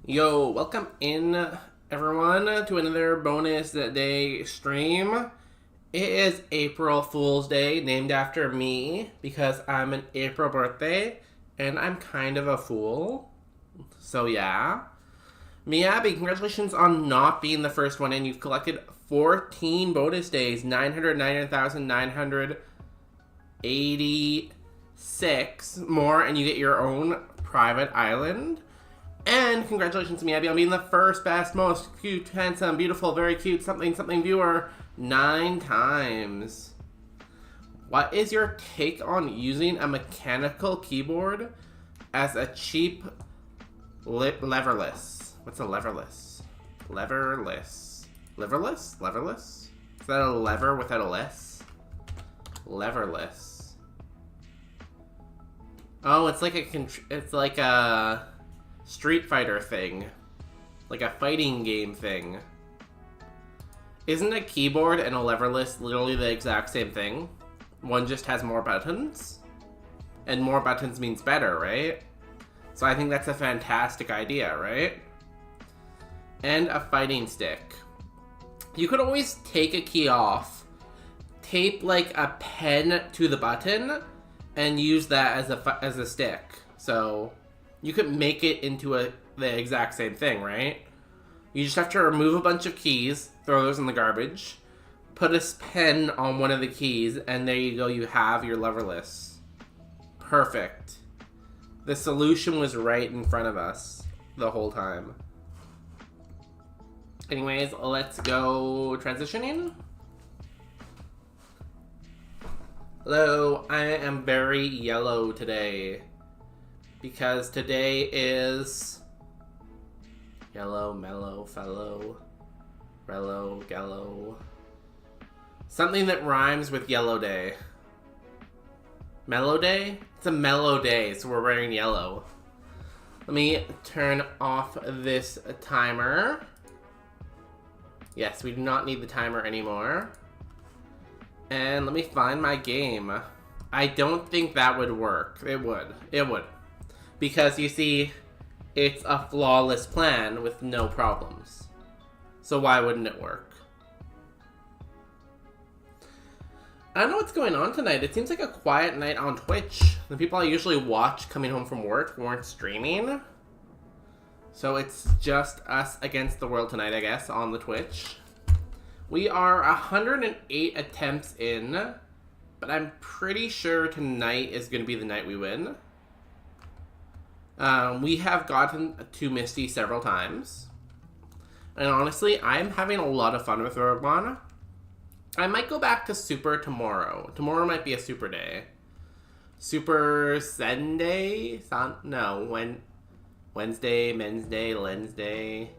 Yo, welcome in everyone to another bonus day stream. It is April Fool's Day, named after me because I'm an April birthday and I'm kind of a fool. So yeah. Miyabi, congratulations on not being the first one in. You've collected 14 bonus days, 999,986 more, and you get your own private island. And congratulations to Miyabi on being the first, best, most cute, handsome, beautiful, very cute, something viewer 9 times. What is your take on using a mechanical keyboard as a cheap leverless? What's a leverless? Leverless. Leverless? Leverless? Is that a lever without a less? Leverless. Oh, it's like a Street Fighter thing. Like a fighting game thing. Isn't a keyboard and a leverless literally the exact same thing? One just has more buttons? And more buttons means better, right? So I think that's a fantastic idea, right? And a fighting stick. You could always take a key off, tape like a pen to the button, and use that as a stick. So you could make it into the exact same thing, right? You just have to remove a bunch of keys, throw those in the garbage, put a pen on one of the keys, and there you go, you have your leverless. Perfect. The solution was right in front of us the whole time. Anyways, let's go transitioning. Hello, I am very yellow today. Because today is yellow, mellow, fellow, rello, gallow. Something that rhymes with yellow day. Mellow day? It's a mellow day, so we're wearing yellow. Let me turn off this timer. Yes, we do not need the timer anymore. And let me find my game. I don't think that would work. It would. It would. Because, you see, it's a flawless plan with no problems. So why wouldn't it work? I don't know what's going on tonight. It seems like a quiet night on Twitch. The people I usually watch coming home from work weren't streaming. So it's just us against the world tonight, I guess, on the Twitch. We are 108 attempts in, but I'm pretty sure tonight is going to be the night we win. We have gotten to Misty several times. And honestly, I'm having a lot of fun with ROGUEMON. I might go back to Super tomorrow. Tomorrow might be a Super day. Super Sunday? No, Wednesday, Men's Day, Lens Day.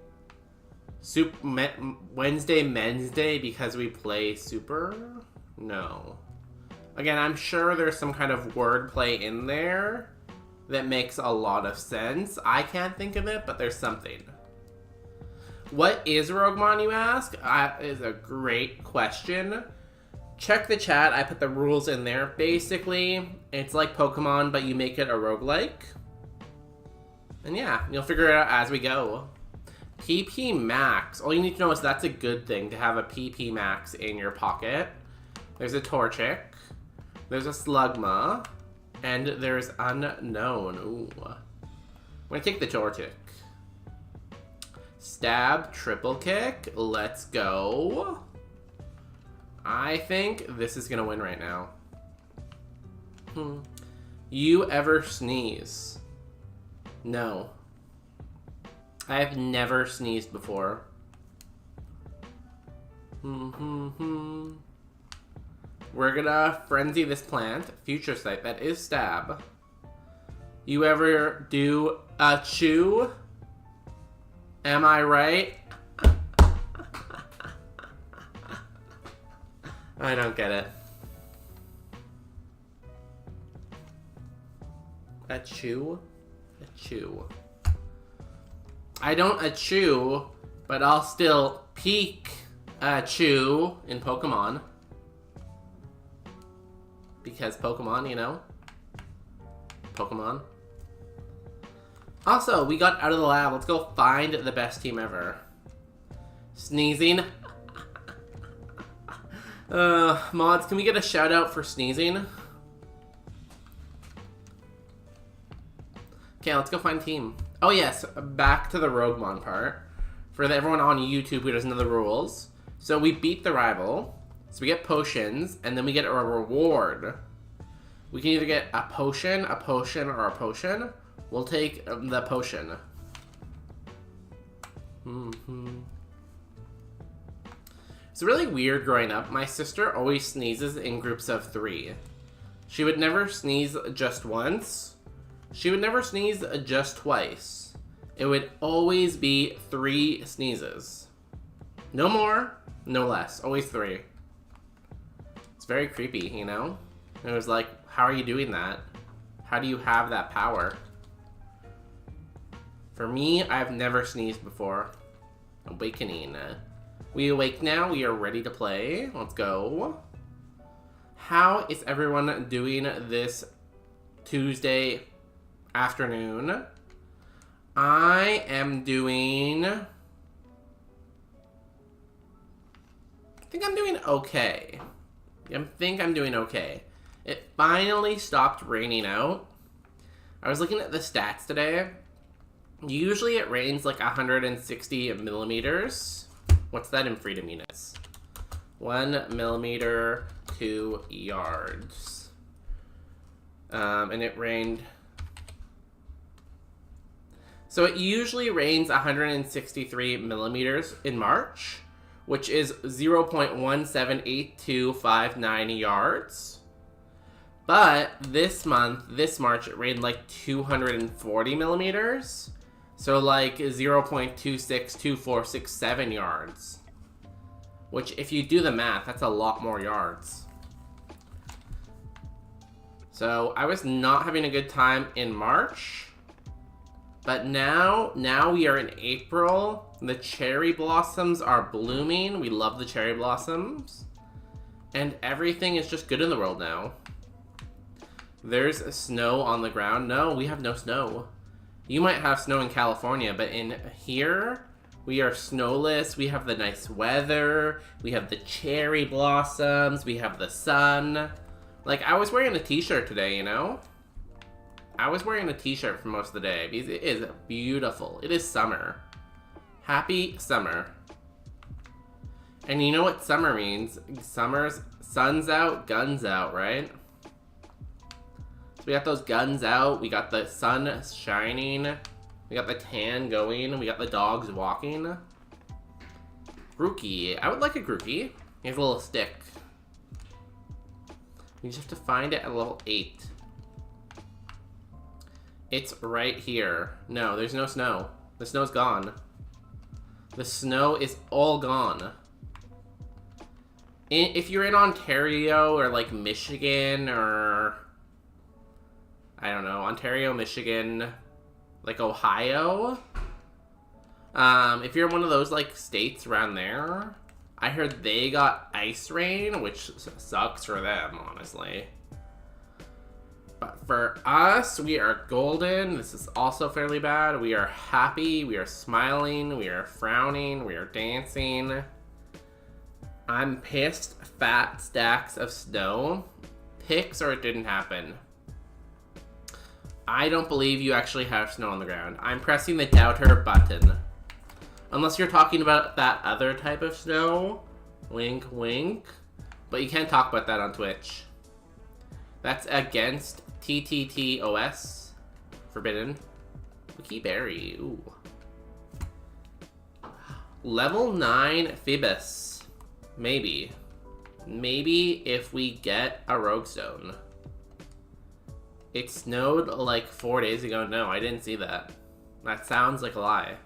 Wednesday, Men's Day because we play Super? No. Again, I'm sure there's some kind of wordplay in there that makes a lot of sense. I can't think of it, but there's something. What is ROGUEMON, you ask? That is a great question. Check the chat. I put the rules in there. Basically, it's like Pokemon, but you make it a roguelike. And yeah, you'll figure it out as we go. PP Max. All you need to know is that's a good thing to have a PP Max in your pocket. There's a Torchic. There's a Slugma. And there's Unknown. Ooh. I'm gonna take the Torchic. Stab, triple kick. Let's go. I think this is gonna win right now. You ever sneeze? No. I've never sneezed before. We're gonna frenzy this plant. Future sight. That is stab. You ever do a chew? Am I right? I don't get it. A chew? A chew. I don't chew, but I'll still peek chew in Pokemon. Because Pokemon, you know? Pokemon. Also, we got out of the lab. Let's go find the best team ever. Sneezing. Mods, can we get a shout out for sneezing? Okay, let's go find team. Oh yes, back to the Roguemon part. For everyone on YouTube who doesn't know the rules. So we beat the rival. So we get potions, and then we get a reward. We can either get a potion, or a potion. We'll take the potion. It's really weird growing up. My sister always sneezes in groups of 3. She would never sneeze just once. She would never sneeze just twice. It would always be 3 sneezes. No more, no less. Always 3. It's very creepy, you know? It was like, how are you doing that? How do you have that power? For me, I've never sneezed before. Awakening. We awake now. We are ready to play. Let's go. How is everyone doing this Tuesday afternoon? I am doing... I think I'm doing okay. I think I'm doing okay. It finally stopped raining out. I was looking at the stats today. Usually it rains like 160 millimeters. What's that in freedom units? 1 millimeter, 2 yards. And it rained... So it usually rains 163 millimeters in March, which is 0.178259 yards. But this month, this March, it rained like 240 millimeters. So like 0.262467 yards. Which, if you do the math, that's a lot more yards. So I was not having a good time in March. But now we are in April. The cherry blossoms are blooming. We love the cherry blossoms. And everything is just good in the world now. There's snow on the ground. No, we have no snow. You might have snow in California, but in here, we are snowless. We have the nice weather. We have the cherry blossoms. We have the sun. Like, I was wearing a t-shirt today, you know? I was wearing a t-shirt for most of the day because it is beautiful. It is summer. Happy summer. And you know what summer means? Summer's sun's out, guns out, right? So we got those guns out. We got the sun shining. We got the tan going. We got the dogs walking. Grookey. I would like a Grookey. He has a little stick. You just have to find it at level 8. It's right here. No, there's no snow. The snow's gone. The snow is all gone. If you're in Ontario or like Michigan or... I don't know, Ontario, Michigan, like Ohio. If you're in one of those like states around there, I heard they got ice rain, which sucks for them, honestly. But for us, we are golden. This is also fairly bad. We are happy, we are smiling, we are frowning, we are dancing. I'm pissed. Fat stacks of snow. Picks or it didn't happen. I don't believe you actually have snow on the ground. I'm pressing the doubter button. Unless you're talking about that other type of snow. Wink, wink. But you can't talk about that on Twitch. That's against TTTOS. Forbidden. Wiki Berry. Ooh. Level 9 Phoebus. Maybe. Maybe if we get a Rogue Stone. It snowed like 4 days ago. No, I didn't see that. That sounds like a lie.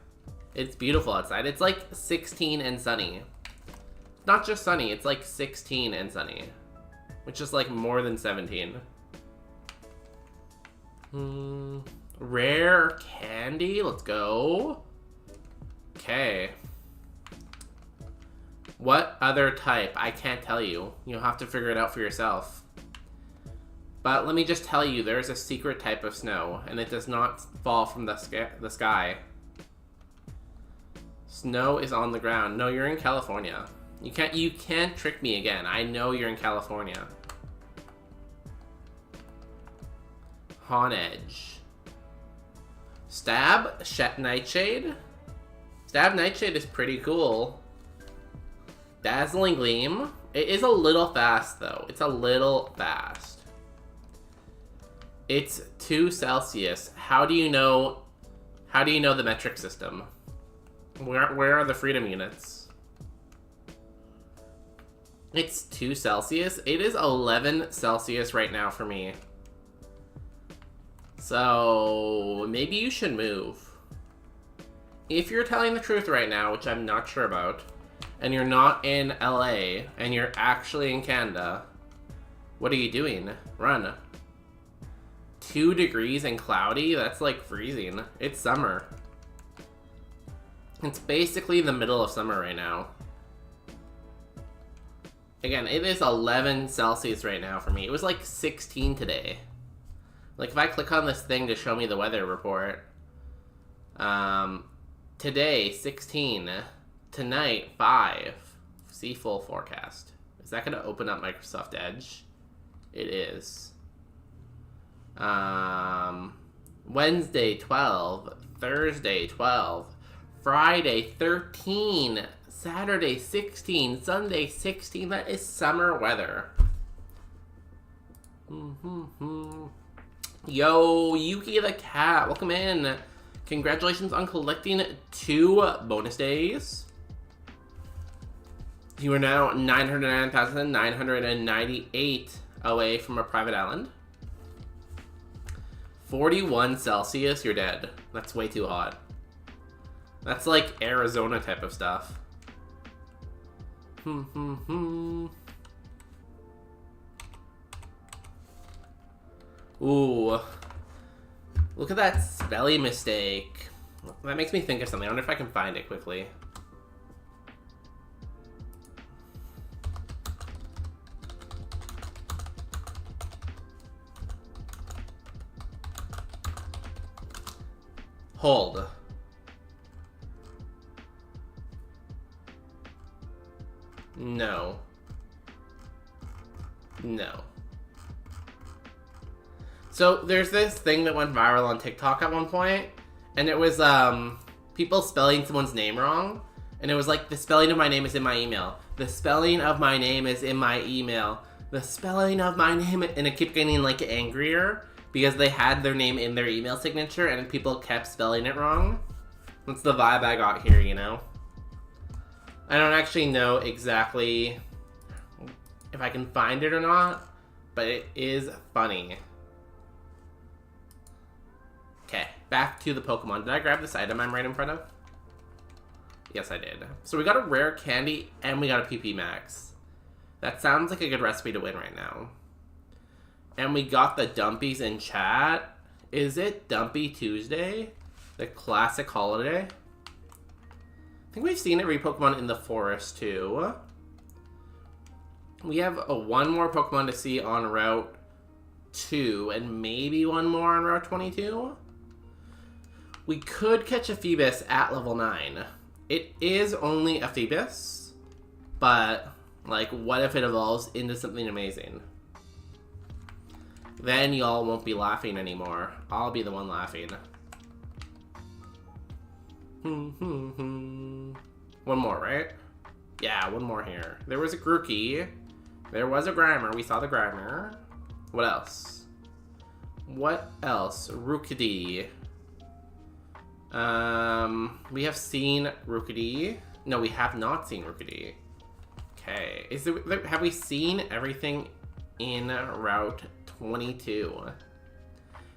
It's beautiful outside. It's like 16 and sunny. Not just sunny, it's like 16 and sunny. Which is like more than 17. Rare candy, let's go. Okay. What other type? I can't tell you. You'll have to figure it out for yourself. But let me just tell you, there's a secret type of snow, and it does not fall from the sky. Snow is on the ground. No, you're in California. You can't trick me again. I know you're in California. Honedge. Stab Nightshade. Stab Nightshade is pretty cool. Dazzling Gleam. It is a little fast though. It's a little fast. It's 2 Celsius. How do you know the metric system? Where are the freedom units? It's 2 Celsius. It is 11 Celsius right now for me. So maybe you should move. If you're telling the truth right now, which I'm not sure about, and you're not in LA, and you're actually in Canada, what are you doing? Run. 2 degrees and cloudy? That's like freezing. It's summer. It's basically the middle of summer right now. Again, it is 11 Celsius right now for me. It was like 16 today. Like, if I click on this thing to show me the weather report, today, 16. Tonight, 5. See full forecast. Is that going to open up Microsoft Edge? It is. Wednesday, 12. Thursday, 12. Friday, 13. Saturday, 16. Sunday, 16. That is summer weather. Yo, Yuki the Cat, welcome in. Congratulations on collecting 2 bonus days. You are now 909,998 away from a private island. 41 Celsius, you're dead. That's way too hot. That's like Arizona type of stuff. Ooh. Look at that spelling mistake. That makes me think of something. I wonder if I can find it quickly. Hold. No. No. So there's this thing that went viral on TikTok at one point, and it was people spelling someone's name wrong, and it was like, the spelling of my name is in my email. The spelling of my name is in my email. The spelling of my name, and it kept getting like angrier because they had their name in their email signature and people kept spelling it wrong. That's the vibe I got here, you know? I don't actually know exactly if I can find it or not, but it is funny. Okay, back to the Pokemon. Did I grab this item I'm right in front of? Yes, I did. So we got a rare candy and we got a PP Max. That sounds like a good recipe to win right now. And we got the Dumpies in chat. Is it Dumpy Tuesday? The classic holiday? I think we've seen every Pokemon in the forest too. We have one more Pokemon to see on Route 2 and maybe one more on Route 22. We could catch a Phoebus at level 9. It is only a Phoebus, but like, what if it evolves into something amazing? Then y'all won't be laughing anymore. I'll be the one laughing. One more, right? Yeah, one more here. There was a Grookey. There was a Grimer. We saw the Grimer. What else? What else? Rookidee. We have seen Rookidee. No, we have not seen Rookidee. Okay. Have we seen everything in Route 22?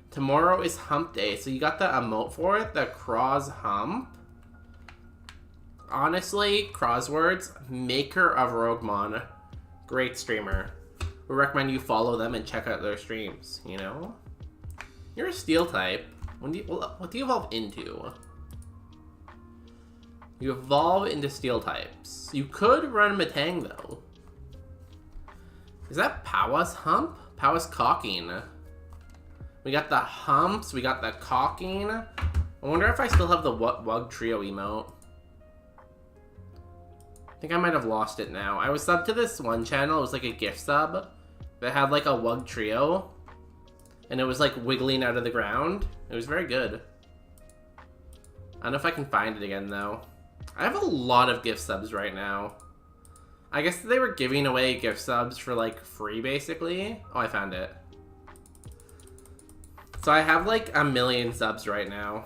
Tomorrow is Hump Day, so you got the emote for it, the Cross Hump. Honestly, Crosswords, maker of Roguemon, great streamer. We recommend you follow them and check out their streams, you know? You're a Steel type. What do you evolve into? You evolve into Steel types. You could run Metang, though. Is that Pawa's Hump? How is Caulking? We got the Humps, we got the Caulking. I wonder if I still have the Wug Trio emote. I think I might have lost it now. I was subbed to this one channel, it was like a gift sub that had like a Wug Trio. And it was like wiggling out of the ground. It was very good. I don't know if I can find it again though. I have a lot of gift subs right now. I guess they were giving away gift subs for like free basically. Oh, I found it. So I have like 1 million subs right now.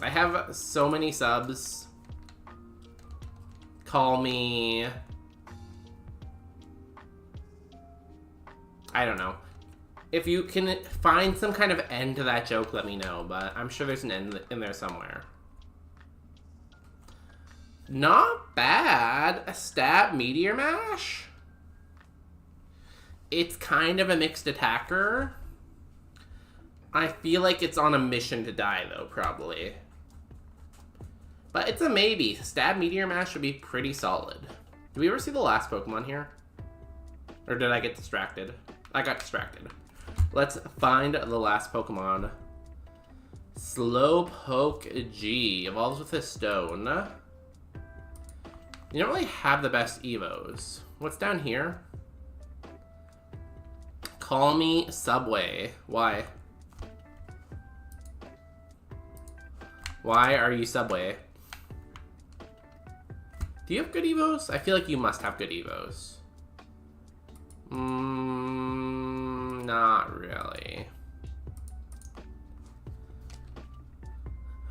I have so many subs. Call me... I don't know. If you can find some kind of end to that joke, let me know. But I'm sure there's an end in there somewhere. Not bad. A Stab Meteor Mash? It's kind of a mixed attacker. I feel like it's on a mission to die, though, probably. But it's a maybe. Stab Meteor Mash would be pretty solid. Did we ever see the last Pokemon here? Or did I get distracted? I got distracted. Let's find the last Pokemon. Slowpoke G. Evolves with a stone. You don't really have the best Evos. What's down here? Call me Subway. Why? Why are you Subway? Do you have good Evos? I feel like you must have good Evos. Not really.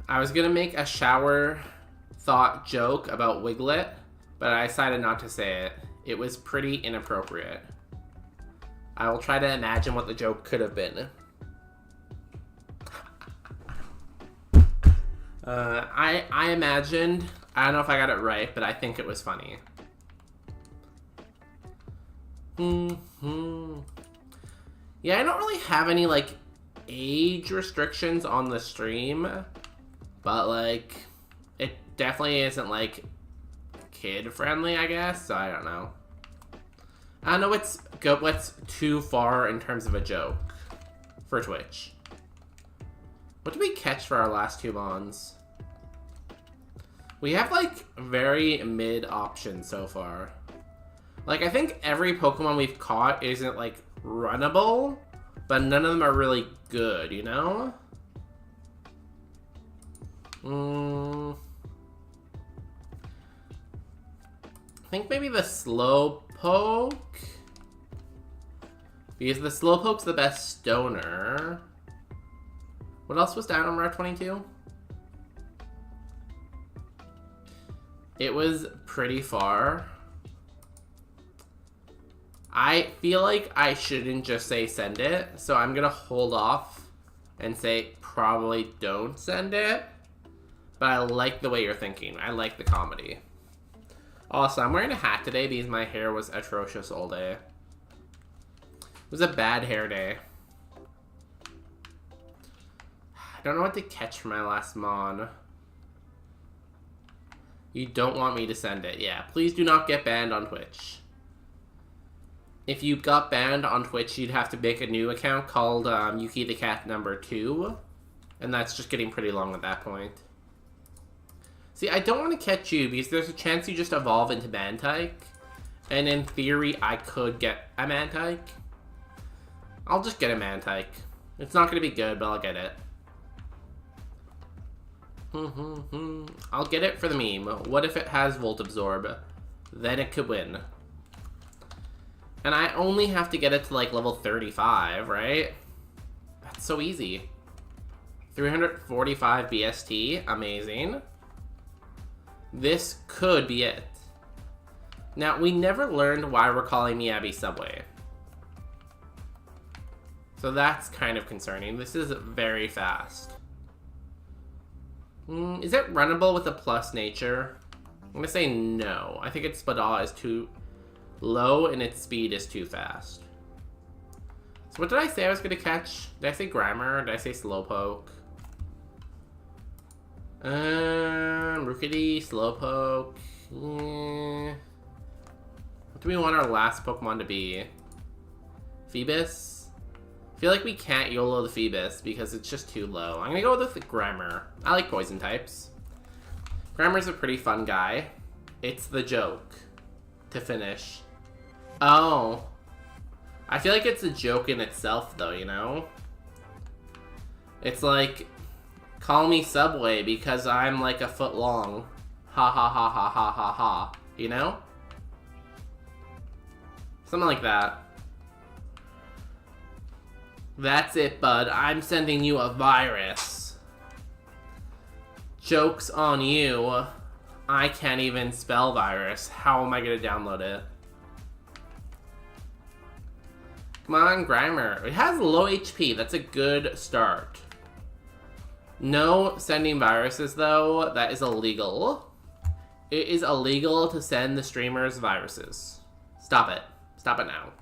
I was gonna make a shower thought joke about Wiglet, but I decided not to say it. It was pretty inappropriate. I will try to imagine what the joke could have been. I imagined, I don't know if I got it right, but I think it was funny. Yeah, I don't really have any, like, age restrictions on the stream, but, like, it definitely isn't, like, kid-friendly, I guess, so I don't know. I don't know what's too far in terms of a joke for Twitch. What did we catch for our last 2 Mons? We have, like, very mid options so far. Like, I think every Pokemon we've caught isn't, like, runnable, but none of them are really good, you know? I think maybe the Slowpoke. Because the Slowpoke's the best stoner. What else was down on Route 22? It was pretty far. I feel like I shouldn't just say send it, so I'm gonna hold off and say probably don't send it. But I like the way you're thinking. I like the comedy. Also, I'm wearing a hat today because my hair was atrocious all day. It was a bad hair day. I don't know what to catch for my last Mon. You don't want me to send it. Yeah, please do not get banned on Twitch. If you got banned on Twitch, you'd have to make a new account called Yuki the Cat #2. And that's just getting pretty long at that point. See, I don't want to catch you because there's a chance you just evolve into Mantike. And in theory, I could get a Mantike. I'll just get a Mantike. It's not going to be good, but I'll get it. I'll get it for the meme. What if it has Volt Absorb? Then it could win. And I only have to get it to like level 35, right? That's so easy. 345 BST. Amazing. This could be it. Now, we never learned why we're calling Miyabi Subway. So that's kind of concerning. This is very fast. Is it runnable with a plus nature? I'm gonna say no. I think its Spadal is too low and its speed is too fast. So what did I say I was gonna catch? Did I say Grimer? Did I say Slowpoke? Rookity, Slowpoke. What do we want our last Pokemon to be? Phoebus? I feel like we can't YOLO the Phoebus because it's just too low. I'm gonna go with the Grimer. I like poison types. Grimer's a pretty fun guy. It's the joke to finish. Oh. I feel like it's a joke in itself though, you know? It's like, call me Subway because I'm like a foot long. Ha ha ha ha ha ha ha. You know? Something like that. That's it, bud. I'm sending you a virus. Joke's on you. I can't even spell virus. How am I gonna download it? Come on, Grimer. It has low HP. That's a good start. No sending viruses, though. That is illegal. It is illegal to send the streamers viruses. Stop it. Stop it now.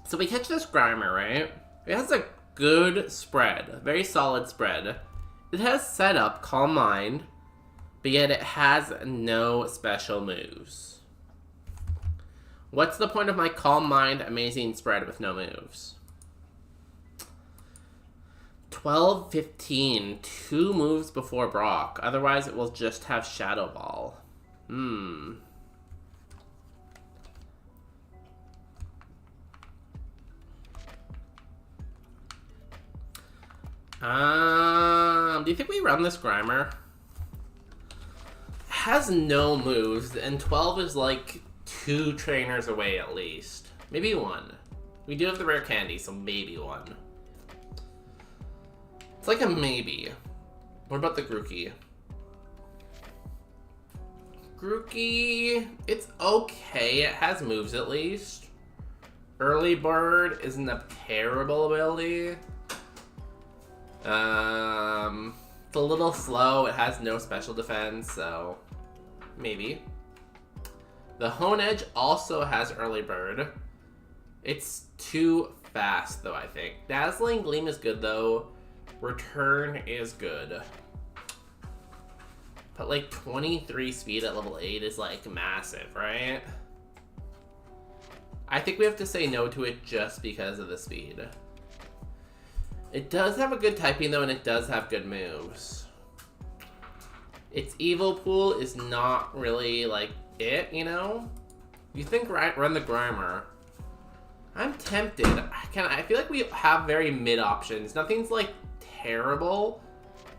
So we catch this Grimer, right? It has a good spread. A very solid spread. It has setup, Calm Mind, but yet it has no special moves. What's the point of my Calm Mind amazing spread with no moves? 12, 15, 2 moves before Brock. Otherwise it will just have Shadow Ball. Do you think we run this Grimer? It has no moves, and 12 is like 2 trainers away at least. Maybe 1. We do have the rare candy, so maybe 1. It's like a maybe. What about the Grookey? Grookey, it's okay. It has moves at least. Early Bird isn't a terrible ability. It's a little slow. It has no special defense, so maybe. The Hone Edge also has Early Bird. It's too fast, though, I think. Dazzling Gleam is good, though. Return is good. But, like, 23 speed at level 8 is, like, massive, right? I think we have to say no to it just because of the speed. It does have a good typing, though, and it does have good moves. Its Evil Pool is not really, like, it, you know? You think run the Grimer. I'm tempted. I feel like we have very mid options. Nothing's, like, terrible,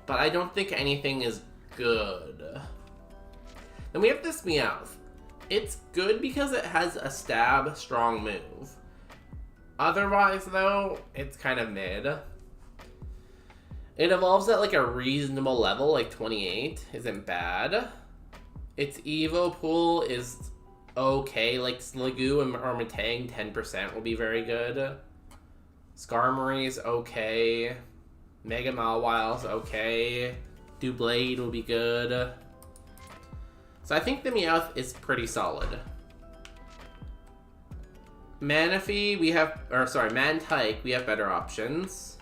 but I don't think anything is good. Then we have this Meowth. It's good because it has a stab strong move. Otherwise, though, it's kind of mid. It evolves at like a reasonable level, like 28 isn't bad. Its Evo pool is okay, like Sliggoo or Metang 10% will be very good. Skarmory's okay. Mega Mawil's okay. Doublade will be good. So I think the Meowth is pretty solid. Manaphy, Mantike, we have better options.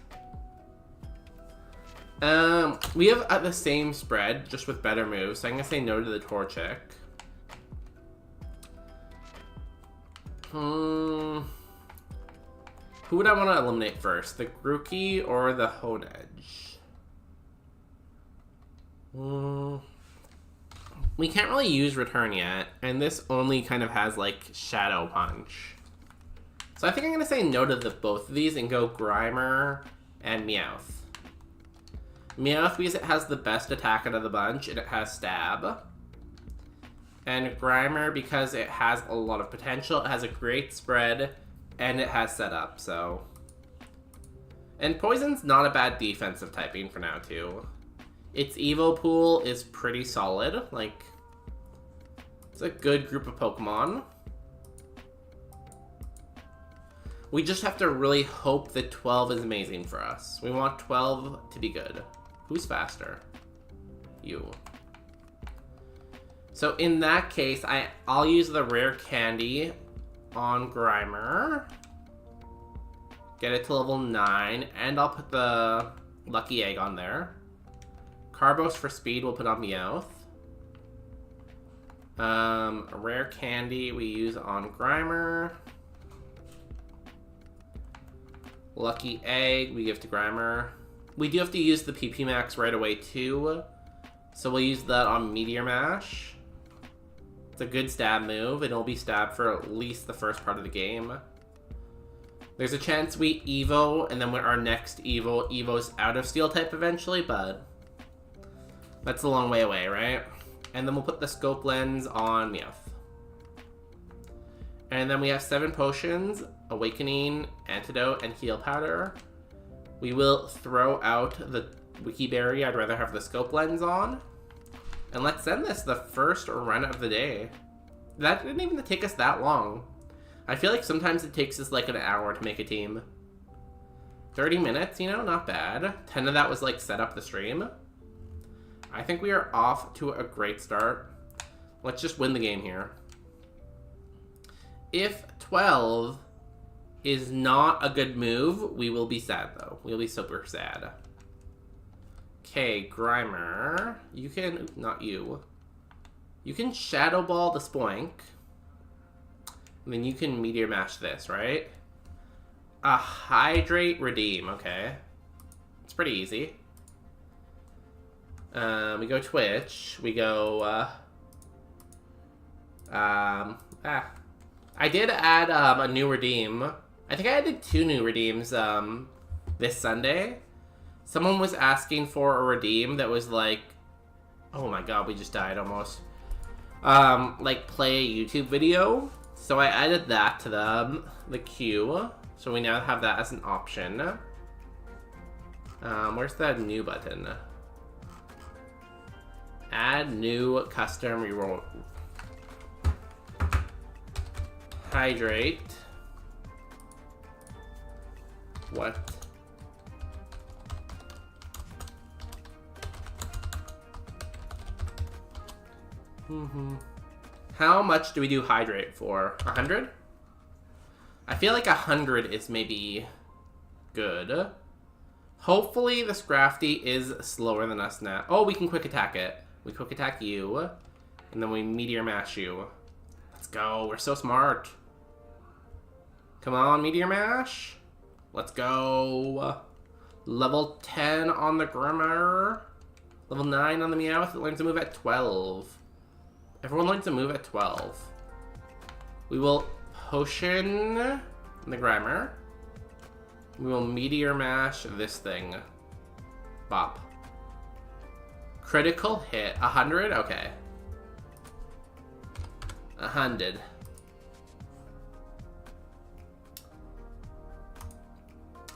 We have the same spread, just with better moves, so I'm gonna say no to the Torchic. Who would I want to eliminate first? The Grookey or the Hone Edge? We can't really use Return yet, and this only kind of has, like, Shadow Punch. So I think I'm gonna say no to both of these and go Grimer and Meowth. Meowth because it has the best attack out of the bunch and it has stab. And Grimer because it has a lot of potential, it has a great spread, and it has setup, so. And Poison's not a bad defensive typing for now, too. Its Evo pool is pretty solid, like, it's a good group of Pokemon. We just have to really hope that 12 is amazing for us. We want 12 to be good. Who's faster? You. So in that case, I'll use the rare candy on Grimer. Get it to level 9, and I'll put the lucky egg on there. Carbos for speed we'll put on Meowth. A rare candy we use on Grimer. Lucky Egg, we give to Grimer. We do have to use the PP Max right away too. So we'll use that on Meteor Mash. It's a good stab move, and it'll be stabbed for at least the first part of the game. There's a chance we Evo, and then when our next Evo's out of Steel type eventually, but that's a long way away, right? And then we'll put the Scope Lens on Meowth. And then we have 7 potions, Awakening, Antidote, and Heal Powder. We will throw out the Wiki Berry. I'd rather have the Scope Lens on. And let's send this the first run of the day. That didn't even take us that long. I feel like sometimes it takes us like an hour to make a team. 30 minutes, you know, not bad. 10 of that was like set up the stream. I think we are off to a great start. Let's just win the game here. If 12 is not a good move, we will be sad though. We'll be super sad. Okay, Grimer. You can, not you. You can Shadow Ball the Spoink. And then you can Meteor Mash this, right? A Hydrate Redeem, okay. It's pretty easy. We go Twitch. We go, I did add a new redeem. I think I added 2 new redeems this Sunday. Someone was asking for a redeem that was like, oh my god, we just died almost. Like play a YouTube video. So I added that to the queue. So we now have that as an option. Where's that new button? Add new custom reroll. Hydrate. What? How much do we do Hydrate for? 100? I feel like 100 is maybe good. Hopefully this Scrafty is slower than us now. Oh, we can quick attack it. We quick attack you, and then we Meteor Mash you. Let's go. We're so smart. Come on, Meteor Mash. Let's go. Level 10 on the Grimer. Level 9 on the Meowth. It learns to move at 12. Everyone learns to move at 12. We will Potion the Grimer. We will Meteor Mash this thing. Bop. Critical hit. 100? Okay. 100.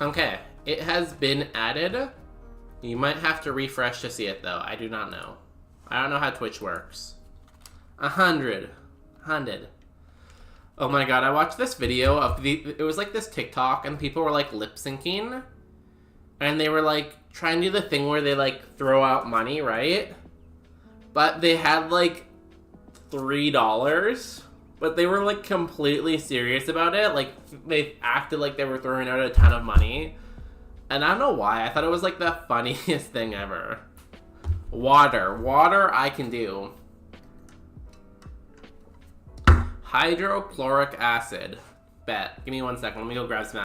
Okay. It has been added. You might have to refresh to see it, though. I do not know. I don't know how Twitch works. 100. 100. Oh my god, I watched this video of it was like this TikTok, and people were like lip syncing, and they were like trying to do the thing where they like throw out money, right? But they had like $3, but they were like completely serious about it. Like they acted like they were throwing out a ton of money, and I don't know why. I thought it was like the funniest thing ever. Water I can do. Hydrochloric acid. Bet. Give me 1 second. Let me go grab some.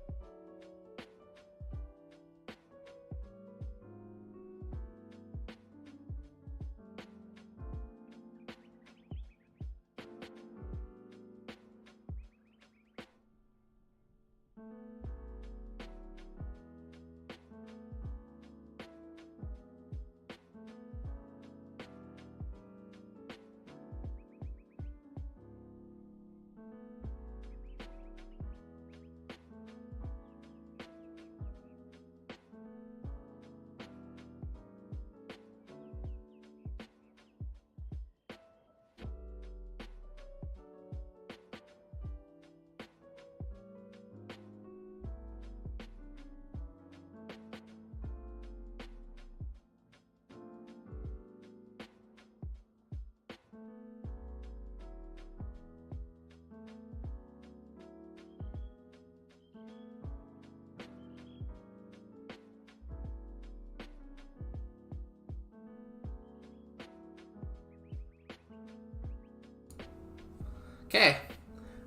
Okay,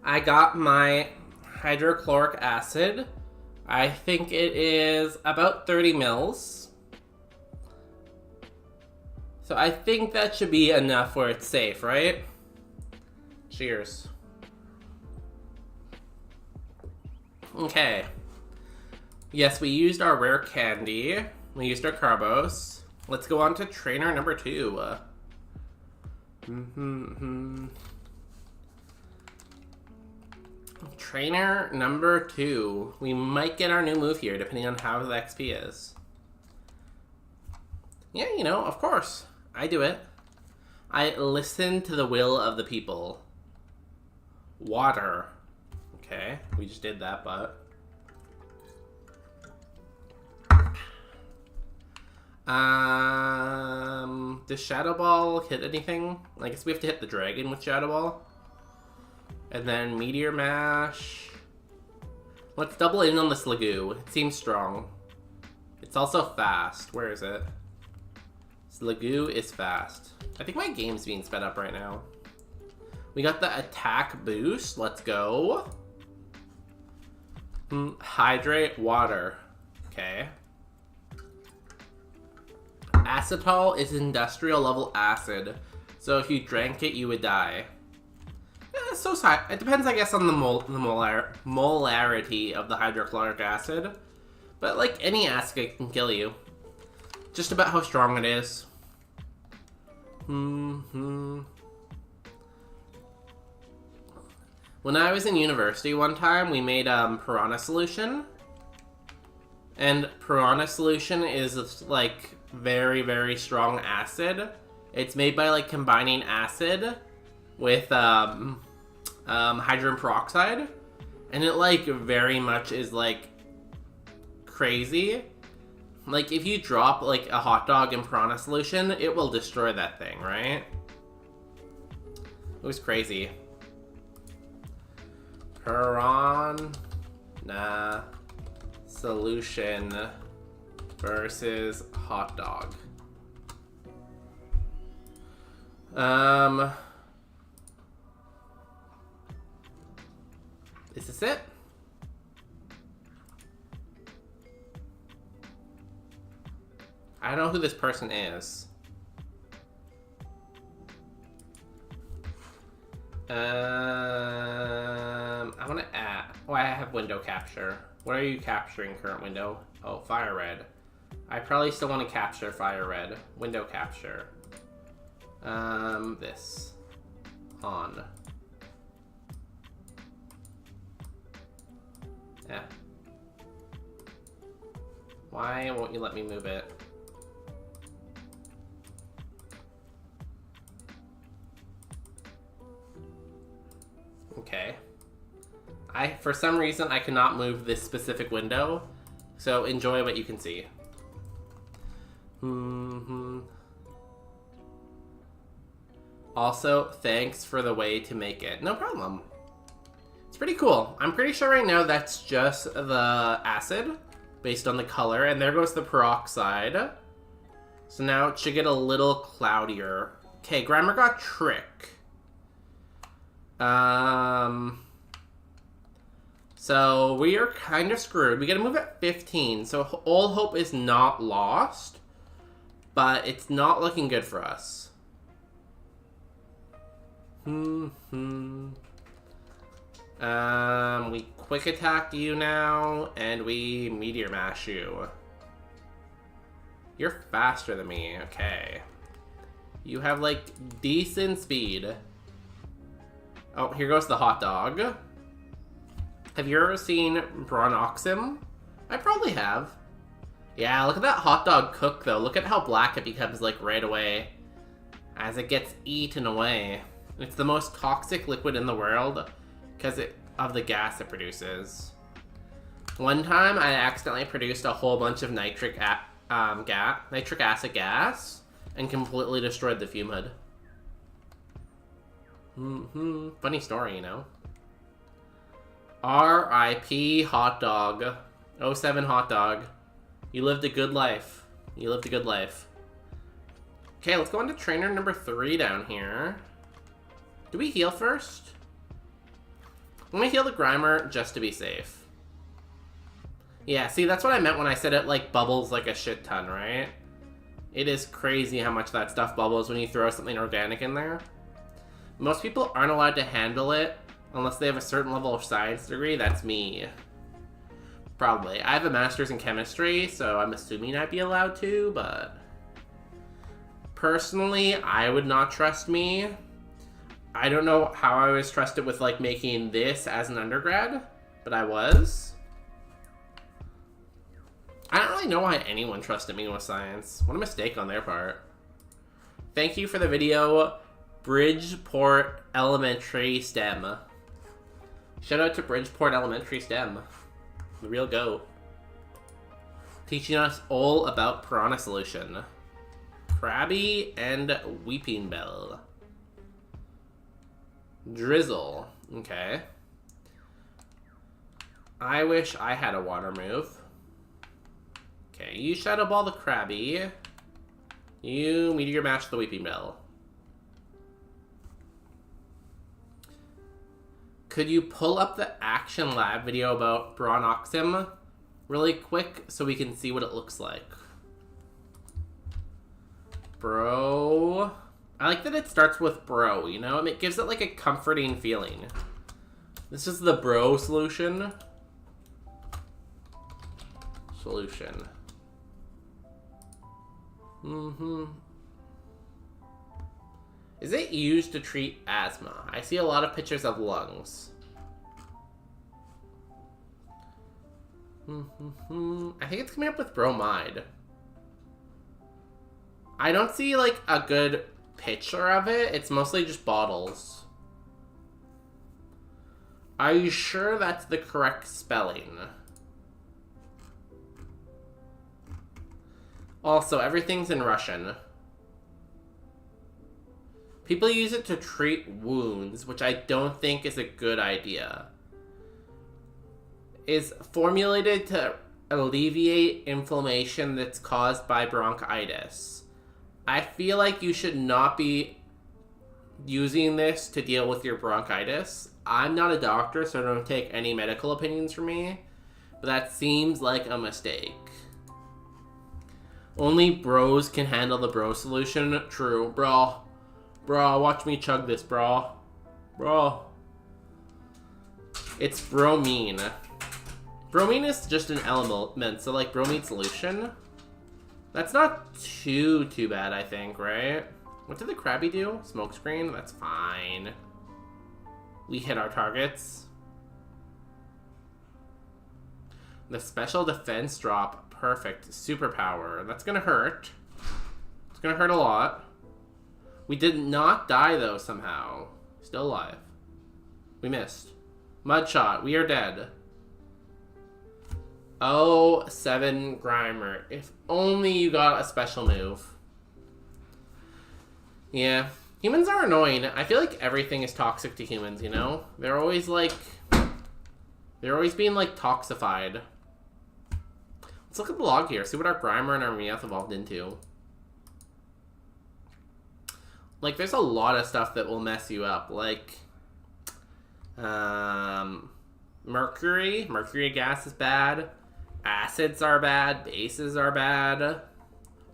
I got my hydrochloric acid. I think it is about 30 mils. So I think that should be enough where it's safe, right? Cheers. Okay. Yes, we used our rare candy. We used our carbos. Let's go on to trainer number 2. Trainer number 2. We might get our new move here, depending on how the XP is. Yeah, you know, of course. I do it. I listen to the will of the people. Water. Okay, we just did that, but... does Shadow Ball hit anything? I guess we have to hit the dragon with Shadow Ball. And then Meteor Mash. Let's double in on this Slagoo. It seems strong. It's also fast. Where is it? Slagoo is fast. I think my game's being sped up right now. We got the attack boost. Let's go. Hydrate water. Okay. Acetal is industrial level acid. So if you drank it, you would die. So it depends, I guess, on the molarity of the hydrochloric acid. But like any acid can kill you. Just about how strong it is. When I was in university one time, we made piranha solution. And piranha solution is like very, very strong acid. It's made by like combining acid with hydrogen peroxide, and it like very much is like crazy. Like if you drop like a hot dog in piranha solution, it will destroy that thing, right? It was crazy. Piranha solution versus hot dog. Is this it? I don't know who this person is. I want to add... Oh, I have window capture. What are you capturing, current window? Oh, Firered. I probably still want to capture Firered. Window capture. This. On. Yeah. Why won't you let me move it? Okay. For some reason, I cannot move this specific window, so enjoy what you can see. Also, thanks for the way to make it. No problem. It's pretty cool. I'm pretty sure right now that's just the acid, based on the color, and there goes the peroxide. So now it should get a little cloudier. Okay, Grammar got Trick. So we are kind of screwed. We gotta move at 15, so all hope is not lost, but it's not looking good for us. We quick attack you now, and we meteor mash you. You're faster than me, okay. You have like decent speed. Oh, here goes the hot dog. Have you ever seen Bronnoxim? I probably have. Yeah, look at that hot dog cook though. Look at how black it becomes like right away as it gets eaten away. It's the most toxic liquid in the world because of the gas it produces. One time I accidentally produced a whole bunch of nitric acid gas and completely destroyed the fume hood. Funny story, you know. R.I.P. hot dog. 07 hot dog. You lived a good life. You lived a good life. Okay, let's go on to trainer number 3 down here. Do we heal first? I'm gonna heal the Grimer just to be safe. Yeah, see, that's what I meant when I said it, like, bubbles like a shit ton, right? It is crazy how much that stuff bubbles when you throw something organic in there. Most people aren't allowed to handle it unless they have a certain level of science degree. That's me. Probably. I have a master's in chemistry, so I'm assuming I'd be allowed to, but... Personally, I would not trust me. I don't know how I was trusted with, like, making this as an undergrad, but I was. I don't really know why anyone trusted me with science. What a mistake on their part. Thank you for the video, Bridgeport Elementary STEM. Shout out to Bridgeport Elementary STEM. The real GOAT. Teaching us all about piranha solution. Krabby and Weeping Bell. Drizzle. Okay. I wish I had a water move. Okay, you Shadow Ball the Krabby. You Meteor Match the Weeping Bell. Could you pull up the Action Lab video about Brontoxim really quick so we can see what it looks like? Bro. I like that it starts with bro, you know? It gives it like a comforting feeling. This is the bro solution. Is it used to treat asthma? I see a lot of pictures of lungs. I think it's coming up with bromide. I don't see like a good picture of it. It's mostly just bottles. Are you sure that's the correct spelling? Also, everything's in Russian. People use it to treat wounds, which I don't think is a good idea. Is formulated to alleviate inflammation that's caused by bronchitis. I feel like you should not be using this to deal with your bronchitis. I'm not a doctor, so don't take any medical opinions from me, but that seems like a mistake. Only bros can handle the bro solution. True, bro. Bro, watch me chug this, bro. Bro. It's bromine. Bromine is just an element, so like bromine solution. That's not too bad, I think, right? What did the Krabby do? Smokescreen? That's fine. We hit our targets. The special defense drop. Perfect. Superpower. That's gonna hurt. It's gonna hurt a lot. We did not die, though, somehow. Still alive. We missed. Mudshot. We are dead. Oh, 7 Grimer. If only you got a special move. Yeah. Humans are annoying. I feel like everything is toxic to humans, you know? They're always, like... They're always being, like, toxified. Let's look at the log here. See what our Grimer and our Meowth evolved into. Like, there's a lot of stuff that will mess you up. Like, mercury. Mercury gas is bad. Acids are bad. Bases are bad.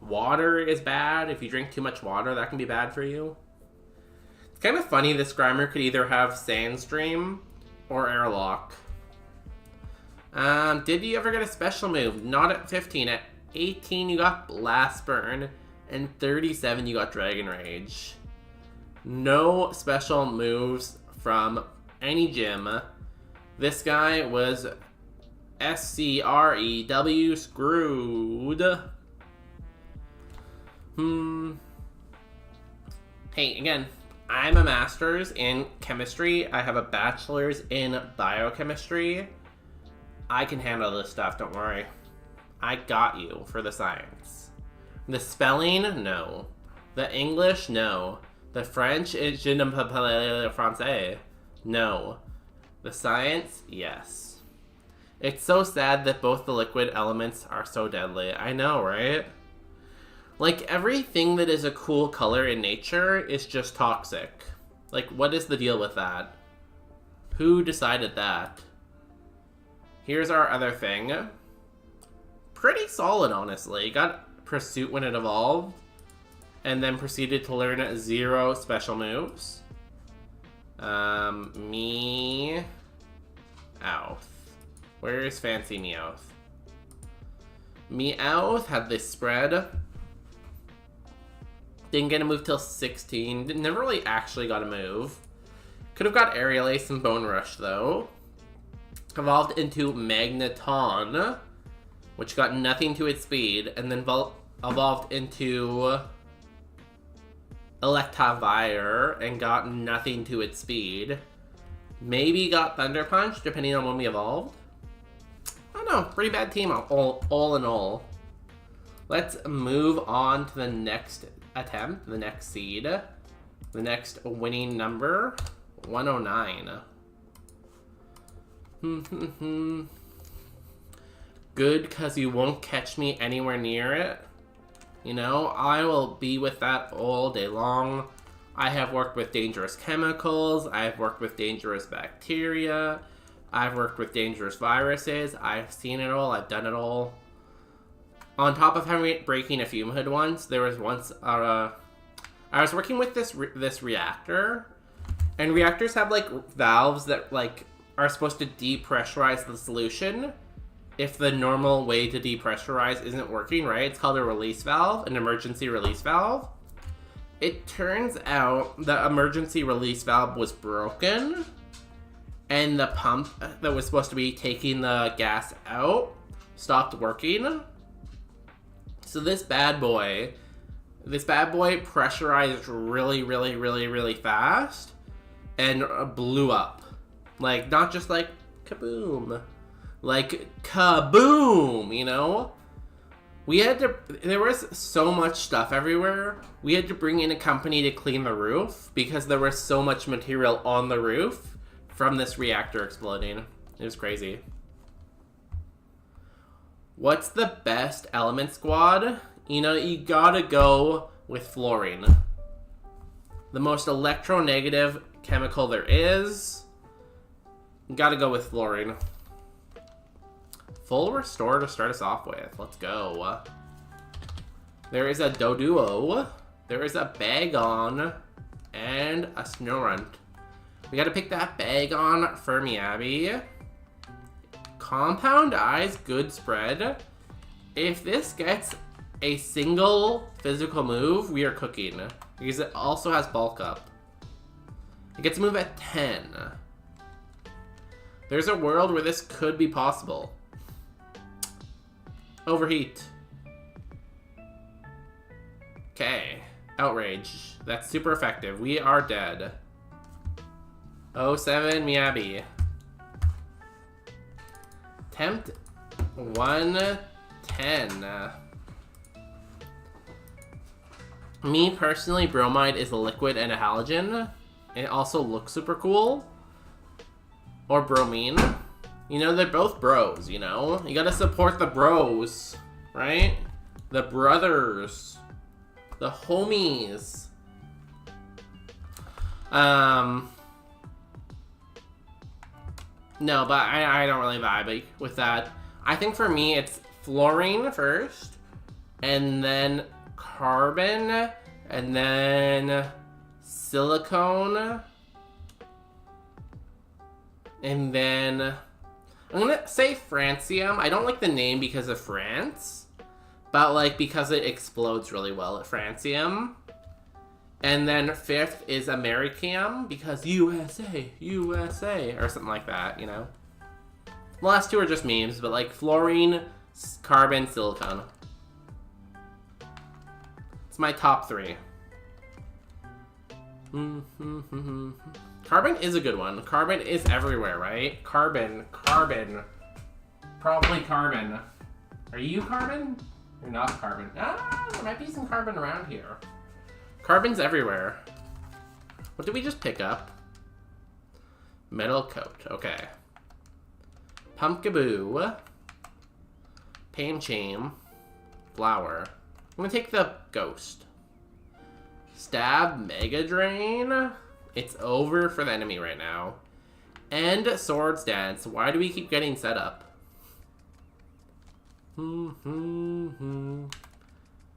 Water is bad. If you drink too much water, that can be bad for you. It's kind of funny this Grimer could either have Sandstream or Airlock. Did you ever get a special move? Not at 15. At 18, you got Blast Burn. And 37, you got Dragon Rage. No special moves from any gym. This guy was SCREW screwed. Hey, again, I'm a master's in chemistry. I have a bachelor's in biochemistry. I can handle this stuff, don't worry. I got you for the science. The spelling, no. The English, no. The French, je ne peux parler français, no. The science, yes. It's so sad that both the liquid elements are so deadly. I know, right? Like, everything that is a cool color in nature is just toxic. Like, what is the deal with that? Who decided that? Here's our other thing. pretty solid, honestly. Got Pursuit when it evolved, and then proceeded to learn 0 special moves. Meowth. Where is Fancy Meowth? Meowth had this spread. Didn't get a move till 16. Never really actually got a move. Could have got Aerial Ace and Bone Rush, though. Evolved into Magneton, which got nothing to its speed, and then evolved into Electivire and got nothing to its speed. Maybe got Thunder Punch, depending on when we evolved. I don't know, pretty bad team all in all. Let's move on to the next attempt, the next seed, the next winning number, 109. Good, because you won't catch me anywhere near it. You know, I will be with that all day long. I have worked with dangerous chemicals. I have worked with dangerous bacteria. I've worked with dangerous viruses. I've seen it all. I've done it all. On top of breaking a fume hood once, there was once I was working with this reactor, and reactors have like valves that like are supposed to depressurize the solution if the normal way to depressurize isn't working, right? It's called a release valve, an emergency release valve. It turns out the emergency release valve was broken, and the pump that was supposed to be taking the gas out stopped working. So this bad boy pressurized really fast and blew up. Like, not just like kaboom, like kaboom, you know? There was so much stuff everywhere. We had to bring in a company to clean the roof because there was so much material on the roof from this reactor exploding. It was crazy. What's the best element squad? You know, you gotta go with fluorine. The most electronegative chemical there is. You gotta go with fluorine. Full restore to start us off with. Let's go. There is a Doduo. There is a Bagon. And a Snorunt. We gotta pick that Bagon for me, Abby. Compound Eyes, good spread. If this gets a single physical move, we are cooking. Because it also has Bulk Up. It gets a move at 10. There's a world where this could be possible. Overheat. Okay. Outrage. That's super effective. We are dead. 07 Miyabi. Tempt 110. Me personally, Bromide is a liquid and a halogen. It also looks super cool. Or Bromine. You know, they're both bros, you know? You gotta support the bros, right? The brothers. The homies. No, but I don't really vibe with that. I think for me, it's fluorine first, and then carbon, and then silicone, and then I'm gonna say francium. I don't like the name because of France, but like because it explodes really well at francium. And then 5th is Americium, because USA, or something like that, you know? The last 2 are just memes, but like fluorine, carbon, silicone. It's my top 3. Carbon is a good one. Carbon is everywhere, right? Carbon. Probably carbon. Are you carbon? You're not carbon. Ah, there might be some carbon around here. Carbon's everywhere. What did we just pick up? Metal coat. Okay. Pumpkaboo. Pancham. Flower. I'm gonna take the ghost. Stab Mega Drain. It's over for the enemy right now. And Swords Dance. Why do we keep getting set up?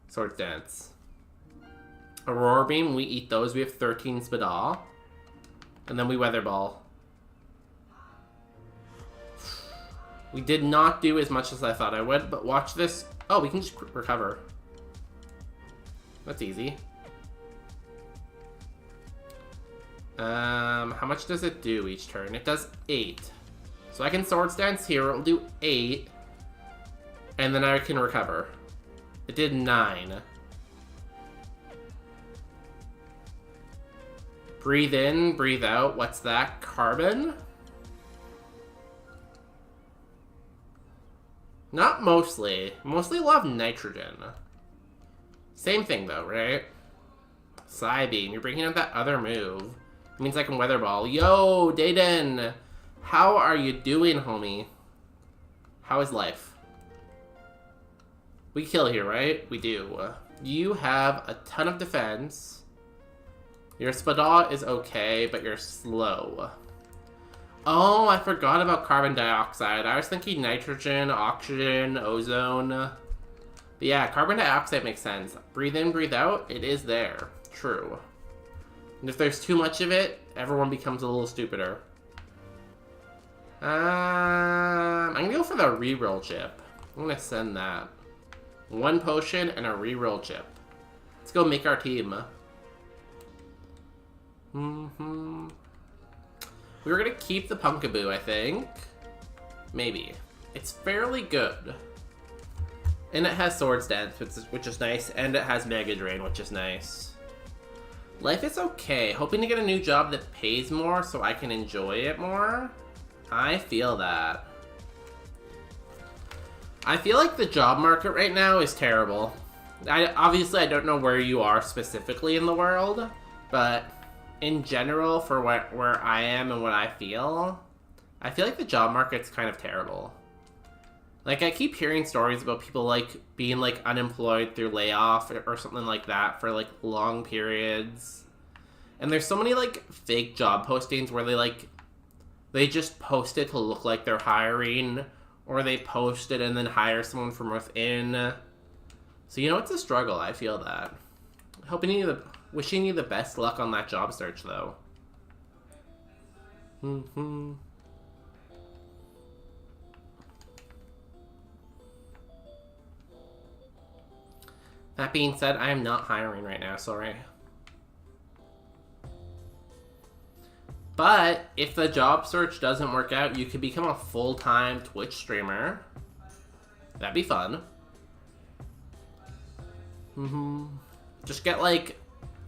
Sword Dance. Aurora Beam, we eat those. We have 13 Spadal. And then we Weather Ball. We did not do as much as I thought I would, but watch this. Oh, we can just recover. That's easy. How much does it do each turn? It does 8. So I can Sword Dance here. It'll do 8. And then I can recover. It did 9. Breathe in, breathe out. What's that? Carbon? Not mostly. Mostly love nitrogen. Same thing though, right? Psybeam. You're bringing out that other move. It means I can Weather Ball. Yo, Dayden! How are you doing, homie? How is life? We kill here, right? We do. You have a ton of defense. Your Spadal is okay, but you're slow. Oh, I forgot about carbon dioxide. I was thinking nitrogen, oxygen, ozone. But yeah, carbon dioxide makes sense. Breathe in, breathe out. It is there. True. And if there's too much of it, everyone becomes a little stupider. I'm gonna go for the reroll chip. I'm gonna send that. 1 potion and a reroll chip. Let's go make our team. We were gonna keep the Punkaboo, I think. Maybe. It's fairly good. And it has Sword Dance, which is nice, and it has Mega Drain, which is nice. Life is okay. Hoping to get a new job that pays more so I can enjoy it more. I feel that. I feel like the job market right now is terrible. Obviously, I don't know where you are specifically in the world, but in general, for where I am and what I feel like the job market's kind of terrible. Like, I keep hearing stories about people, like, being, like, unemployed through layoff or something like that for, like, long periods. And there's so many, like, fake job postings where they just post it to look like they're hiring, or they post it and then hire someone from within. So, you know, it's a struggle. I feel that. Wishing you the best luck on that job search, though. That being said, I am not hiring right now, sorry. But if the job search doesn't work out, you could become a full-time Twitch streamer. That'd be fun. Just get like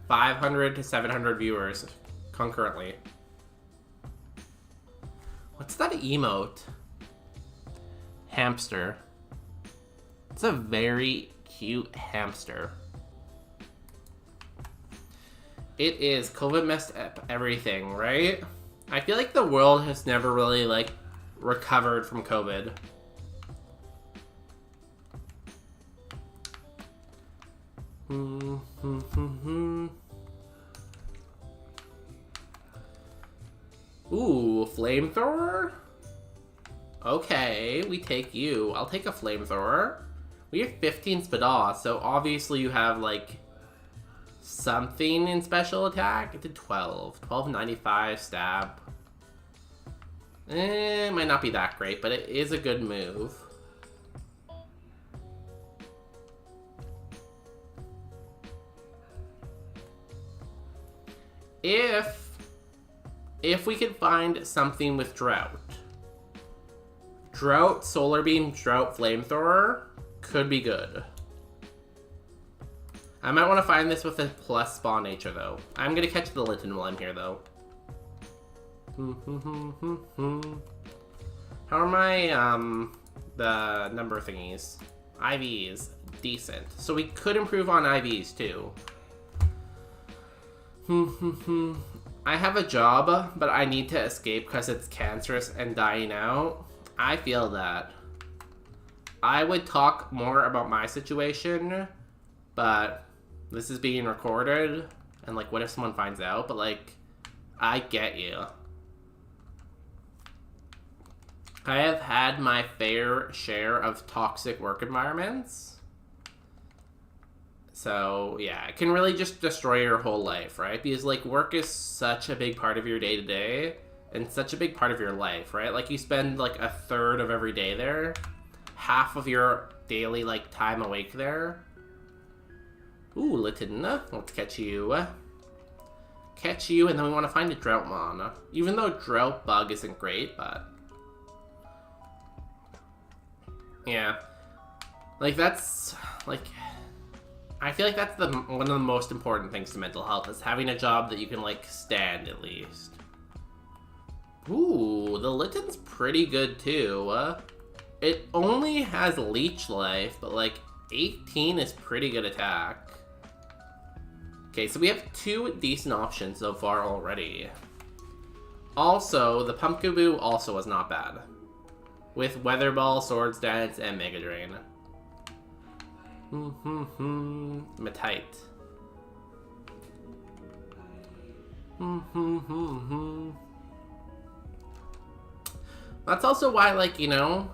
500 to 700 viewers concurrently. What's that emote? Hamster. It's a very cute hamster. It is. COVID messed up everything, right? I feel like the world has never really, like, recovered from COVID. Ooh, flamethrower? Okay, we take you. I'll take a flamethrower. We have 15 Spadal, so obviously you have, like, something in special attack. It did 12. 1295 stab. It might not be that great, but it is a good move. If we could find something with Drought. Drought, Solar Beam, Drought, Flamethrower could be good. I might want to find this with a plus spawn nature, though. I'm going to catch the Litten while I'm here, though. How are my, the number thingies? IVs. Decent. So we could improve on IVs, too. I have a job, but I need to escape because it's cancerous and dying out. I feel that. I would talk more about my situation, but this is being recorded, and, like, what if someone finds out? But, like, I get you. I have had my fair share of toxic work environments. So, yeah, it can really just destroy your whole life, right? Because, like, work is such a big part of your day-to-day and such a big part of your life, right? Like, you spend, like, a third of every day there, half of your daily, like, time awake there. Ooh, Litten, let's catch you. Catch you, and then we want to find a Droughtmon. Even though Drought Bug isn't great, but... yeah. Like, that's... like... I feel like that's one of the most important things to mental health, is having a job that you can, like, stand, at least. Ooh, the Litten's pretty good, too. It only has Leech Life, but, like, 18 is pretty good attack. Okay, so we have 2 decent options so far already. Also, the Pumpkaboo also was not bad, with Weather Ball, Swords Dance, and Mega Drain. Matite. That's also why, like, you know,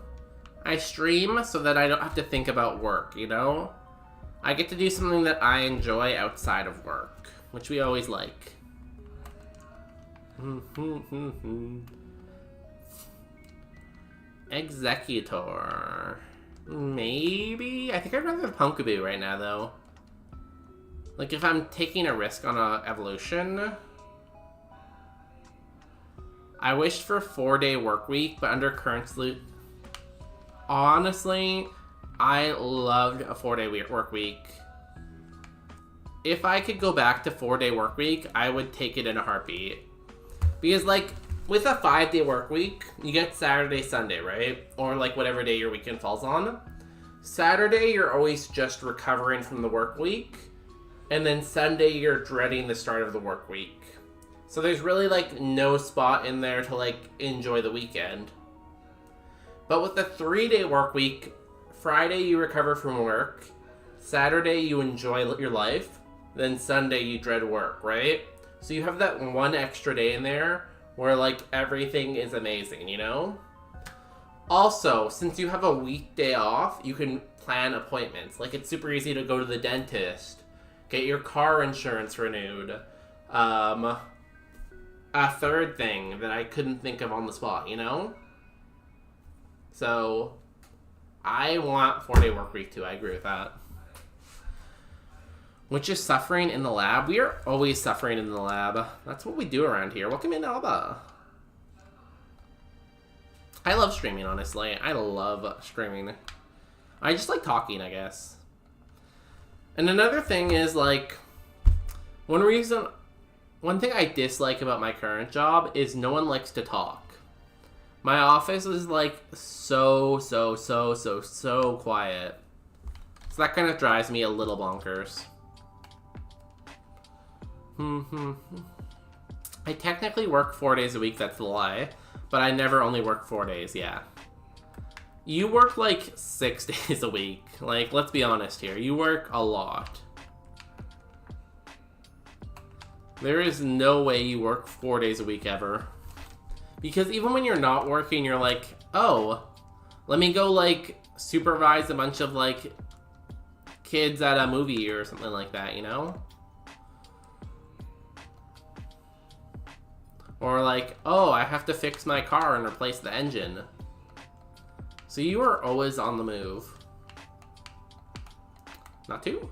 I stream so that I don't have to think about work, you know? I get to do something that I enjoy outside of work, which we always like. Executor. Maybe? I think I'd rather have Pumpkaboo right now, though. Like, if I'm taking a risk on a evolution... I wished for a 4-day work week, but under current salute... honestly, I loved a 4-day work week. If I could go back to 4-day work week, I would take it in a heartbeat. Because, like... with a 5-day work week, you get Saturday, Sunday, right? Or, like, whatever day your weekend falls on. Saturday, you're always just recovering from the work week. And then Sunday, you're dreading the start of the work week. So there's really, like, no spot in there to, like, enjoy the weekend. But with the 3-day work week, Friday, you recover from work. Saturday, you enjoy your life. Then Sunday, you dread work, right? So you have that one extra day in there where, like, everything is amazing, you know? Also, since you have a weekday off, you can plan appointments. Like, it's super easy to go to the dentist, get your car insurance renewed. A third thing that I couldn't think of on the spot, you know? So, I want 4-day work week too, I agree with that. Which is suffering in the lab. We are always suffering in the lab. That's what we do around here. Welcome in, Alba. I love streaming, honestly. I love streaming. I just like talking, I guess. And another thing is, like, one thing I dislike about my current job is no one likes to talk. My office is, like, so quiet. So that kind of drives me a little bonkers. I technically work 4 days a week, that's a lie. But I never only work 4 days, yeah. You work like 6 days a week. Like, let's be honest here. You work a lot. There is no way you work 4 days a week ever. Because even when you're not working, you're like, oh, let me go, like, supervise a bunch of, like, kids at a movie or something like that, you know? Or like, oh, I have to fix my car and replace the engine. So you are always on the move. Not too?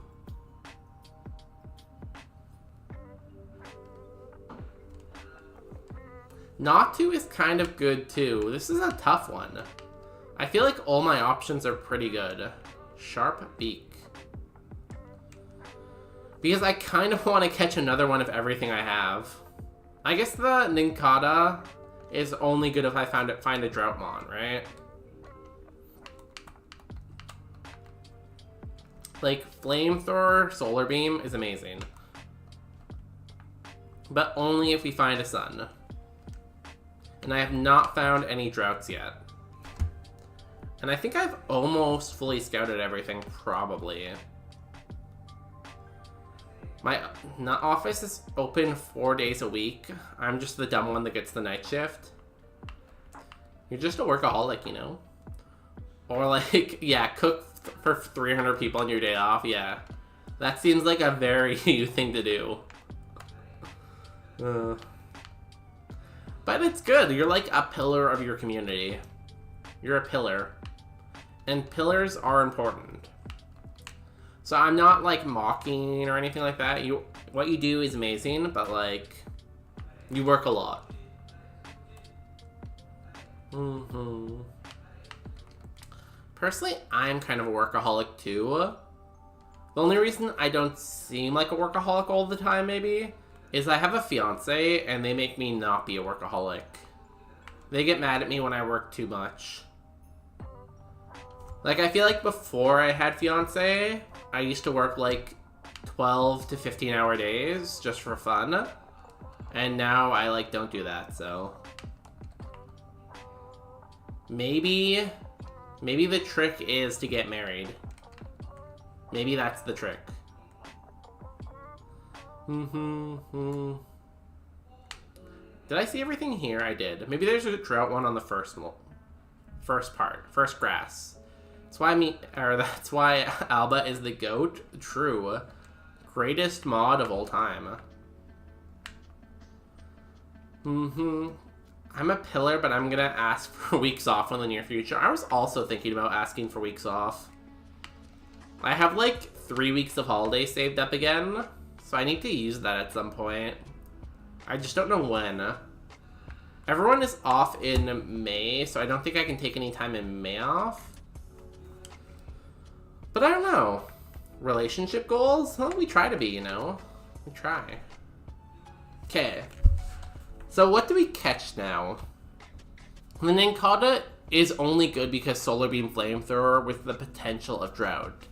Not to is kind of good too. This is a tough one. I feel like all my options are pretty good. Sharp Beak. Because I kind of want to catch another one of everything I have. I guess the Nincada is only good if I find a Droughtmon, right? Like, Flamethrower, Solar Beam is amazing. But only if we find a Sun. And I have not found any Droughts yet. And I think I've almost fully scouted everything, probably. My office is open 4 days a week. I'm just the dumb one that gets the night shift. You're just a workaholic, you know? Or like, yeah, cook for 300 people on your day off, yeah. That seems like a very you thing to do. But it's good. You're like a pillar of your community. You're a pillar. And pillars are important. So I'm not like mocking or anything like that. What you do is amazing, but like, you work a lot. Personally, I'm kind of a workaholic too. The only reason I don't seem like a workaholic all the time, maybe, is I have a fiance and they make me not be a workaholic. They get mad at me when I work too much. Like, I feel like before I had fiance, I used to work like 12 to 15 hour days just for fun. And now I like don't do that, so. Maybe the trick is to get married. Maybe that's the trick. Did I see everything here? I did. Maybe there's a drought one on the first grass. That's why Alba is the GOAT. True. Greatest mod of all time. I'm a pillar, but I'm gonna ask for weeks off in the near future. I was also thinking about asking for weeks off. I have like 3 weeks of holidays saved up again, so I need to use that at some point. I just don't know when. Everyone is off in May, so I don't think I can take any time in May off. But I don't know. Relationship goals? Well, we try to be, you know? We try. Okay. So what do we catch now? The Nincada is only good because Solar Beam Flamethrower with the potential of Drought.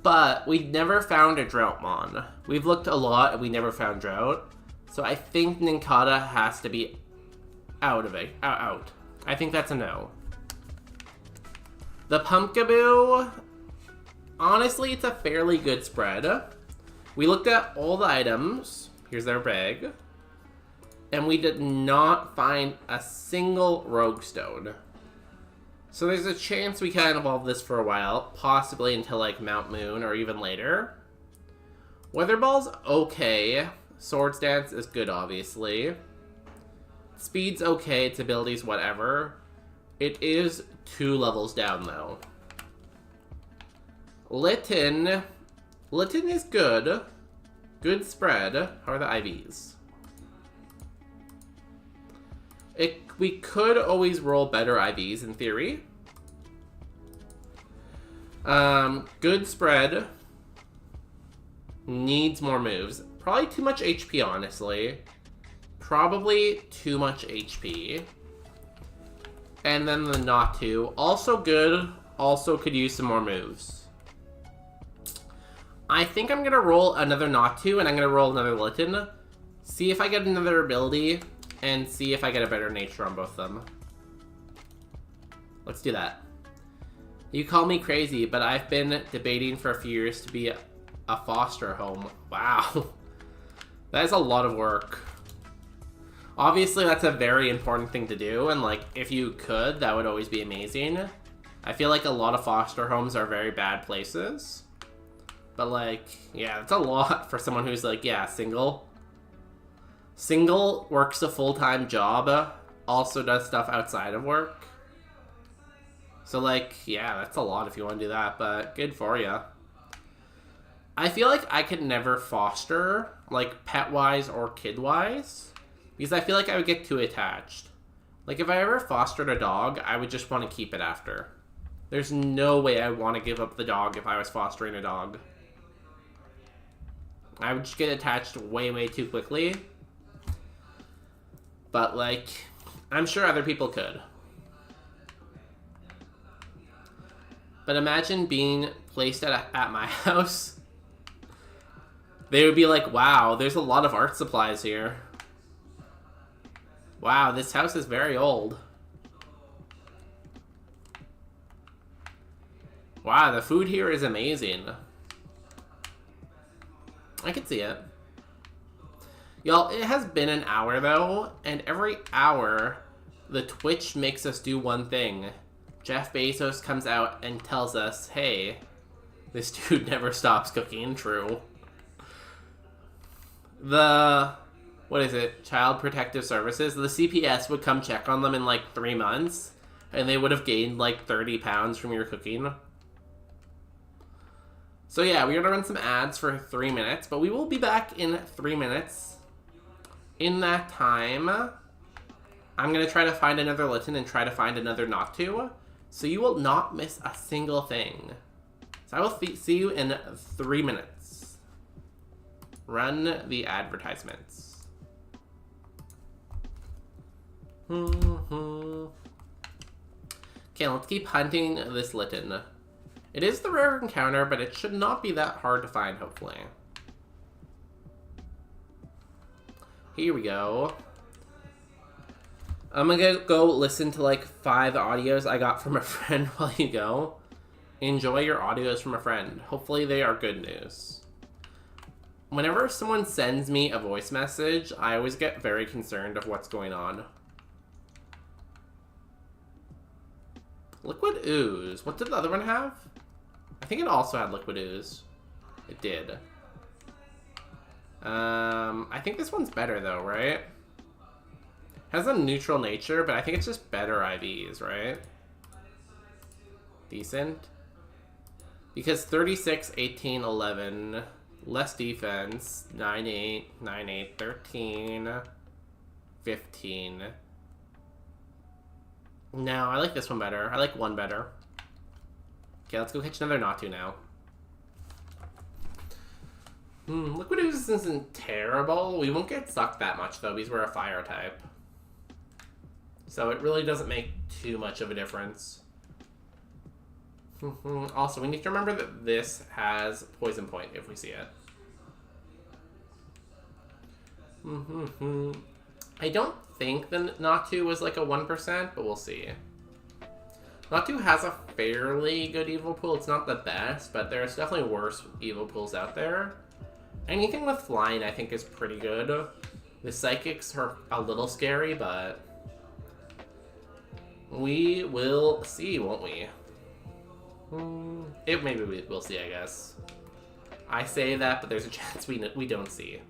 But we never found a Droughtmon. We've looked a lot and we never found Drought. So I think Nincada has to be out of it. Out. I think that's a no. The Pumpkaboo, honestly, it's a fairly good spread. We looked at all the items. Here's their bag. And we did not find a single Rogue Stone. So there's a chance we can evolve this for a while, possibly until like Mount Moon or even later. Weather Ball's okay. Swords Dance is good, obviously. Speed's okay, its abilities, whatever. It is 2 levels down, though. Litten is good. Good spread. How are the IVs? We could always roll better IVs in theory. Good spread. Needs more moves. Probably too much HP, honestly. Probably too much HP. And then the Natu. Also good. Also could use some more moves. I think I'm going to roll another Natu and I'm going to roll another Litten. See if I get another ability. And see if I get a better nature on both of them. Let's do that. You call me crazy, but I've been debating for a few years to be a foster home. Wow. That is a lot of work. Obviously, that's a very important thing to do, and like, if you could, that would always be amazing. I feel like a lot of foster homes are very bad places. But like, yeah, that's a lot for someone who's like, yeah, single. Single, works a full-time job, also does stuff outside of work. So like, yeah, that's a lot if you want to do that, but good for you. I feel like I could never foster, like pet-wise or kid-wise, because I feel like I would get too attached. Like if I ever fostered a dog, I would just want to keep it after. There's no way I would want to give up the dog if I was fostering a dog. I would just get attached way, way too quickly. But, like, I'm sure other people could. But imagine being placed at my house. They would be like, wow, there's a lot of art supplies here. Wow, this house is very old. Wow, the food here is amazing. I can see it. Y'all, it has been an hour, though, and every hour, The Twitch makes us do one thing. Jeff Bezos comes out and tells us, hey, this dude never stops cooking. True. The, what is it? Child Protective Services. The CPS would come check on them in like 3 months, and they would have gained like 30 pounds from your cooking. So yeah, we're gonna run some ads for 3 minutes, but we will be back in 3 minutes. In that time, I'm gonna try to find another Litten and try to find another not to, so you will not miss a single thing. So I will see you in 3 minutes. Run the advertisements. Okay, let's keep hunting this Litten. It is the rare encounter, but it should not be that hard to find, hopefully. Here we go. I'm gonna go listen to like 5 audios I got from a friend while you go. Enjoy your audios from a friend. Hopefully they are good news. Whenever someone sends me a voice message, I always get very concerned of what's going on. Liquid Ooze. What did the other one have? I think it also had Liquid Ooze. It did. I think this one's better though, right? Has a neutral nature, but I think it's just better IVs, right? Decent. Because 36, 18, 11, less defense, 9, 8, 9, 8, 13, 15. No, I like this one better. I like one better. Okay, let's go catch another Natu now. Liquid Ooze isn't terrible. We won't get sucked that much, though, because we're a fire type. So it really doesn't make too much of a difference. Also, we need to remember that this has Poison Point if we see it. I don't think the Natu was like a 1%, but we'll see. Natu has a fairly good Evil Pool. It's not the best, but there's definitely worse Evil Pools out there. Anything with flying, I think, is pretty good. The Psychics are a little scary, but we will see, won't we? Maybe we'll see, I guess. I say that, but there's a chance we don't see.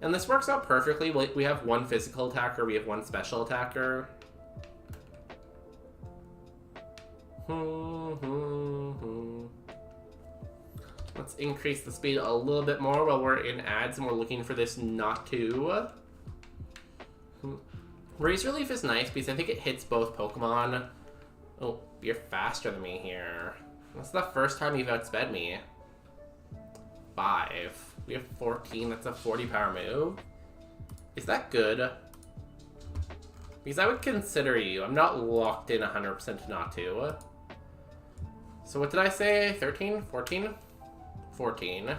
And this works out perfectly. We have one physical attacker, we have one special attacker. Let's increase the speed a little bit more while we're in ads and we're looking for this Natu. Razor Leaf is nice because I think it hits both Pokemon. Oh, you're faster than me here. That's the first time you've outsped me. 5. We have 14. That's a 40 power move. Is that good? Because I would consider you. I'm not locked in 100% to Natu. So what did I say? 13? 14? 14.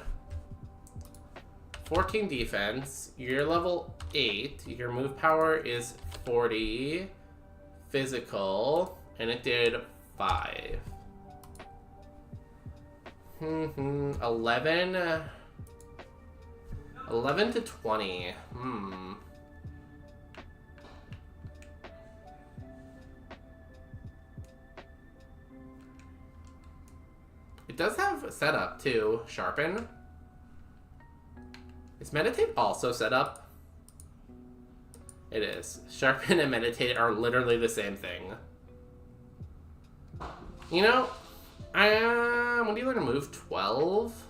14 defense. You're level 8. Your move power is 40. Physical. And it did 5. 11. 11 to 20. It does have setup too. Sharpen. Is Meditate also set up? It is. Sharpen and Meditate are literally the same thing. You know, when do you learn to move? 12?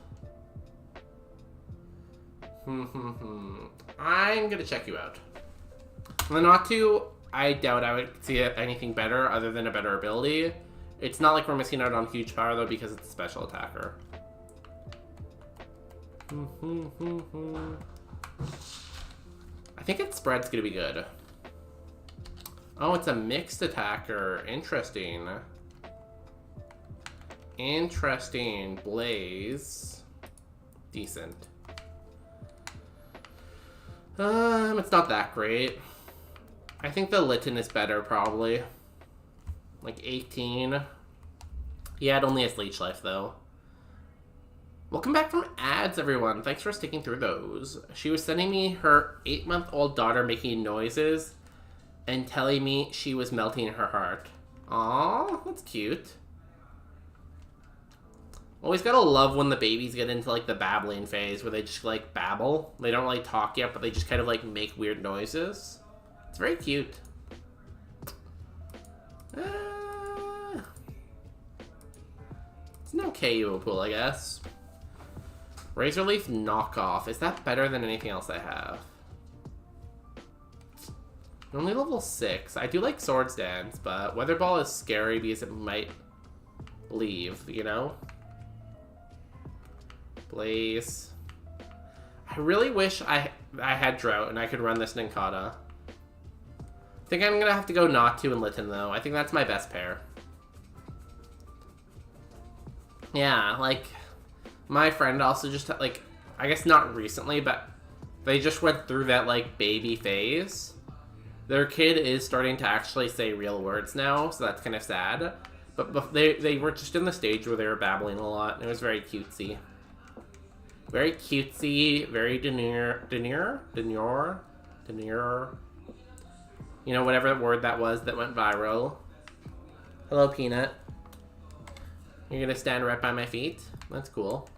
I'm gonna check you out. The Natu, I doubt I would see anything better other than a better ability. It's not like we're missing out on huge power though because it's a special attacker. I think its spread's gonna be good. Oh, it's a mixed attacker. Interesting. Interesting. Blaze. Decent. It's not that great. I think the Litten is better, probably. Like 18. Yeah, it only has Leech Life, though. Welcome back from ads, everyone. Thanks for sticking through those. She was sending me her 8-month-old daughter making noises and telling me she was melting her heart. Aww, that's cute. Always gotta love when the babies get into, like, the babbling phase where they just, like, babble. They don't really talk yet, but they just kind of, like, make weird noises. It's very cute. It's an okay pool, I guess. Razor Leaf knockoff. Is that better than anything else I have? Only level 6. I do like Swords Dance, but Weather Ball is scary because it might leave, you know? Blaze. I really wish I had Drought and I could run this Nincada. I think I'm gonna have to go Natu and Litten though. I think that's my best pair. Yeah, like, my friend also just, like, I guess not recently, but they just went through that, like, baby phase. Their kid is starting to actually say real words now, so that's kind of sad. But they were just in the stage where they were babbling a lot, and it was very cutesy. Very cutesy, very demure. You know, whatever word that was that went viral. Hello, Peanut. You're gonna stand right by my feet? That's cool.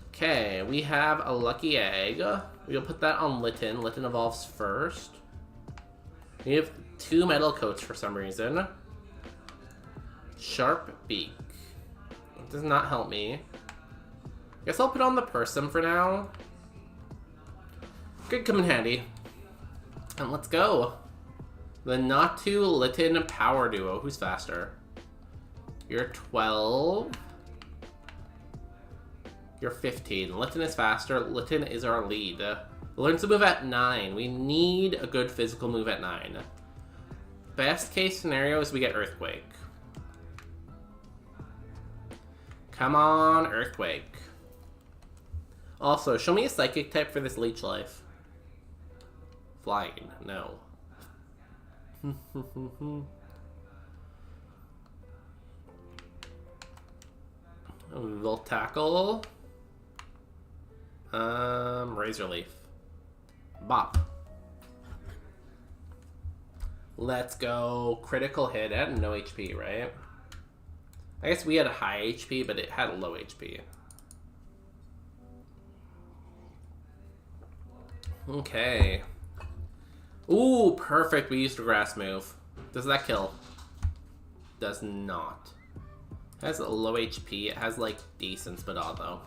Okay, we have a Lucky Egg. We'll put that on Litten. Litten evolves first. We have 2 Metal Coats for some reason. Sharp Beak. It does not help me. Guess I'll put on the Persum for now. Could come in handy. And let's go. The Natu Litten Power Duo. Who's faster? You're 12. You're 15. Litten is faster. Litten is our lead. Learns to move at 9. We need a good physical move at 9. Best case scenario is we get Earthquake. Come on, Earthquake. Also, show me a Psychic type for this Leech Life. Flying. No. We'll tackle. Razor Leaf. Bop. Let's go. Critical hit at no HP, right? I guess we had a high HP, but it had a low HP. Okay. Ooh, perfect. We used a grass move. Does that kill? Does not. It has a low HP. It has, like, decent Spadal, though.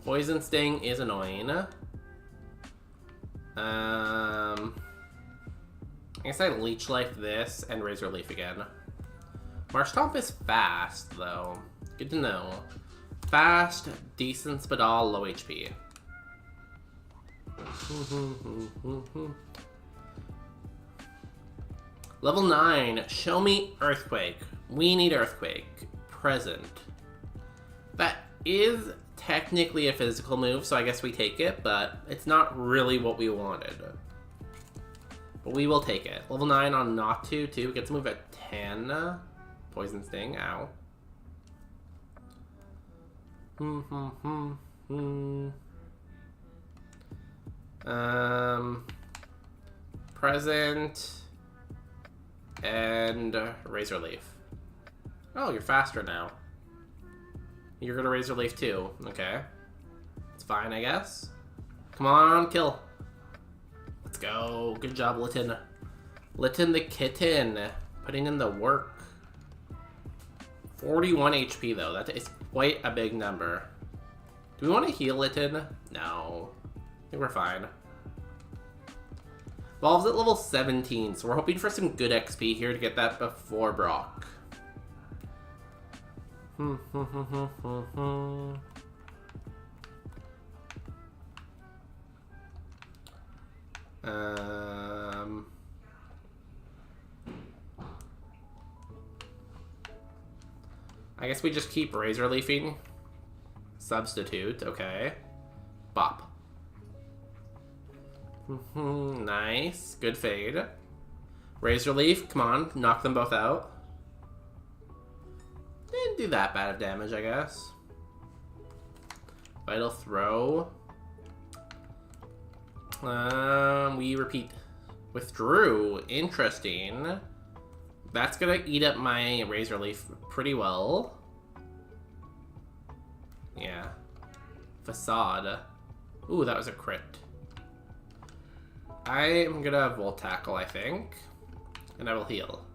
Poison Sting is annoying. I guess I Leech Life this and Razor Leaf again. Marsh Stomp is fast, though. Good to know. Fast, decent Spadal, low HP. Level 9. Show me Earthquake. We need Earthquake. Present. That is technically a physical move, so I guess we take it, but it's not really what we wanted. But we will take it. Level 9 on Natu, too. Gets to move at 10. Poison Sting. Ow. Present. And Razor Leaf. Oh, you're faster now. You're gonna Razor Leaf too. Okay. It's fine, I guess. Come on, kill. Let's go. Good job, Litten. Litten the kitten. Putting in the work. 41 HP though. That is quite a big number. Do we want to heal Litten? No. I think we're fine. Evolves at level 17, so we're hoping for some good XP here to get that before Brock. I guess we just keep Razor Leafing. Substitute, okay. Bop. Nice. Good fade. Razor Leaf, come on. Knock them both out. Didn't do that bad of damage, I guess. Vital Throw. We repeat. Withdrew. Interesting. That's gonna eat up my Razor Leaf pretty well. Yeah. Facade. Ooh, that was a crit. I am gonna Volt Tackle, I think. And I will heal.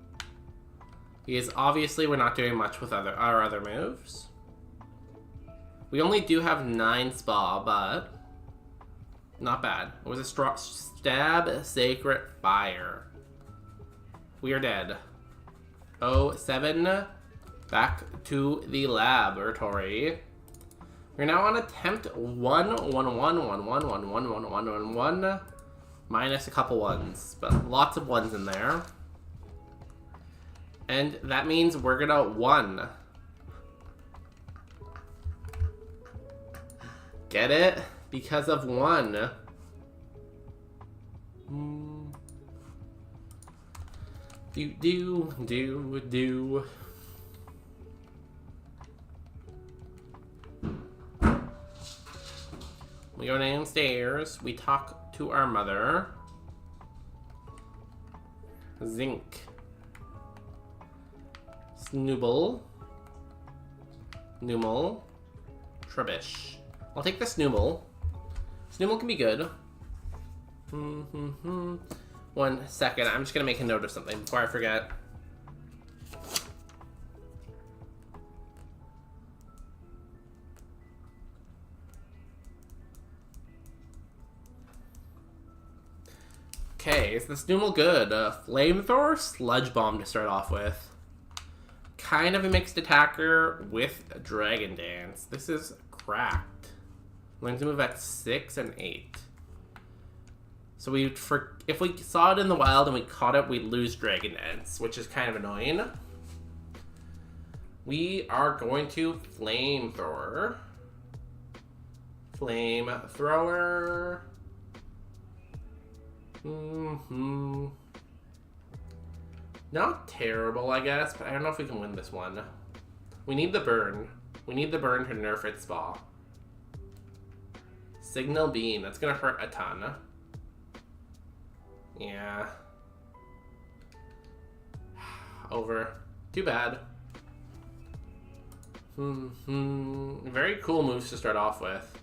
Because obviously we're not doing much with our other moves. We only do have 9 Spa, but not bad. It was a Stab, Sacred Fire. We are dead. 07. Back to the laboratory. We're now on attempt 1-1-1-1-1-1-1-1-1-1-1. Minus a couple ones, but lots of ones in there. And that means we're gonna 1. Get it? Because of 1. Do. We go downstairs. We talk to our mother. Zinc. Snooble. Numel. Trubbish. I'll take the Snooble. Snooble can be good. 1 second. I'm just gonna make a note of something before I forget. Okay, is the Snooble good? Flamethrower, Sludge Bomb to start off with. Kind of a mixed attacker with Dragon Dance. This is cracked. Learn to move at 6 and 8. So if we saw it in the wild and we caught it, we'd lose Dragon Dance, which is kind of annoying. We are going to Flamethrower. Flamethrower. Not terrible, I guess, but I don't know if we can win this one. We need the burn. We need the burn to nerf its Spa. Signal Beam. That's gonna hurt a ton. Yeah. Over. Too bad. Very cool moves to start off with.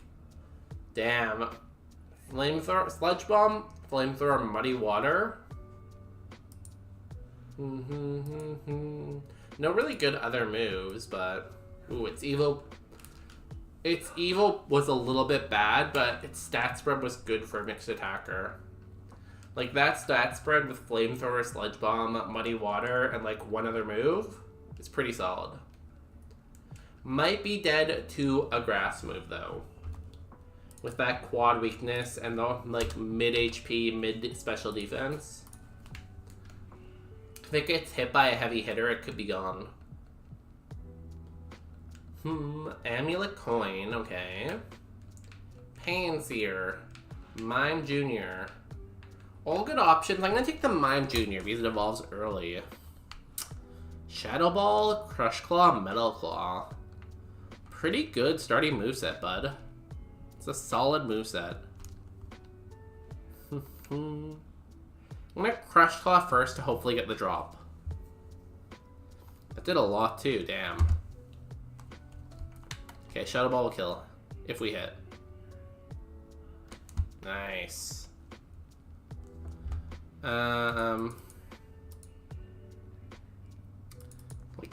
Damn. Flamethrower, Sludge Bomb, Flamethrower, Muddy Water. No really good other moves, but ooh, its evil. Its evil was a little bit bad, but its stat spread was good for a mixed attacker. Like that stat spread with Flamethrower, Sludge Bomb, Muddy Water, and like one other move is pretty solid. Might be dead to a grass move though. With that quad weakness and the like mid HP, mid special defense. If it gets hit by a heavy hitter, it could be gone. Amulet Coin, okay. Panseer. Mime Jr. All good options. I'm gonna take the Mime Jr. because it evolves early. Shadow Ball, Crush Claw, Metal Claw. Pretty good starting moveset, bud. It's a solid moveset. I'm gonna Crush Claw first to hopefully get the drop. That did a lot too, damn. Okay, Shadow Ball will kill if we hit. Nice. Like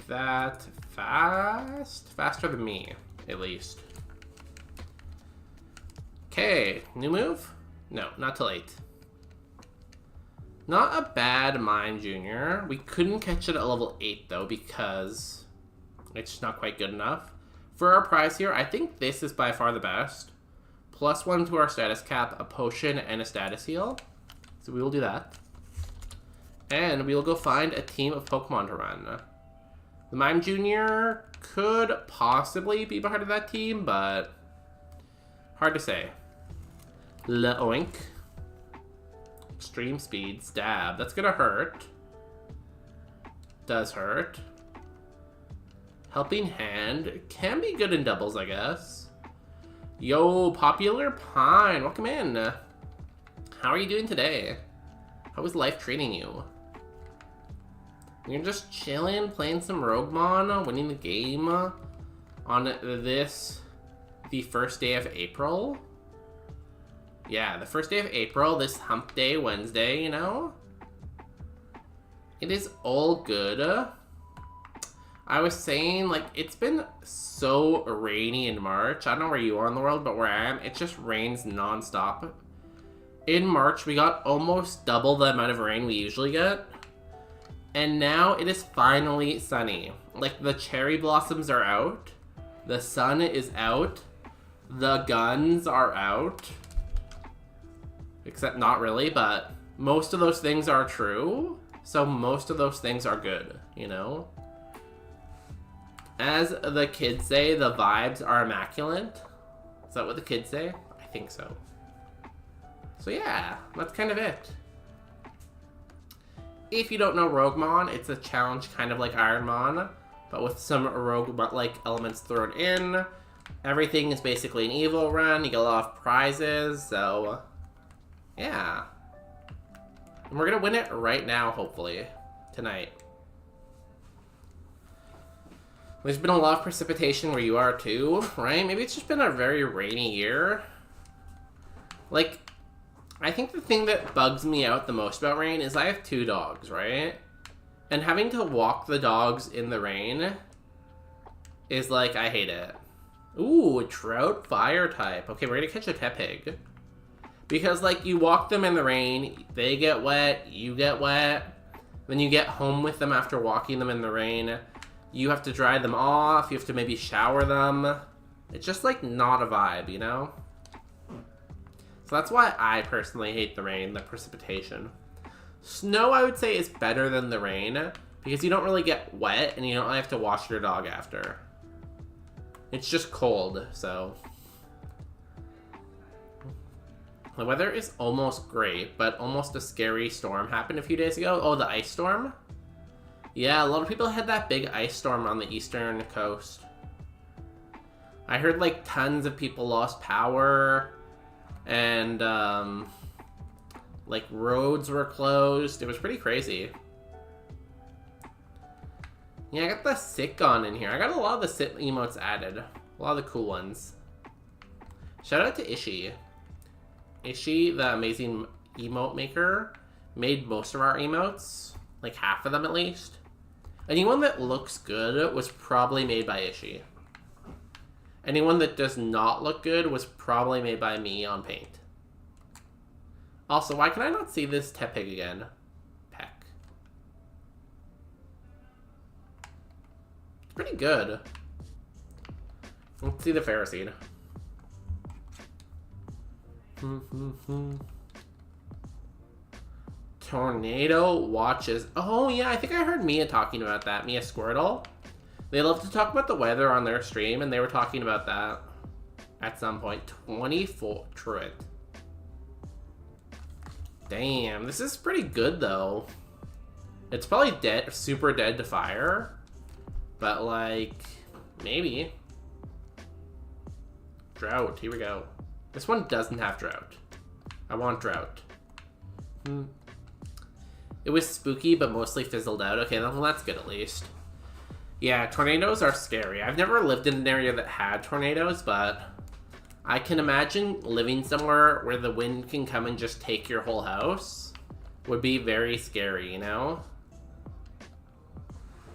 that. Fast? Faster than me, at least. Okay, new move? No, not till 8. Not a bad Mime Jr. We couldn't catch it at level 8 though because it's just not quite good enough. For our prize here, I think this is by far the best. +1 to our status cap, a potion, and a status heal. So we will do that. And we will go find a team of Pokemon to run. The Mime Jr. could possibly be part of that team, but hard to say. Oink. Extreme Speed, Stab. That's gonna hurt. Does hurt. Helping Hand can be good in doubles, I guess. Yo, Popular Pine, welcome in. How are you doing today? How is life treating you? You're just chilling, playing some ROGUEMON, winning the game on the first day of April. Yeah, the first day of April, this hump day, Wednesday, you know? It is all good. I was saying, like, it's been so rainy in March. I don't know where you are in the world, but where I am, it just rains nonstop. In March, we got almost double the amount of rain we usually get. And now it is finally sunny. Like, the cherry blossoms are out. The sun is out. The guns are out. Except not really, but most of those things are true. So most of those things are good, you know? As the kids say, the vibes are immaculate. Is that what the kids say? I think so. So yeah, that's kind of it. If you don't know ROGUEMON, it's a challenge kind of like Ironmon, but with some rogue-like elements thrown in. Everything is basically an evil run. You get a lot of prizes, so yeah. And we're gonna win it right now, hopefully, tonight. There's been a lot of precipitation where you are too, right? Maybe it's just been a very rainy year. Like, I think the thing that bugs me out the most about rain is I have 2 dogs, right? And having to walk the dogs in the rain is like, I hate it. Ooh, a Trout Fire type. Okay, we're gonna catch a Tepig. Because, like, you walk them in the rain, they get wet, you get wet, then you get home with them after walking them in the rain. You have to dry them off, you have to maybe shower them. It's just, like, not a vibe, you know? So that's why I personally hate the rain, the precipitation. Snow, I would say, is better than the rain, because you don't really get wet, and you don't have to wash your dog after. It's just cold, so. The weather is almost great, but almost a scary storm happened a few days ago. Oh, the ice storm? Yeah, a lot of people had that big ice storm on the eastern coast. I heard, like, tons of people lost power, and, like, roads were closed. It was pretty crazy. Yeah, I got the Sick on in here. I got a lot of the Sit emotes added. A lot of the cool ones. Shout out to Ishi. Ishi, the amazing emote maker, made most of our emotes. Like, half of them at least. Anyone that looks good was probably made by Ishi. Anyone that does not look good was probably made by me on Paint. Also, why can I not see this Tepig again? Peck. It's pretty good. Let's see the Ferroseed. Tornado watches. Oh yeah, I think I heard Mia talking about that. Mia Squirtle. They love to talk about the weather on their stream, and they were talking about that at some point. 24 Truett. Damn, this is pretty good though. It's probably dead, super dead to fire, but like maybe. Drought. Here we go. This one doesn't have drought. I want drought. It was spooky, but mostly fizzled out. Okay, well, that's good at least. Yeah, tornadoes are scary. I've never lived in an area that had tornadoes, but I can imagine living somewhere where the wind can come and just take your whole house would be very scary, you know?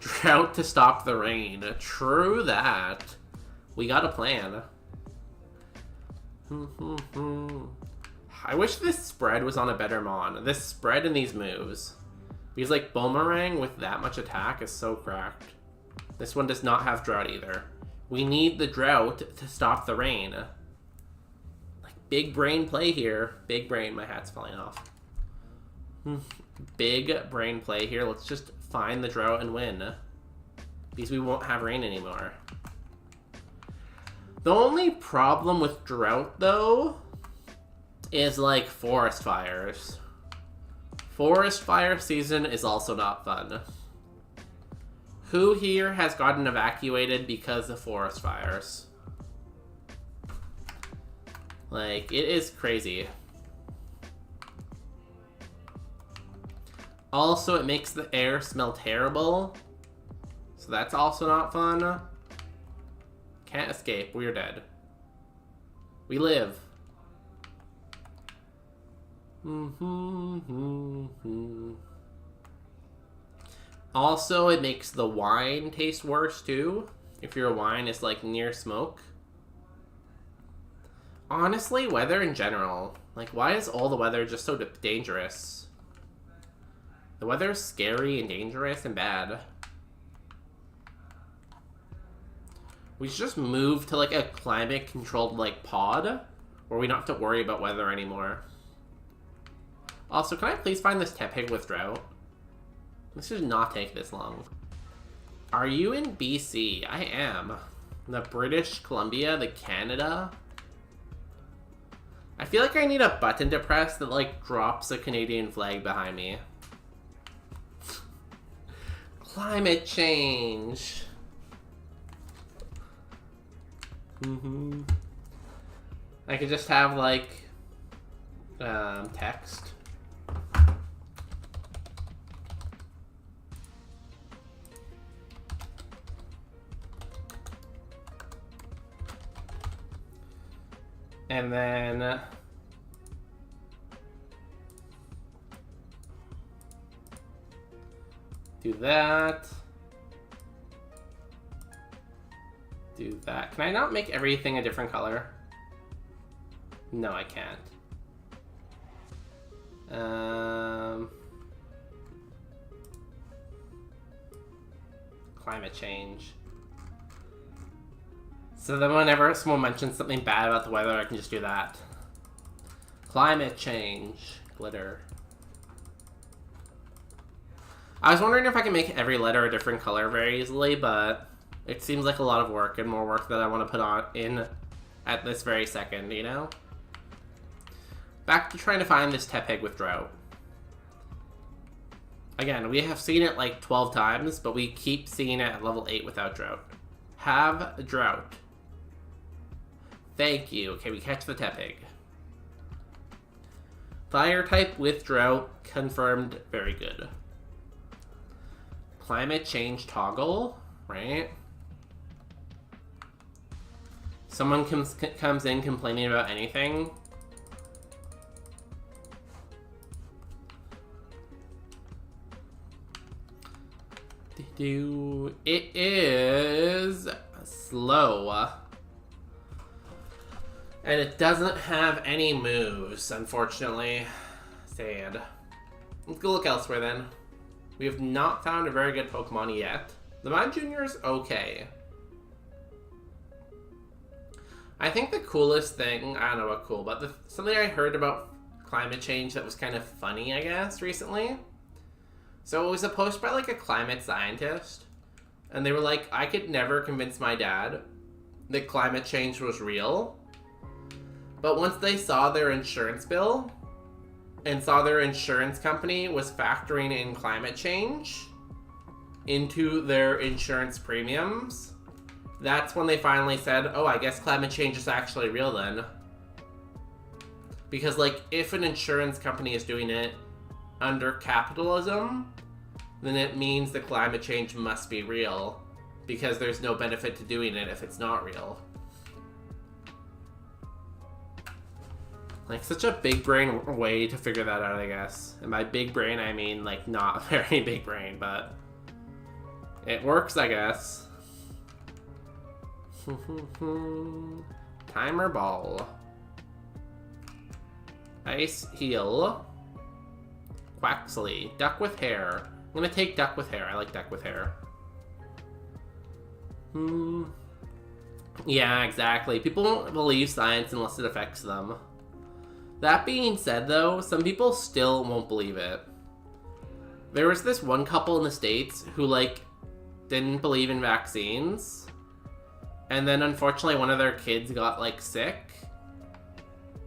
Drought to stop the rain. True that. We got a plan. I wish this spread was on a better mon. This spread and these moves. Because, like, Boomerang with that much attack is so cracked. This one does not have drought either. We need the drought to stop the rain. Like, big brain play here. Big brain. My hat's falling off. Big brain play here. Let's just find the drought and win. Because we won't have rain anymore. The only problem with drought, though, is, like, forest fires. Forest fire season is also not fun. Who here has gotten evacuated because of forest fires? Like, it is crazy. Also, it makes the air smell terrible. So that's also not fun. Can't escape. We're dead. We live. Also, it makes the wine taste worse too. If your wine is like near smoke. Honestly, weather in general. Like, why is all the weather just so dangerous? The weather is scary and dangerous and bad. We should just move to like a climate controlled like pod where we don't have to worry about weather anymore. Also, can I please find this Tepig with drought? This should not take this long. Are you in BC? I am. The British Columbia, the Canada. I feel like I need a button to press that like drops a Canadian flag behind me. Climate change. I could just have like text. And then do that. Do that. Can I not make everything a different color? No, I can't. Climate change. So then whenever someone mentions something bad about the weather, I can just do that. Climate change. Glitter. I was wondering if I can make every letter a different color very easily, but it seems like a lot of work and more work that I want to put on in at this very second, you know? Back to trying to find this Tepig with drought. Again, we have seen it like 12 times, but we keep seeing it at level 8 without drought. Have a drought. Thank you. Okay, we catch the Tepig. Fire type with drought confirmed. Very good. Climate change toggle, right? Someone comes in complaining about anything. It is slow. And it doesn't have any moves, unfortunately. Sad. Let's go look elsewhere then. We have not found a very good Pokemon yet. The Mon Junior's okay. I think the coolest thing, I don't know what cool, but something I heard about climate change that was kind of funny, I guess, recently. So it was a post by like a climate scientist. And they were like, I could never convince my dad that climate change was real. But once they saw their insurance bill and saw their insurance company was factoring in climate change into their insurance premiums, that's when they finally said, oh, I guess climate change is actually real then. Because, like, if an insurance company is doing it under capitalism, then it means that climate change must be real. Because there's no benefit to doing it if it's not real. Like, such a big brain way to figure that out, I guess. And by big brain, I mean, like, not a very big brain, but it works, I guess. Timer ball. Ice heal. Quaxley. Duck with hair. I'm gonna take duck with hair. I like duck with hair. Yeah, exactly. People won't believe science unless it affects them. That being said, though, some people still won't believe it. There was this one couple in the States who, like, didn't believe in vaccines. And then, unfortunately, one of their kids got, like, sick.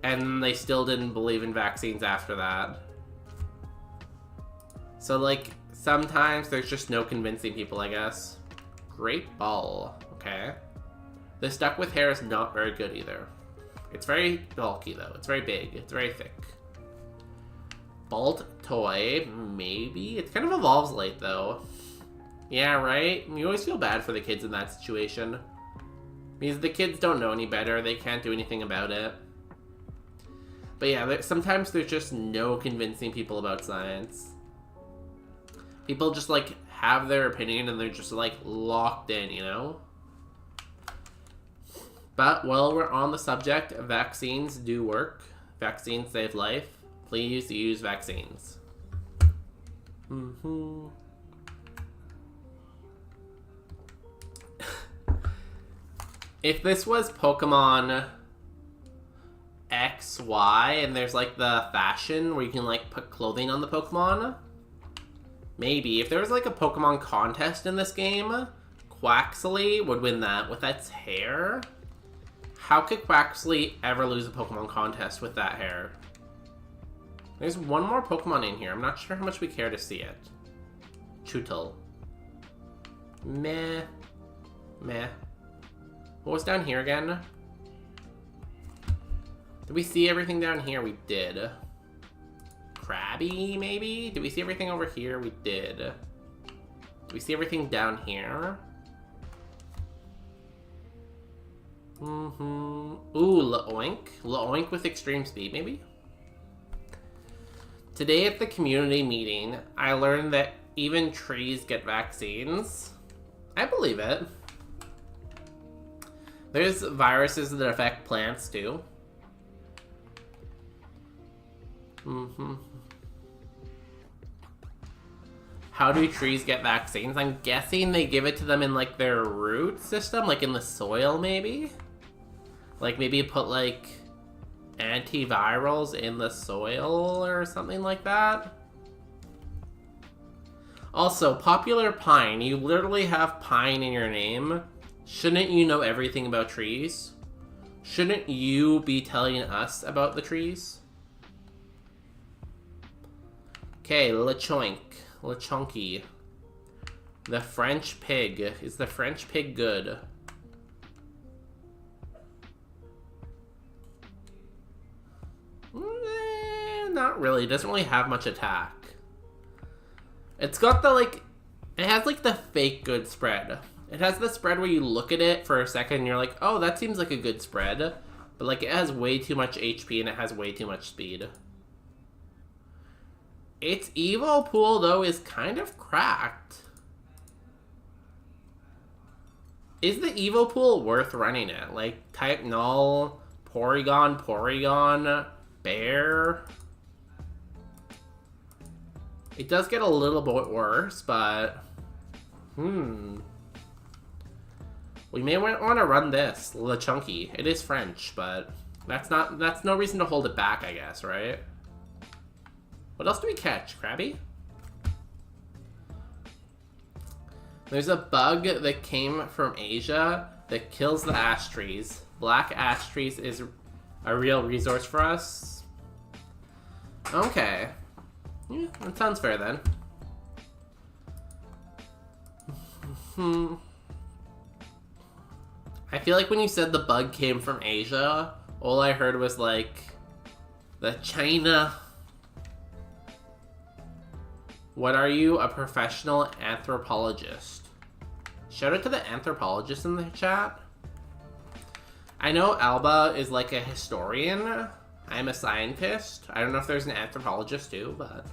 And they still didn't believe in vaccines after that. So, like, sometimes there's just no convincing people, I guess. Great ball. Okay. This duck with hair is not very good either. It's very bulky though. It's very big. It's very thick. Bald toy, maybe? It kind of evolves late though. Yeah, right? You always feel bad for the kids in that situation. Because the kids don't know any better. They can't do anything about it. But yeah, sometimes there's just no convincing people about science. People just like have their opinion and they're just like locked in, you know? But while we're on the subject, vaccines do work. Vaccines save life. Please use vaccines. If this was Pokemon XY and there's like the fashion where you can like put clothing on the Pokemon, maybe. If there was like a Pokemon contest in this game, Quaxley would win that with its hair. How could Quaxley ever lose a Pokemon contest with that hair? There's one more Pokemon in here. I'm not sure how much we care to see it. Chutel. Meh. Meh. What was down here again? Did we see everything down here? We did. Krabby, maybe? Did we see everything over here? We did. Did we see everything down here? Ooh, Laoink. Laoink with extreme speed, maybe? Today at the community meeting, I learned that even trees get vaccines. I believe it. There's viruses that affect plants, too. How do trees get vaccines? I'm guessing they give it to them in, like, their root system, like in the soil, maybe? Like, maybe put, like, antivirals in the soil or something like that? Also, Popular Pine. You literally have Pine in your name. Shouldn't you know everything about trees? Shouldn't you be telling us about the trees? Okay, Lechoink. Lechonky. The French pig. Is the French pig good? Not really. It doesn't really have much attack. It's got the, like... It has, like, the fake good spread. It has the spread where you look at it for a second and you're like, oh, that seems like a good spread. But, like, it has way too much HP and it has way too much speed. Its Evo pool, though, is kind of cracked. Is the Evo pool worth running it? Like, type null, Porygon, Bear. It does get a little bit worse, but... We may want to run this, Lechonky. It is French, but that's no reason to hold it back, I guess, right? What else do we catch? Krabby? There's a bug that came from Asia that kills the ash trees. Black ash trees is a real resource for us. Okay. Yeah, that sounds fair then. I feel like when you said the bug came from Asia, all I heard was like, the China. What are you? A professional anthropologist. Shout out to the anthropologist in the chat. I know Alba is like a historian. I'm a scientist. I don't know if there's an anthropologist too, but...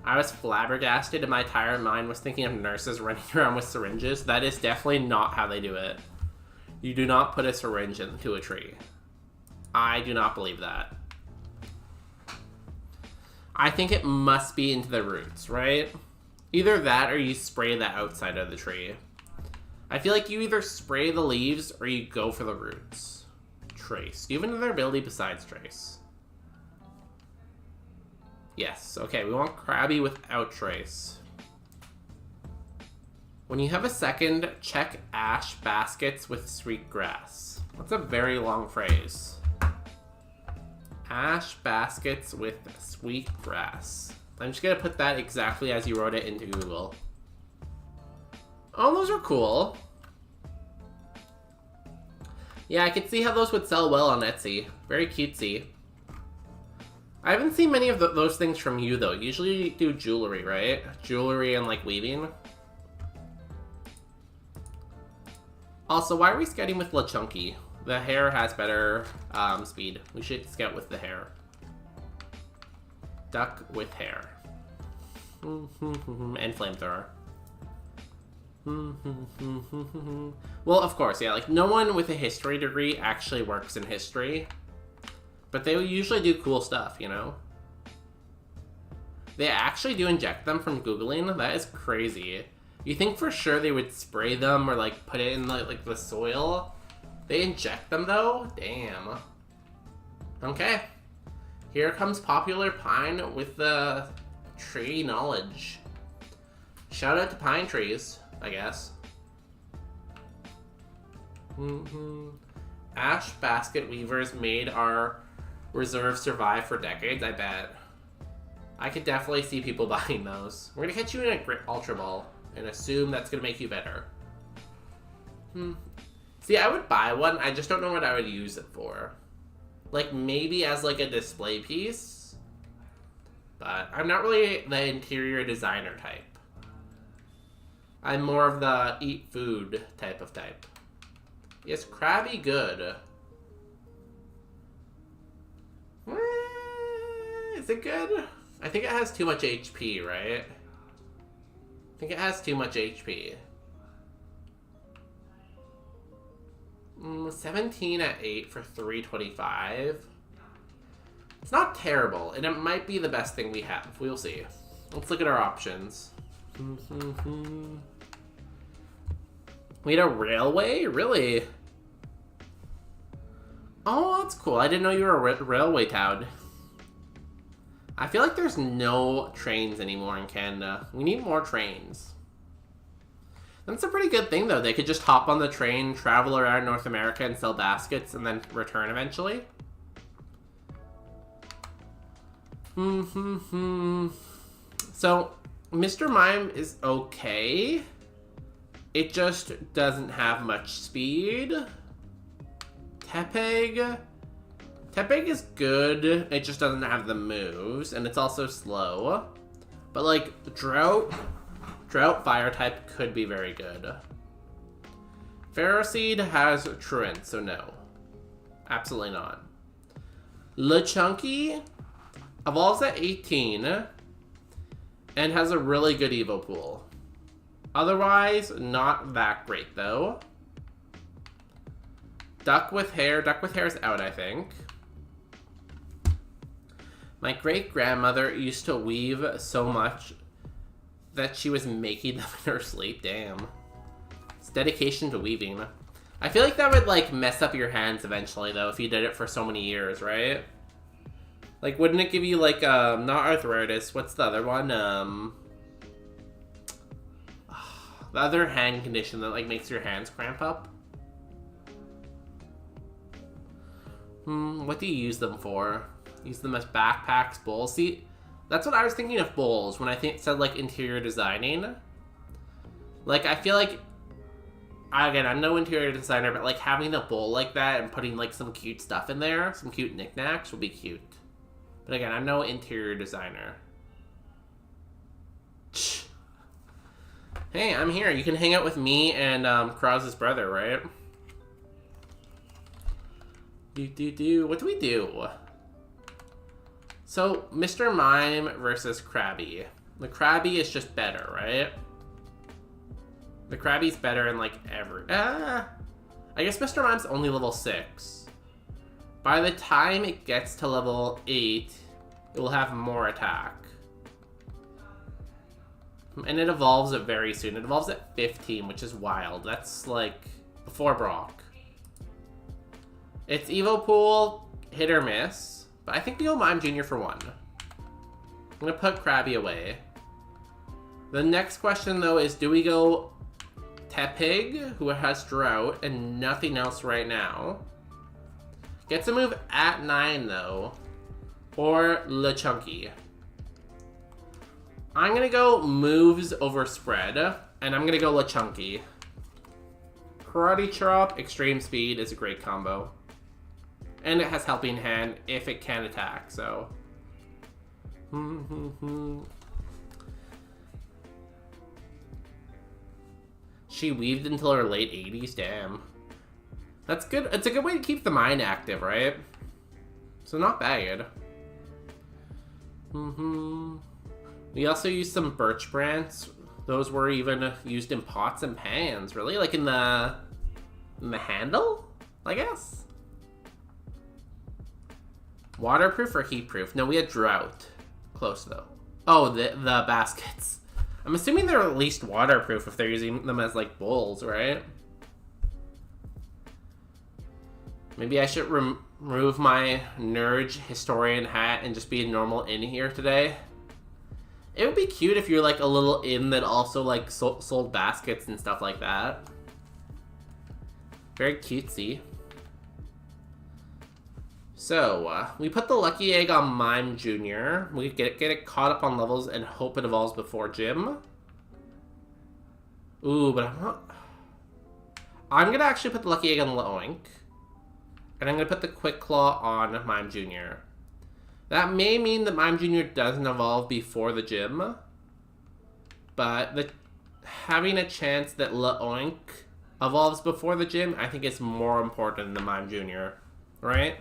I was flabbergasted and my entire mind was thinking of nurses running around with syringes. That is definitely not how they do it. You do not put a syringe into a tree. I do not believe that. I think it must be into the roots, right? Either that or you spray the outside of the tree. I feel like you either spray the leaves or you go for the roots. Trace. Do you have another ability besides Trace? Yes. Okay, we want Krabby without Trace. When you have a second, check ash baskets with sweet grass. That's a very long phrase. Ash baskets with sweet grass. I'm just gonna put that exactly as you wrote it into Google. Oh, those are cool. Yeah, I could see how those would sell well on Etsy. Very cutesy. I haven't seen many of those things from you, though. Usually you do jewelry, right? Jewelry and, like, weaving. Also, why are we scouting with LeChunky? The hair has better speed. We should scout with the hair. Duck with hair. And flamethrower. Well, of course, yeah. Like, no one with a history degree actually works in history. But they usually do cool stuff, you know? They actually do inject them from Googling? That is crazy. You think for sure they would spray them or, like, put it in, like the soil? They inject them, though? Damn. Okay. Here comes Popular Pine with the tree knowledge. Shout out to pine trees, I guess. Ash basket weavers made our reserve survive for decades, I bet. I could definitely see people buying those. We're gonna catch you in a Ultra Ball and assume that's gonna make you better. See, I would buy one, I just don't know what I would use it for. Like, maybe as, like, a display piece. But I'm not really the interior designer type. I'm more of the eat food type. Is Krabby good? Is it good? I think it has too much HP, right? I think it has too much HP. 17 at 8 for 325. It's not terrible, and it might be the best thing we have. We'll see. Let's look at our options. We had a railway? Really? Oh, that's cool. I didn't know you were a railway toad. I feel like there's no trains anymore in Canada. We need more trains. That's a pretty good thing, though. They could just hop on the train, travel around North America, and sell baskets, and then return eventually. So, Mr. Mime is okay. It just doesn't have much speed. Tepig is good. It just doesn't have the moves, and it's also slow. But, like, Drought Fire type could be very good. Ferroseed has Truant, so no. Absolutely not. LeChunky evolves at 18 and has a really good Evo pool. Otherwise, not that great, though. Duck with hair is out, I think. My great-grandmother used to weave so much that she was making them in her sleep. Damn. It's dedication to weaving. I feel like that would, like, mess up your hands eventually, though, if you did it for so many years, right? Like, wouldn't it give you, like, not arthritis, what's the other one? The other hand condition that, like, makes your hands cramp up? What do you use them for? Use them as backpacks, bowls? See, that's what I was thinking of bowls when I said, like, interior designing. Like, I feel like, again, I'm no interior designer, but, like, having a bowl like that and putting, like, some cute stuff in there, some cute knickknacks would be cute. But again, I'm no interior designer. Hey, I'm here. You can hang out with me and Krause's brother, right? What do we do? So, Mr. Mime versus Krabby. The Krabby is just better, right? The Krabby's better in, like, I guess Mr. Mime's only level 6. By the time it gets to level 8, it will have more attack. And it evolves it very soon. It evolves at 15, which is wild. That's, like, before Brock. Its Evo pool, hit or miss. But I think we go Mime Jr. for 1. I'm going to put Krabby away. The next question, though, is do we go Tepig, who has Drought, and nothing else right now? Gets a move at 9, though. Or LeChunky. I'm going to go moves over spread. And I'm gonna go Lechunky. Karate Chop, Extreme Speed is a great combo. And it has Helping Hand if it can attack, so. She weaved until her late 80s, damn. That's good. It's a good way to keep the mind active, right? So not bad. We also used some birch branch. Those were even used in pots and pans, really? Like in the handle, I guess? Waterproof or heatproof? No, we had drought. Close though. Oh, the baskets. I'm assuming they're at least waterproof if they're using them as like bowls, right? Maybe I should remove my nerd historian hat and just be a normal inn here today. It would be cute if you're like a little inn that also like sold baskets and stuff like that. Very cutesy. So, we put the lucky egg on Mime Jr. We get it caught up on levels and hope it evolves before gym. Ooh, but I'm not... I'm gonna actually put the lucky egg on Loink. And I'm gonna put the Quick Claw on Mime Jr. That may mean that Mime Jr. doesn't evolve before the gym. But having a chance that Loink evolves before the gym, I think is more important than Mime Jr. Right?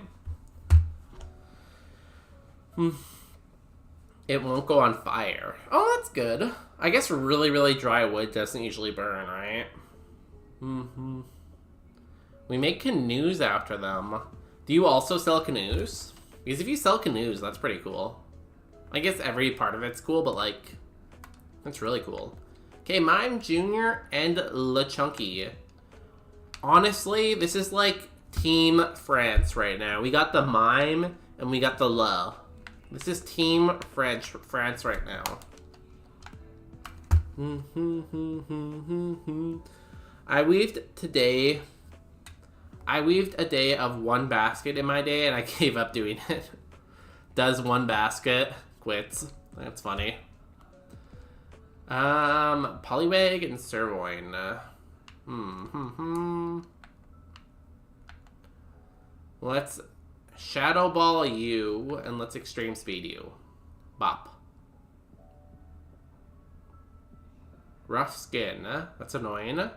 It won't go on fire. Oh, that's good. I guess really, really dry wood doesn't usually burn, right? We make canoes after them. Do you also sell canoes? Because if you sell canoes, that's pretty cool. I guess every part of it's cool, but like, that's really cool. Okay, Mime Jr. and Lechunky. Honestly, this is like Team France right now. We got the Mime and we got the Le. This is Team France right now. I weaved a day of one basket in my day and I gave up doing it. Does one basket, quits. That's funny. Poliwag and Sirloin. Let's Shadow Ball you, and let's Extreme Speed you. Bop. Rough Skin. That's annoying.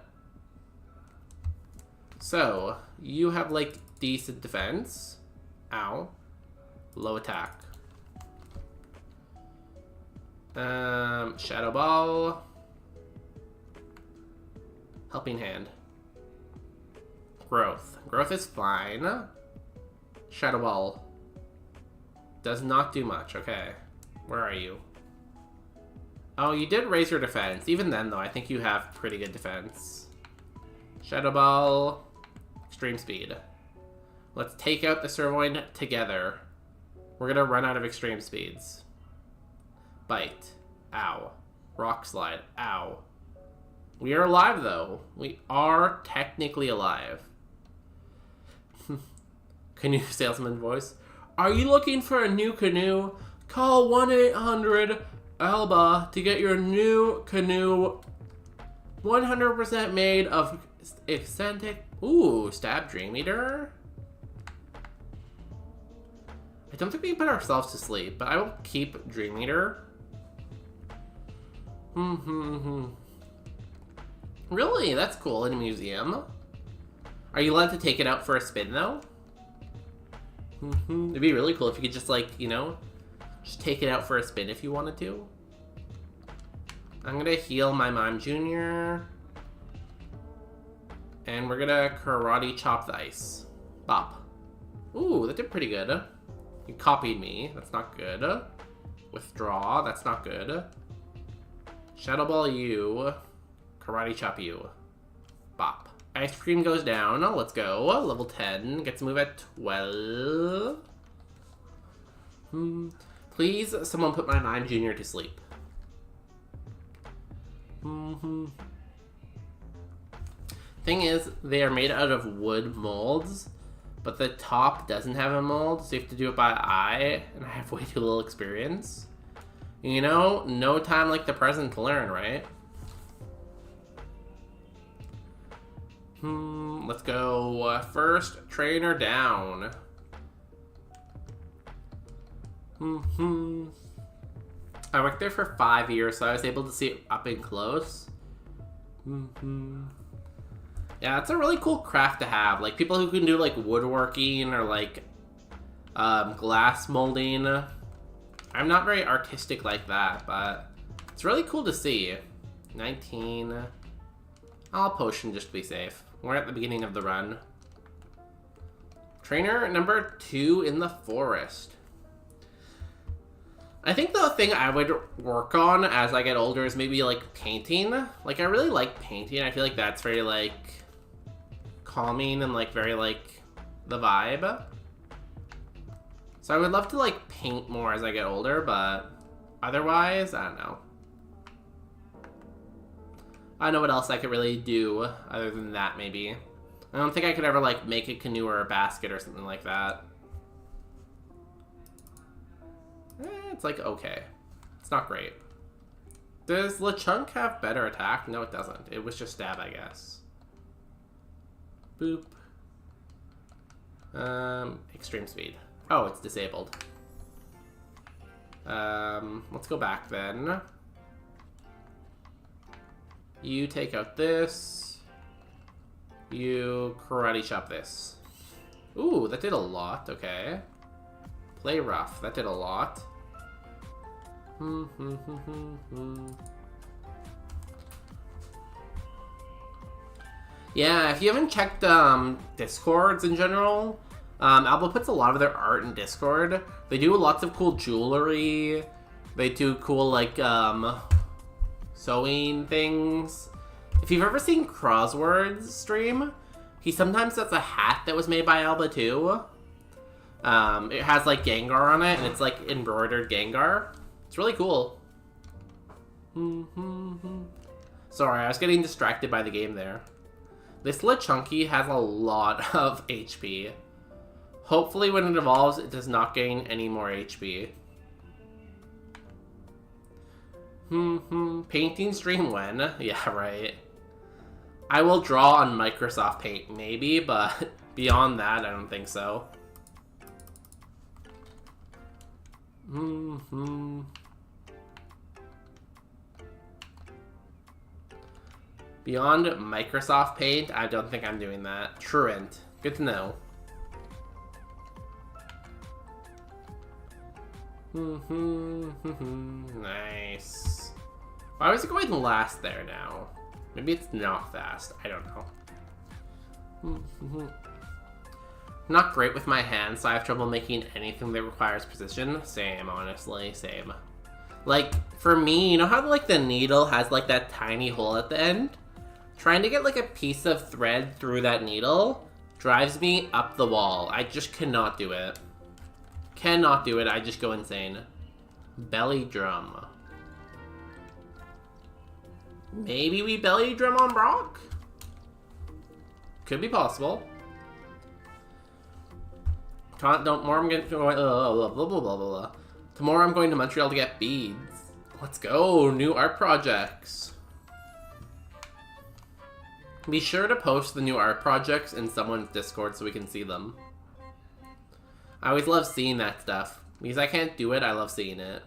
So, you have, like, decent defense. Ow. Low attack. Shadow Ball. Helping Hand. Growth. Growth is fine. Shadow Ball. Does not do much. Okay. Where are you? Oh, you did raise your defense. Even then, though, I think you have pretty good defense. Shadow Ball. Extreme Speed. Let's take out the Sirloin together. We're gonna run out of Extreme Speeds. Bite. Ow. Rock Slide. Ow. We are alive, though. We are technically alive. Canoe salesman voice. Are you looking for a new canoe? Call 1-800-ALBA to get your new canoe 100% made of authentic... Ooh, Stab Dream Eater? I don't think we can put ourselves to sleep, but I will keep Dream Eater. Really? That's cool, in a museum. Are you allowed to take it out for a spin, though? It'd be really cool if you could just, like, you know, just take it out for a spin if you wanted to. I'm gonna heal my Mime Jr. And we're gonna Karate Chop the ice. Bop. Ooh, that did pretty good. You copied me. That's not good. Withdraw. That's not good. Shadow Ball you. Karate Chop you. Bop. Ice Cream goes down. Let's go. Level 10. Gets to move at 12. Please, someone put my Mime Jr. to sleep. Thing is, they are made out of wood molds, but the top doesn't have a mold, so you have to do it by eye, and I have way too little experience. You know, no time like the present to learn, right? Let's go first trainer down. I worked there for 5 years, so I was able to see it up and close. Yeah, it's a really cool craft to have. Like, people who can do, like, woodworking or, like, glass molding. I'm not very artistic like that, but it's really cool to see. 19. I'll potion just to be safe. We're at the beginning of the run. Trainer number 2 in the forest. I think the thing I would work on as I get older is maybe, like, painting. Like, I really like painting. I feel like that's very, like, calming and, like, very, like, the vibe. So I would love to, like, paint more as I get older, but otherwise, I don't know. I don't know what else I could really do other than that, maybe. I don't think I could ever, like, make a canoe or a basket or something like that. It's like, okay. It's not great. Does LeChunk have better attack? No, it doesn't. It was just stab, I guess. Boop. Extreme speed. Oh, it's disabled. Let's go back then. You take out this. You karate chop this. Ooh, that did a lot. Okay. Play rough. That did a lot. Yeah, if you haven't checked Discords in general, Alba puts a lot of their art in Discord. They do lots of cool jewelry. They do cool, like, sewing things. If you've ever seen Crosswords stream, he sometimes does a hat that was made by Alba too. It has, like, Gengar on it, and it's, like, embroidered Gengar. It's really cool. Sorry, I was getting distracted by the game there. This Lechunky has a lot of HP. Hopefully when it evolves, it does not gain any more HP. Painting stream when? Yeah, right. I will draw on Microsoft Paint, maybe, but beyond that, I don't think so. Beyond Microsoft Paint, I don't think I'm doing that. Truant. Good to know. Nice. Why was it going last there now? Maybe it's not fast. I don't know. Not great with my hands, so I have trouble making anything that requires precision. Same, honestly. Same. Like, for me, you know how, like, the needle has, like, that tiny hole at the end? Trying to get, like, a piece of thread through that needle drives me up the wall. I just cannot do it. Cannot do it. I just go insane. Belly drum. Maybe we belly drum on Brock? Could be possible. Tomorrow I'm going to Montreal to get beads. Let's go. New art projects. Be sure to post the new art projects in someone's Discord so we can see them. I always love seeing that stuff. Because I can't do it, I love seeing it.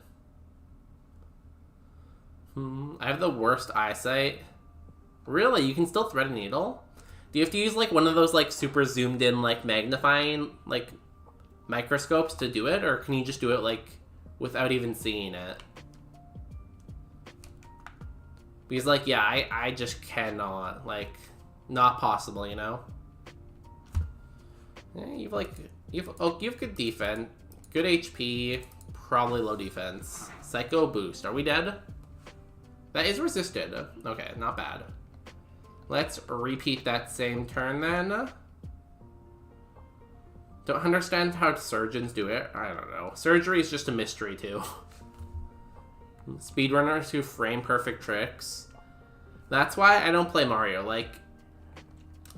I have the worst eyesight. Really? You can still thread a needle? Do you have to use, like, one of those, like, super zoomed in, like, magnifying, like, microscopes to do it? Or can you just do it, like, without even seeing it? Because, like, yeah, I just cannot. Like, not possible, you know? Yeah, you've, like, you have good defense. Good HP. Probably low defense. Psycho boost. Are we dead? That is resisted. Okay, not bad. Let's repeat that same turn then. Don't understand how surgeons do it. I don't know. Surgery is just a mystery too. Speedrunners who frame perfect tricks. That's why I don't play Mario. Like,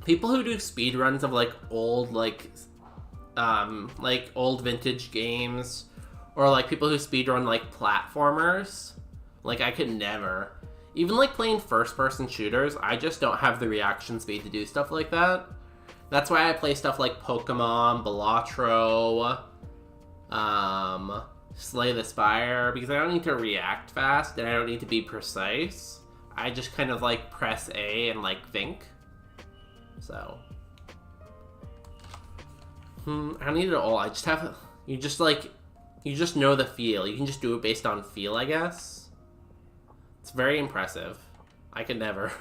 people who do speedruns of, like, old, old vintage games, or, like, people who speedrun, like, platformers, like, I could never. Even like playing first-person shooters, I just don't have the reaction speed to do stuff like that. That's why I play stuff like Pokemon, Balatro, Slay the Spire, because I don't need to react fast and I don't need to be precise. I just kind of like press A and like think. So. I don't need it all. I just have, you just know the feel. You can just do it based on feel, I guess. It's very impressive. I could never.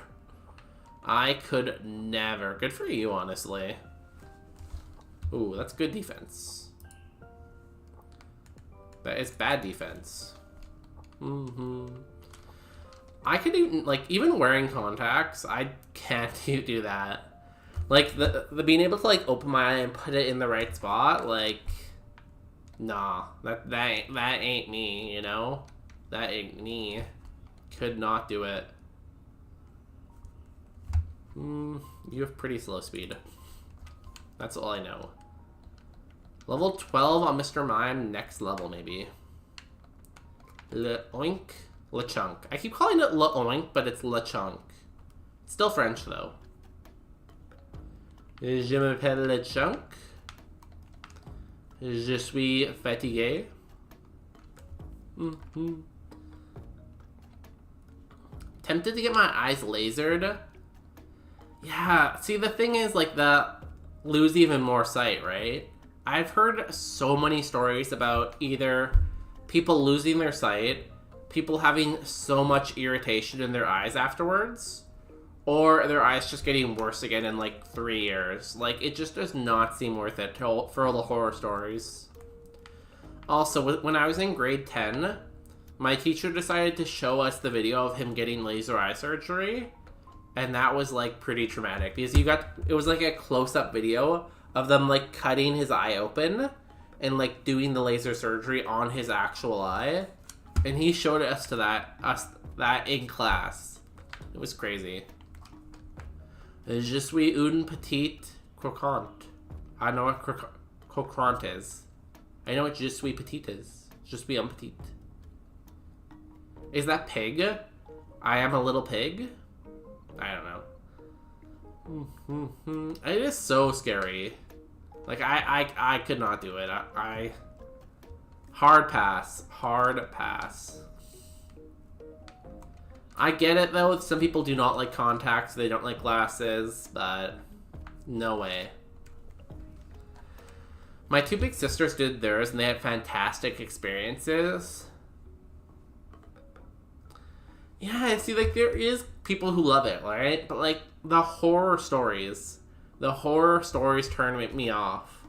I could never. Good for you, honestly. Ooh, that's good defense. That is bad defense. I could even, like, even wearing contacts, I can't do that. Like, the being able to, like, open my eye and put it in the right spot, like, nah, that ain't me, you know? That ain't me. Could not do it. You have pretty slow speed. That's all I know. Level 12 on Mr. Mime, next level, maybe. Le-oink, Le-chunk. I keep calling it Le-oink, but it's Le-chunk. Still French, though. Je m'appelle Le-chunk. Je suis fatigué. Tempted to get my eyes lasered. Yeah, see, the thing is, like, lose even more sight, right? I've heard so many stories about either people losing their sight, people having so much irritation in their eyes afterwards, or their eyes just getting worse again in, like, 3 years. Like, it just does not seem worth it for all the horror stories. Also, when I was in grade 10, my teacher decided to show us the video of him getting laser eye surgery. And that was, like, pretty traumatic. Because it was, like, a close-up video of them, like, cutting his eye open and, like, doing the laser surgery on his actual eye. And he showed us that in class. It was crazy. Je suis une petite croquante. I know what croquante is. I know what je suis petite is. Je suis un petite. Is that pig? I am a little pig? I don't know. It is so scary. Like, I could not do it. Hard pass. Hard pass. I get it, though. Some people do not like contacts. They don't like glasses, but no way. My 2 big sisters did theirs, and they had fantastic experiences. Yeah, see, like, there is people who love it, right? But, like, the horror stories turn me off.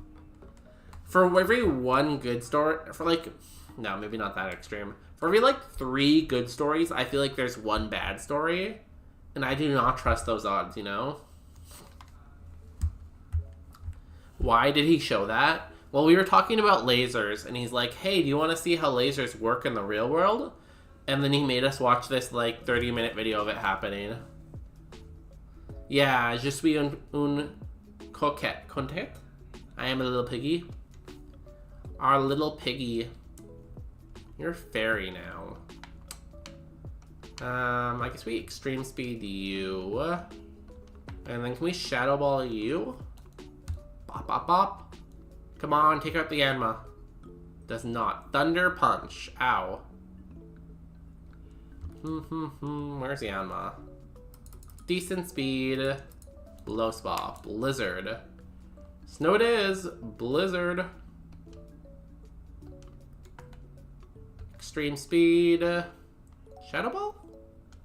For every one good story, no, maybe not that extreme. For every, like, 3 good stories, I feel like there's 1 bad story. And I do not trust those odds, you know? Why did he show that? Well, we were talking about lasers, and he's like, hey, do you want to see how lasers work in the real world? And then he made us watch this, like, 30-minute video of it happening. Yeah, je suis une coquette. Coquette? I am a little piggy. Our little piggy. You're a fairy now. I guess we extreme speed you. And then can we shadow ball you? Bop, bop, bop. Come on, take out the Yanma. Does not. Thunder punch. Ow. Where's Yanma? Decent speed. Low spot. Blizzard. Snow it is. Blizzard. Extreme speed. Shadow Ball?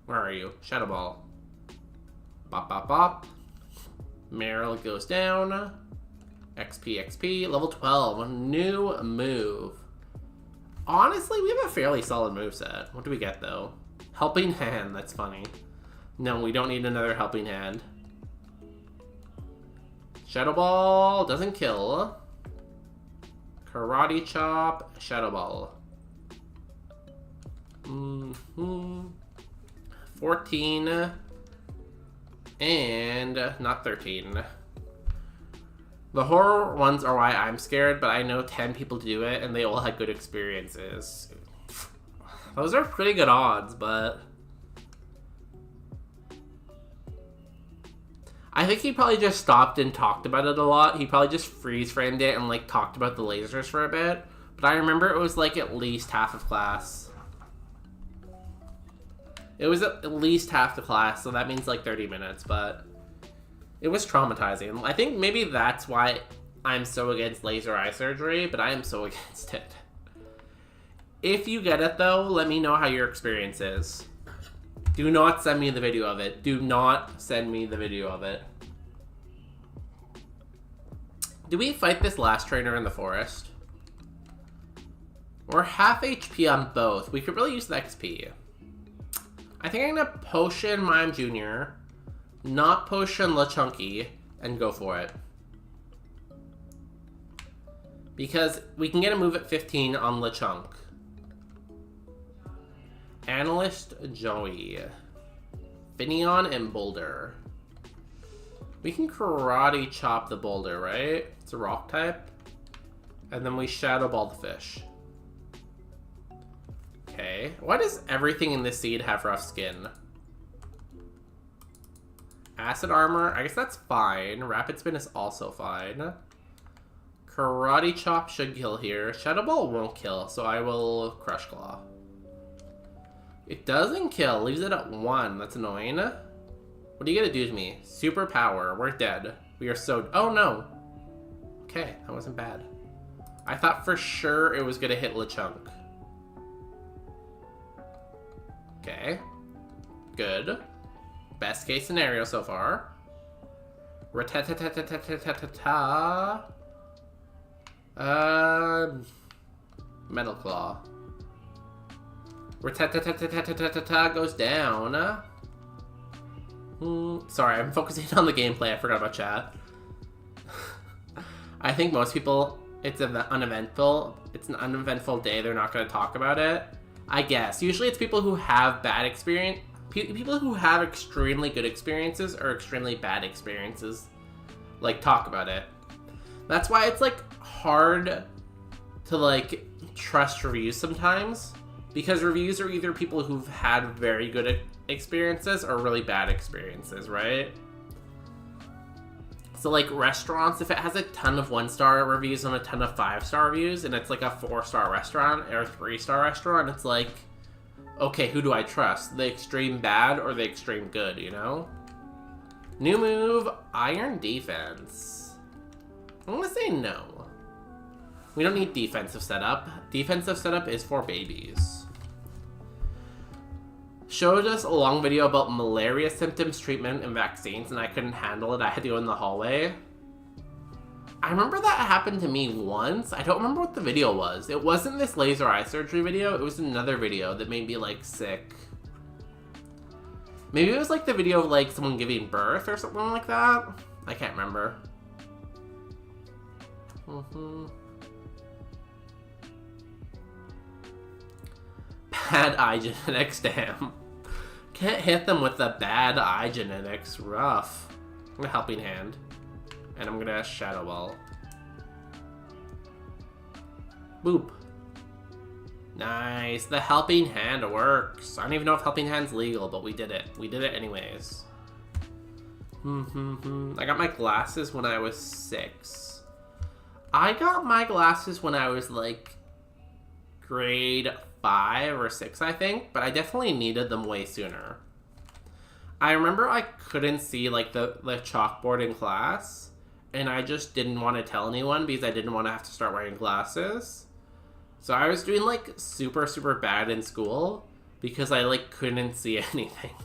Where are you? Shadow Ball. Bop, bop, bop. Meryl goes down. XP, XP. Level 12. New move. Honestly, we have a fairly solid moveset. What do we get, though? Helping Hand. That's funny. No, we don't need another Helping Hand. Shadow Ball doesn't kill. Karate Chop. Shadow Ball. 14. And not 13. The horror ones are why I'm scared, but I know 10 people do it, and they all had good experiences. Those are pretty good odds, but I think he probably just stopped and talked about it a lot. He probably just freeze framed it and like talked about the lasers for a bit. But I remember it was like at least half of class. It was at least half the class, so that means like 30 minutes, but it was traumatizing. I think maybe that's why I'm so against laser eye surgery, but I am so against it. If you get it though, let me know how your experience is. Do not send me the video of it. Do not send me the video of it. Do we fight this last trainer in the forest? We're half HP on both. We could really use the XP. I think I'm gonna potion Mime Jr., not potion LeChunky, and go for it. Because we can get a move at 15 on LeChunk. Analyst Joey. Finneon and Boulder. We can karate chop the Boulder, right? It's a rock type. And then we shadow ball the fish. Okay. Why does everything in this seed have rough skin? Acid armor, I guess that's fine. Rapid spin is also fine. Karate chop should kill here. Shadow ball won't kill, so I will crush claw. It doesn't kill, leaves it at 1. That's annoying. What are you gonna do to me? Super power, we're dead. We are so, oh no. Okay, that wasn't bad. I thought for sure it was gonna hit LeChunk. Okay, good. Best case scenario so far. Ratatatatatatatata. Metal Claw. Ratatatatatatatata goes down. Sorry, I'm focusing on the gameplay. I forgot about chat. I think most people, it's uneventful. It's an uneventful day. They're not going to talk about it. I guess. Usually it's people who have bad experience. People who have extremely good experiences or extremely bad experiences, like, talk about it. That's why it's, like, hard to, like, trust reviews sometimes. Because reviews are either people who've had very good experiences or really bad experiences, right? So, like, restaurants, if it has a ton of 1-star reviews and a ton of 5-star reviews, and it's, like, a 4-star restaurant or a 3-star restaurant, it's like, okay, who do I trust? The extreme bad or the extreme good, you know? New move, Iron Defense. I'm gonna say no. We don't need defensive setup. Defensive setup is for babies. Showed us a long video about malaria symptoms, treatment, and vaccines, and I couldn't handle it. I had to go in the hallway. I remember that happened to me once. I don't remember what the video was. It wasn't this laser eye surgery video. It was another video that made me, like, sick. Maybe it was, like, the video of, like, someone giving birth or something like that. I can't remember. Bad eye genetics, damn. Can't hit them with the bad eye genetics. Rough. I'm gonna helping hand. And I'm gonna shadow ball. Boop. Nice. The helping hand works. I don't even know if helping hand's legal, but we did it. We did it anyways. I got my glasses when I was 6. I got my glasses when I was, like, grade 5 or 6, I think, but I definitely needed them way sooner. I remember I couldn't see, like, the chalkboard in class, and I just didn't want to tell anyone because I didn't want to have to start wearing glasses. So I was doing, like, super, super bad in school because I, like, couldn't see anything.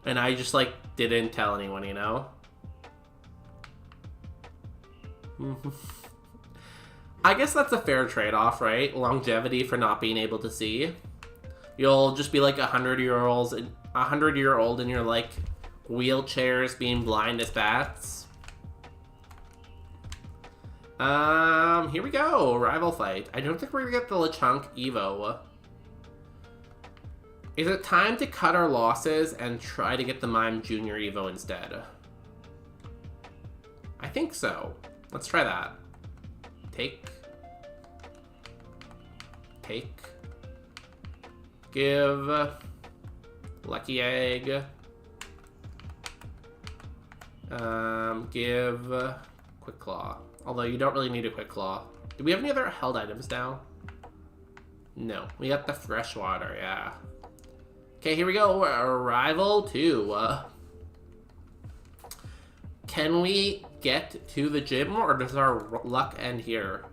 And I just, like, didn't tell anyone, you know? I guess that's a fair trade-off, right? Longevity for not being able to see. You'll just be like 100-year-old and you're like wheelchairs being blind as bats. Here we go. Rival fight. I don't think we're gonna get the LeChunk Evo. Is it time to cut our losses and try to get the Mime Jr. Evo instead? I think so. Let's try that. Take. Give. Lucky egg. Give Quick Claw. Although you don't really need a Quick Claw. Do we have any other held items now? No. We got the freshwater, yeah. Okay, here we go. Arrival 2. Can we get to the gym, or does our luck end here?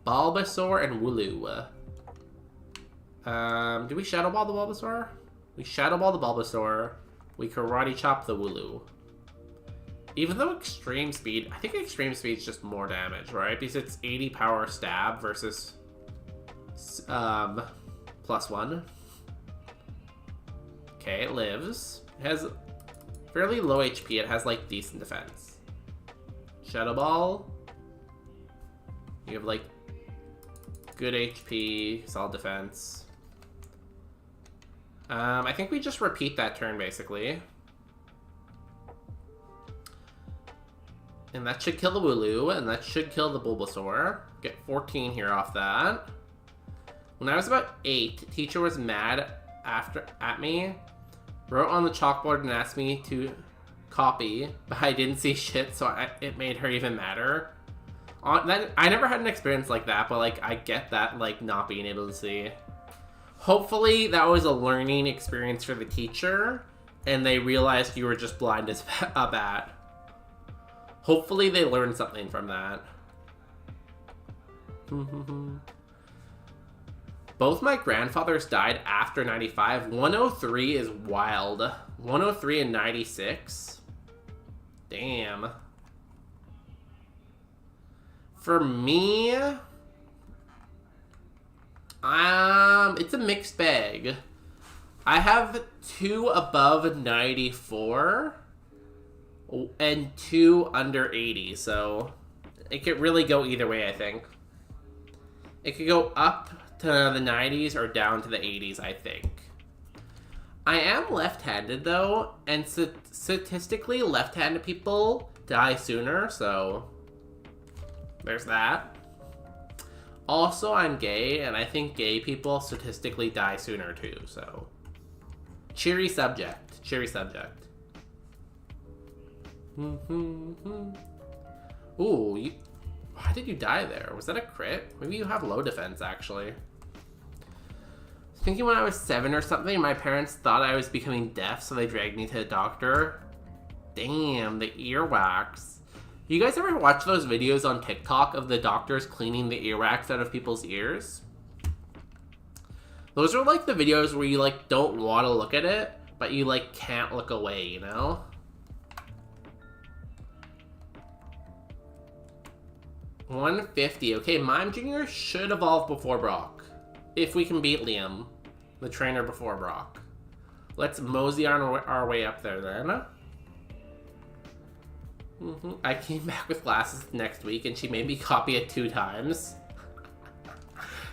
Bulbasaur and Wooloo. Do we Shadow Ball the Bulbasaur? We Shadow Ball the Bulbasaur. We Karate Chop the Wooloo. Even though Extreme Speed, I think Extreme Speed is just more damage, right? Because it's 80 power stab versus +1. Okay, it lives. It has fairly low HP. It has like decent defense. Shadow Ball. You have like good HP, solid defense. I think we just repeat that turn basically. And that should kill the Wooloo, and that should kill the Bulbasaur. Get 14 here off that. When I was about 8, teacher was mad at me, wrote on the chalkboard and asked me to copy, but I didn't see shit, so it made her even madder. I never had an experience like that, but like I get that, like not being able to see. Hopefully that was a learning experience for the teacher, and they realized you were just blind as a bat. Hopefully they learned something from that. Both my grandfathers died after 95. 103 is wild. 103 and 96. Damn. For me, it's a mixed bag. I have 2 above 94 and 2 under 80, so it could really go either way, I think. It could go up to the 90s or down to the 80s, I think. I am left-handed, though, and statistically, left-handed people die sooner, so there's that. Also, I'm gay, and I think gay people statistically die sooner, too, so cheery subject. Cheery subject. Ooh, why did you die there? Was that a crit? Maybe you have low defense, actually. Thinking when I was 7 or something, my parents thought I was becoming deaf, so they dragged me to a doctor. Damn, the earwax. You guys ever watch those videos on TikTok of the doctors cleaning the earwax out of people's ears? Those are like the videos where you like don't want to look at it, but you like can't look away, you know? $150. Okay, Mime Jr. should evolve before Brock. If we can beat Liam, the trainer before Brock. Let's mosey on our way up there then. I came back with glasses next week and she made me copy it 2 times.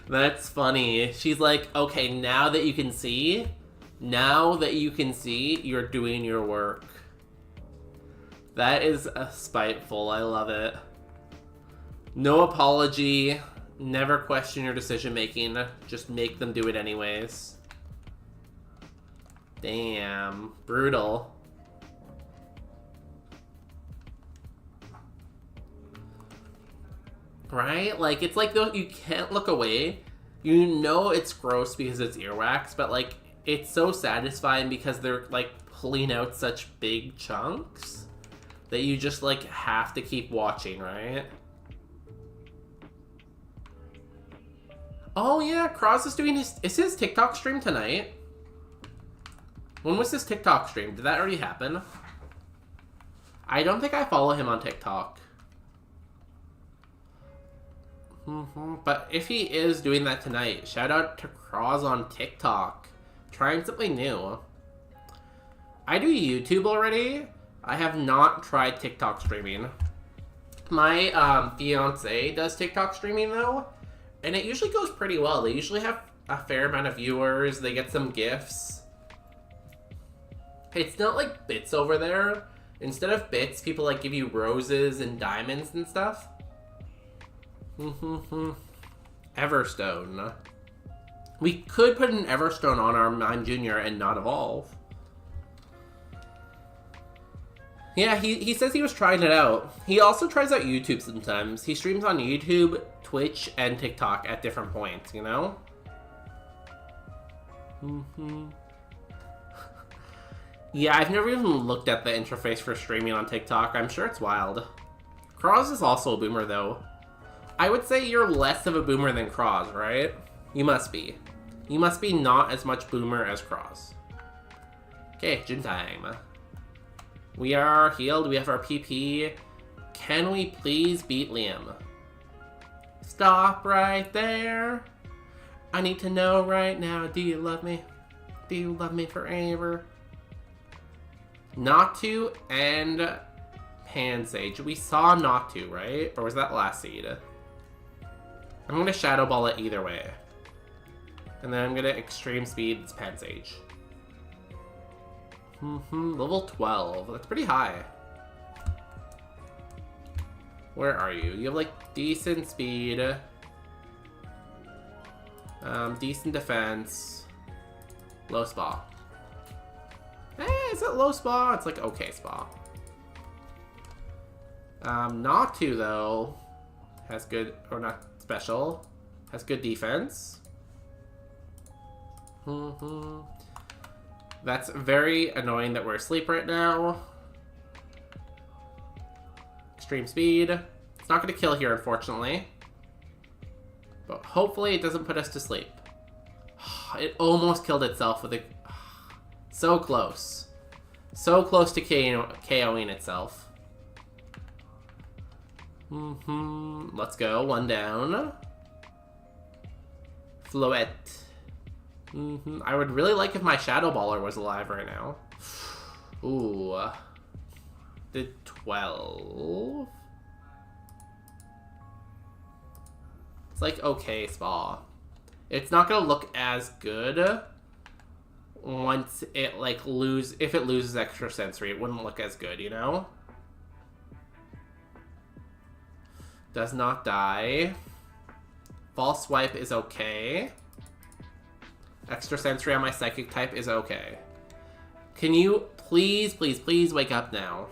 That's funny. She's like, okay, now that you can see, you're doing your work. That is spiteful. I love it. No apology. Never question your decision making. Just make them do it anyways. Damn. Brutal. Right? Like, it's like though you can't look away. You know it's gross because it's earwax, but like it's so satisfying because they're like pulling out such big chunks that you just like have to keep watching, right? Oh yeah, Cross is doing his TikTok stream tonight. When was his TikTok stream? Did that already happen? I don't think I follow him on TikTok. But if he is doing that tonight, shout out to Cross on TikTok. Trying something new. I do YouTube already. I have not tried TikTok streaming. My fiance does TikTok streaming though, and it usually goes pretty well. They usually have a fair amount of viewers. They get some gifts. It's not like bits over there. Instead of bits, people like give you roses and diamonds and stuff. Everstone. We could put an Everstone on our Mime Jr. and not evolve. Yeah, he says he was trying it out. He also tries out YouTube sometimes. He streams on YouTube, Twitch, and TikTok at different points, you know? Yeah, I've never even looked at the interface for streaming on TikTok. I'm sure it's wild. Cross is also a boomer, though. I would say you're less of a boomer than Cross, right? You must be. You must be not as much boomer as Cross. Okay, gym time. We are healed. We have our PP. Can we please beat Liam? Stop right there. I need to know right now. Do you love me? Do you love me forever? Not to and Pansage. We saw not to, right? Or was that last seed? I'm going to Shadow Ball it either way. And then I'm going to Extreme Speed this Pansage. Level 12. That's pretty high. Where are you? You have like decent speed. Decent defense. Low spa. Is it low spa? It's like okay spa. Not to though. Has good, or not special. Has good defense. That's very annoying that we're asleep right now. Extreme speed. It's not going to kill here, unfortunately. But hopefully it doesn't put us to sleep. It almost killed itself with a... So close. So close to KOing itself. Let's go. One down. Floette. I would really like if my Shadow Baller was alive right now. Ooh. Did 12? It's like okay spa. It's not gonna look as good once it like if it loses extra sensory, it wouldn't look as good, you know? Does not die. False Swipe is okay. Extra sensory on my psychic type is okay. Can you please, please, please wake up now?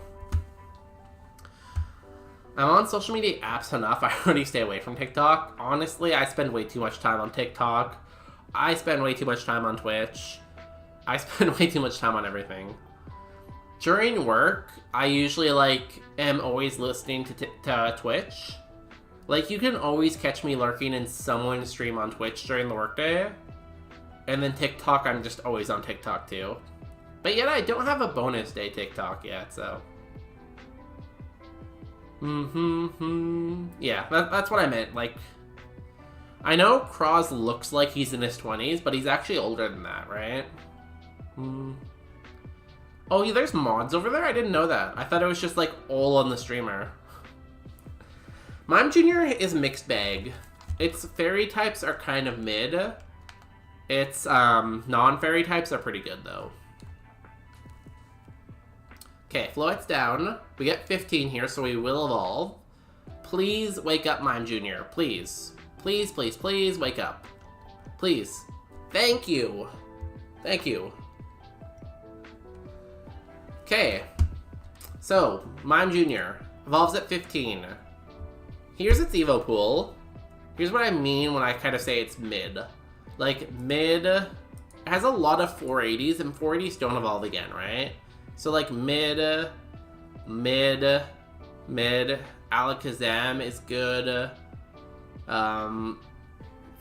I'm on social media apps enough. I already stay away from TikTok. Honestly, I spend way too much time on TikTok. I spend way too much time on Twitch. I spend way too much time on everything. During work, I usually am always listening to Twitch. Like, you can always catch me lurking in someone's stream on Twitch during the workday. And then TikTok, I'm just always on TikTok too. But yet I don't have a bonus day TikTok yet, so. Yeah, that's what I meant. Like, I know Cross looks like he's in his 20s, but he's actually older than that, right? Oh, yeah, there's mods over there? I didn't know that. I thought it was just, like, all on the streamer. Mime Jr. is mixed bag. Its fairy types are kind of mid. Its non-fairy types are pretty good, though. Okay, Floette's down. We get 15 here, so we will evolve. Please wake up, Mime Jr. Please. Please, please, please wake up. Please. Thank you. Thank you. Okay. So, Mime Jr. evolves at 15. Here's its Evo pool. Here's what I mean when I kind of say it's mid. Like, mid... It has a lot of 480s, and 480s don't evolve again, right? So, like, mid... Alakazam is good.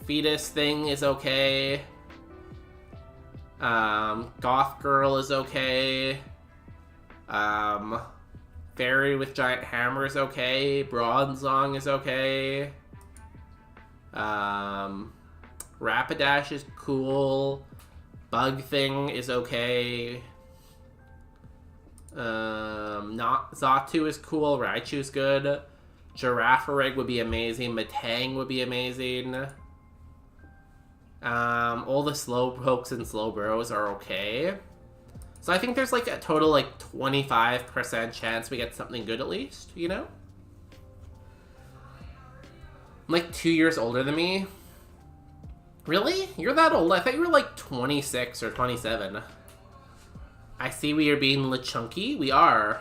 Fetus thing is okay. Goth Girl is okay. Fairy with Giant Hammer is okay. Bronzong is okay. Rapidash is cool. Bug Thing is okay. Not Xatu is cool. Raichu's good. Girafarig would be amazing. Matang would be amazing. All the Slowpokes and Slowbros are okay. So I think there's like a total like 25% chance we get something good at least, you know? I'm like 2 years older than me. Really? You're that old? I thought you were like 26 or 27. I see we are being chunky. We are.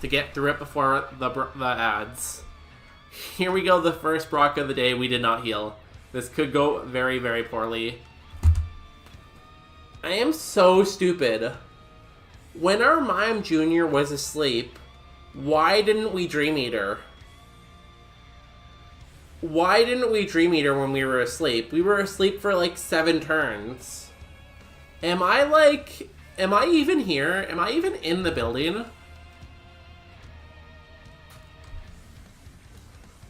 to get through it before the ads. Here we go, the first Brock of the day. We did not heal. This could go very, very poorly. I am so stupid. When our Mime Jr. was asleep, why didn't we Dream Eater? Why didn't we Dream Eater when we were asleep? We were asleep for like 7 turns. Am I even here? Am I even in the building?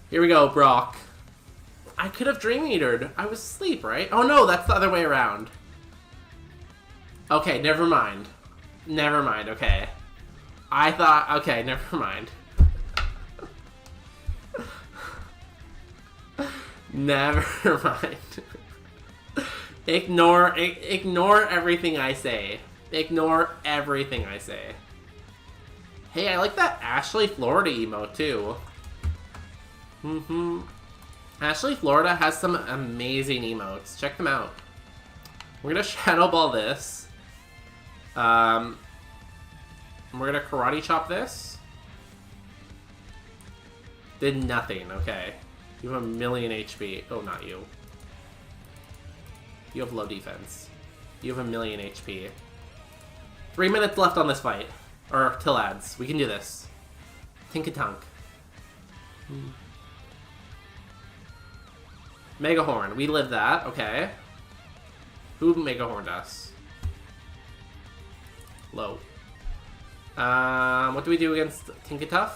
Here we go, Brock. I could have Dream Eatered. I was asleep, right? Oh no, that's the other way around. Okay, never mind. Never mind, okay. I thought, okay, never mind. Never mind. Ignore everything I say. Ignore everything I say. Hey, I like that Ashley, Florida emote too. Ashley, Florida has some amazing emotes. Check them out. We're gonna Shadow Ball this. We're gonna Karate Chop this. Did nothing, okay. You have 1,000,000 HP. Oh, not you. You have low defense. You have 1,000,000 HP. 3 minutes left on this fight. Or till ads. We can do this. Tinkatunk. Mega Horn. We live that. Okay. Who Mega Horned us? Low. What do we do against Tinkatuff?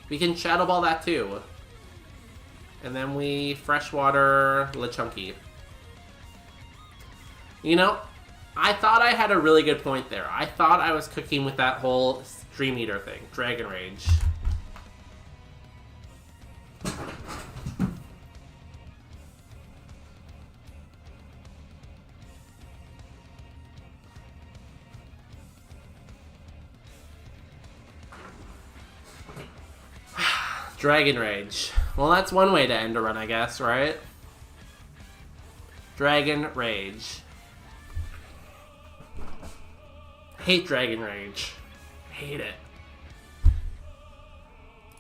We can Shadow Ball that too. And then we Freshwater Lechunky. You know, I thought I had a really good point there. I thought I was cooking with that whole Dream Eater thing. Dragon Rage. Dragon Rage. Well, that's one way to end a run, I guess, right? Dragon Rage. Hate Dragon Rage. Hate it.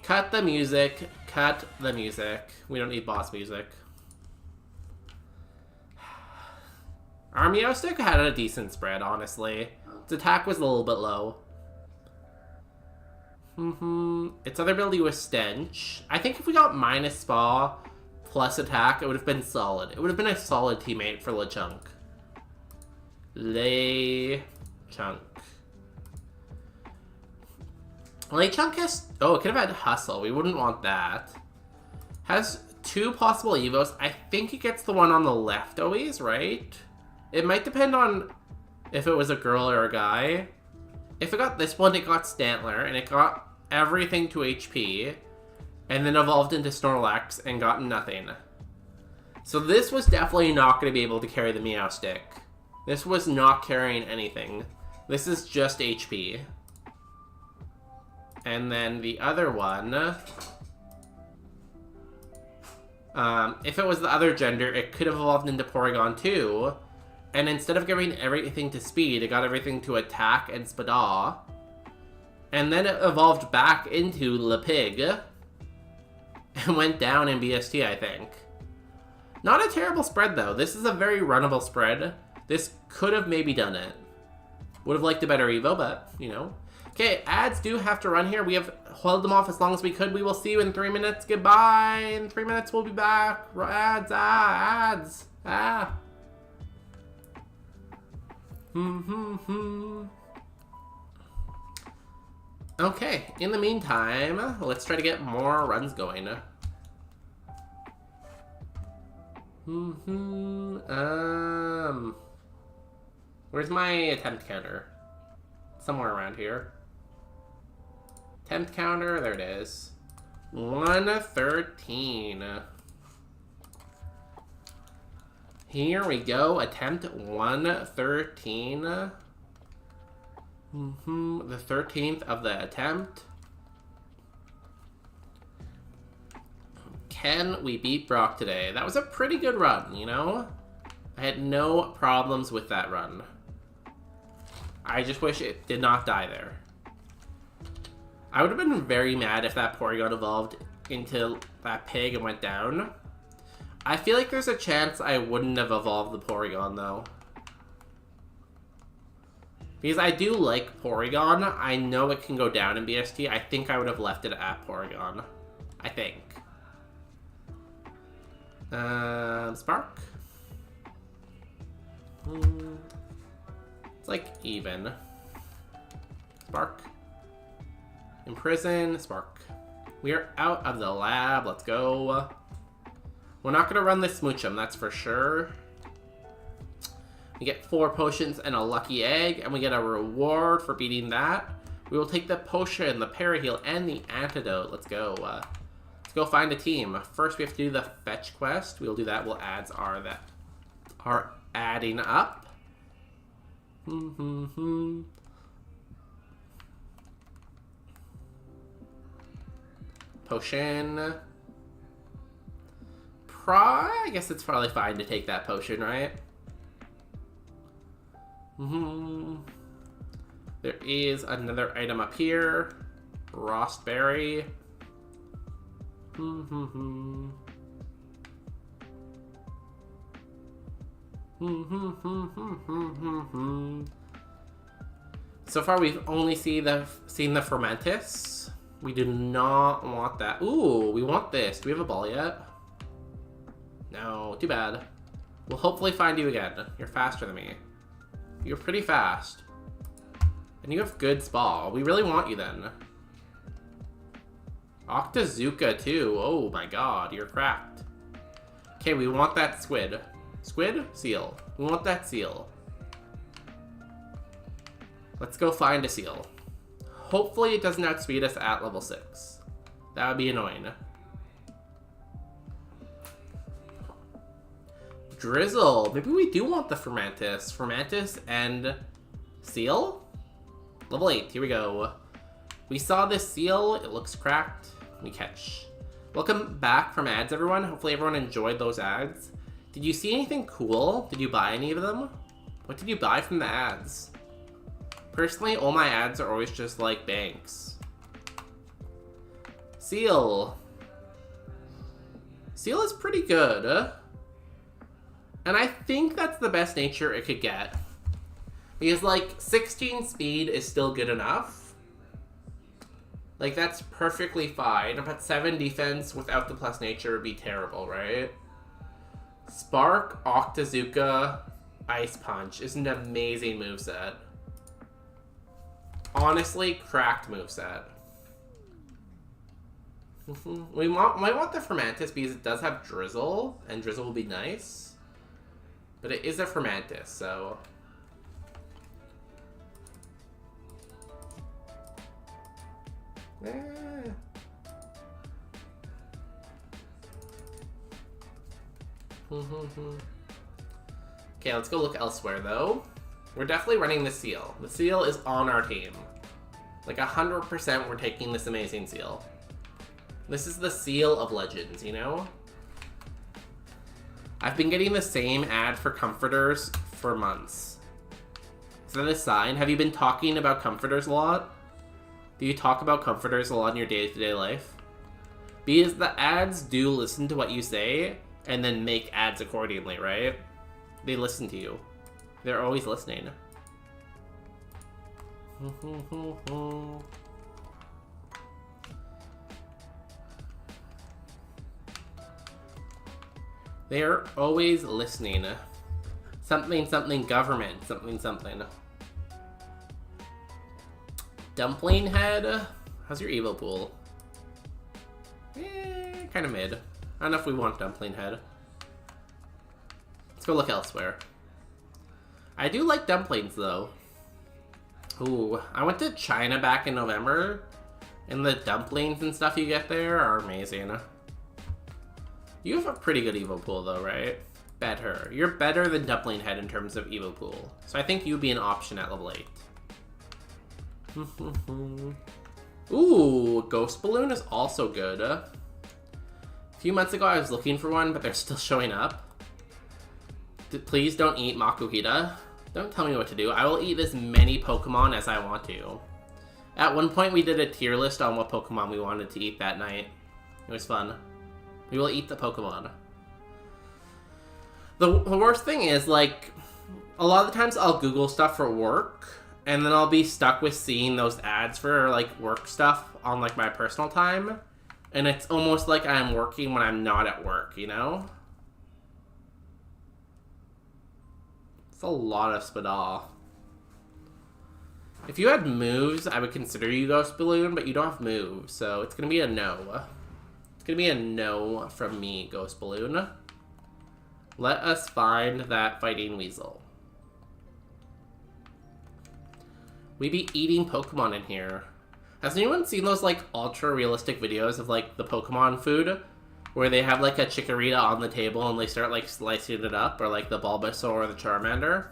Cut the music. Cut the music. We don't need boss music. Our Meowstic had a decent spread, honestly. Its attack was a little bit low. Its other ability was Stench. I think if we got minus Spa plus attack, it would have been solid. It would have been a solid teammate for Lechunk. Lechunk. Lechunk has... Oh, it could have had Hustle. We wouldn't want that. Has 2 possible Evos. I think it gets the one on the left always, right? It might depend on if it was a girl or a guy. If it got this one, it got Stantler, and it got everything to HP, and then evolved into Snorlax and got nothing. So this was definitely not going to be able to carry the Meowstic. This was not carrying anything. This is just HP. And then the other one... if it was the other gender, it could have evolved into Porygon too. And instead of giving everything to speed, it got everything to attack and Spada. And then it evolved back into Lepig. And went down in BST, I think. Not a terrible spread, though. This is a very runnable spread. This could have maybe done it. Would have liked a better Evo, but, you know. Okay, ads do have to run here. We have held them off as long as we could. We will see you in 3 minutes. Goodbye. In 3 minutes, we'll be back. Ads, ads. Okay, in the meantime, let's try to get more runs going. Where's my attempt counter? Somewhere around here. Attempt counter, there it is. 113. Here we go, attempt 113. The 13th of the attempt. Can we beat Brock today? That was a pretty good run, you know? I had no problems with that run. I just wish it did not die there. I would have been very mad if that Porygon evolved into that pig and went down. I feel like there's a chance I wouldn't have evolved the Porygon, though. Because I do like Porygon. I know it can go down in BST. I think I would have left it at Porygon. I think. Spark? It's like even. Spark. Imprison. Spark. We are out of the lab. Let's go. We're not going to run the Smoochum, that's for sure. We get 4 potions and a lucky egg, and we get a reward for beating that. We will take the potion, the paraheal, and the antidote. Let's go. Let's go find a team. First, we have to do the fetch quest. We'll do that while ads are adding up. Potion. I guess it's probably fine to take that potion, right? There is another item up here. Rostberry. So far, we've only seen the Fermentis. We do not want that. Ooh, we want this. Do we have a ball yet? No, too bad. We'll hopefully find you again. You're faster than me. You're pretty fast. And you have good Spall. We really want you then. Octazooka too. Oh my god, you're cracked. Okay, we want that squid. Squid? Seal. We want that seal. Let's go find a seal. Hopefully it doesn't outspeed us at level 6. That would be annoying. Drizzle. Maybe we do want the Fermentis. Fermentis and seal? Level 8. Here we go. We saw this seal. It looks cracked. We catch. Welcome back from ads, everyone. Hopefully everyone enjoyed those ads. Did you see anything cool? Did you buy any of them? What did you buy from the ads? Personally, all my ads are always just like banks. Seal. Seal is pretty good. And I think that's the best nature it could get. Because, like, 16 speed is still good enough. Like, that's perfectly fine. But 7 defense without the plus nature would be terrible, right? Spark, Octazooka, Ice Punch is an amazing moveset. Honestly, cracked moveset. We might want the Fermentis because it does have Drizzle, and Drizzle will be nice. But it is a Fermentis, so... Okay, let's go look elsewhere, though. We're definitely running the seal. The seal is on our team. Like 100% we're taking this amazing seal. This is the seal of legends, you know? I've been getting the same ad for comforters for months. Is that a sign? Have you been talking about comforters a lot? Do you talk about comforters a lot in your day-to-day life? Because the ads do listen to what you say and then make ads accordingly, right? They listen to you. They're always listening. They're always listening. Something, something, government. Something, something. Dumpling Head? How's your Evo pool? Kind of mid. I don't know if we want Dumpling Head. Let's go look elsewhere. I do like dumplings, though. Ooh, I went to China back in November, and the dumplings and stuff you get there are amazing. You have a pretty good Evo pool, though, right? Better. You're better than Dumpling Head in terms of Evo pool. So I think you'd be an option at level 8. Ooh, Ghost Balloon is also good. A few months ago, I was looking for one, but they're still showing up. Please don't eat Makuhita. Don't tell me what to do. I will eat as many Pokemon as I want to. At one point, we did a tier list on what Pokemon we wanted to eat that night. It was fun. We will eat the Pokemon. The worst thing is, like, a lot of the times I'll Google stuff for work, and then I'll be stuck with seeing those ads for, like, work stuff on, like, my personal time. And it's almost like I'm working when I'm not at work, you know? It's a lot of Spadal. If you had moves, I would consider you Ghost Balloon, but you don't have moves, so it's gonna be a no. It's gonna be a no from me, Ghost Balloon. Let us find that fighting weasel. We be eating Pokemon in here. Has anyone seen those, like, ultra-realistic videos of, like, the Pokemon food? Where they have, like, a Chikorita on the table and they start, like, slicing it up? Or, like, the Bulbasaur or the Charmander?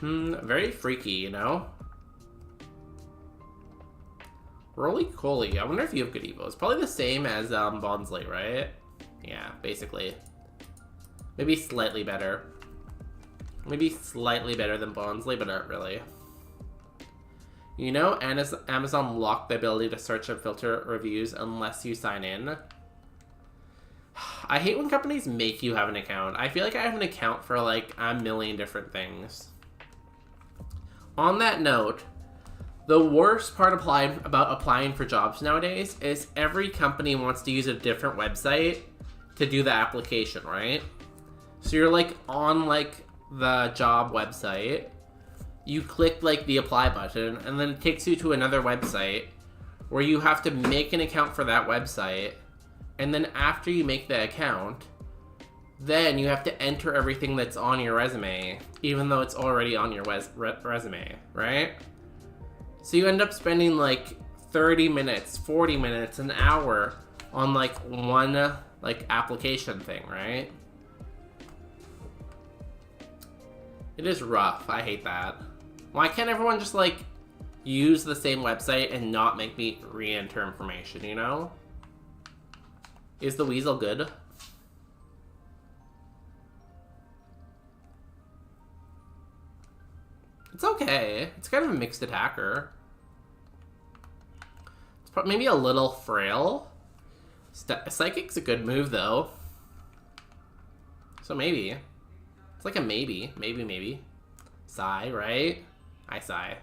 Very freaky, you know? Roly-Coly. I wonder if you have good Evo. It's probably the same as Bonsly, right? Yeah, basically. Maybe slightly better. Maybe slightly better than Bonsly, but not really. You know, Amazon locked the ability to search and filter reviews unless you sign in. I hate when companies make you have an account. I feel like I have an account for, like, a million different things. On that note, the worst part about applying for jobs nowadays is every company wants to use a different website to do the application, right? So you're, like, on, like, the job website, you click, like, the apply button, and then it takes you to another website where you have to make an account for that website, and then after you make the account, then you have to enter everything that's on your resume, even though it's already on your resume, right? So you end up spending, like, 30 minutes, 40 minutes, an hour on, like, one, like, application thing, right? It is rough. I hate that. Why can't everyone just, like, use the same website and not make me re-enter information, you know? Is the Weasel good? It's okay. It's kind of a mixed attacker. It's maybe a little frail. Psychic's a good move, though. So maybe. It's like a maybe. Maybe. Sigh, right? I sigh.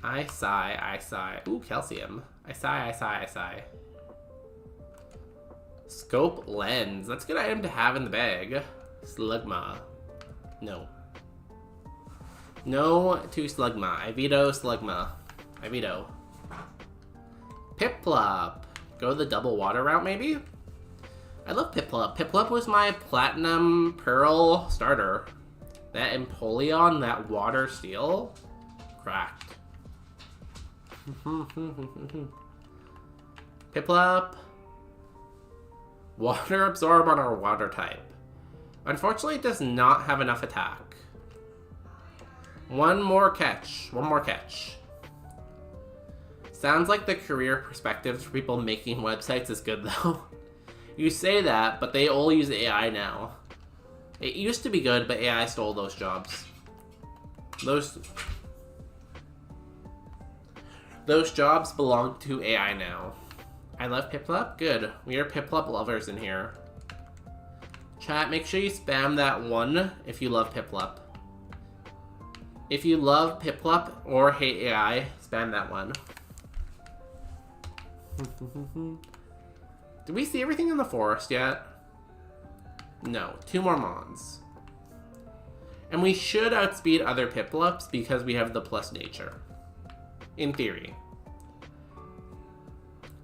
I sigh. Ooh, calcium. I sigh. Scope lens. That's a good item to have in the bag. Slugma. No. No to Slugma. I veto Slugma. I veto. Piplup. Go the double water route, maybe? I love Piplup. Piplup was my Platinum Pearl starter. That Empoleon, that Water Steel, cracked. Piplup. Water Absorb on our water type. Unfortunately, it does not have enough attack. One more catch. Sounds like the career perspectives for people making websites is good, though. You say that, but they all use AI now. It used to be good, but AI stole those jobs. Those jobs belong to AI now. I love Piplup? Good. We are Piplup lovers in here. Chat, make sure you spam that one if you love Piplup. If you love Piplup or hate AI, spam that one. Did we see everything in the forest yet? No. 2 more Mons. And we should outspeed other Piplups because we have the plus nature. In theory.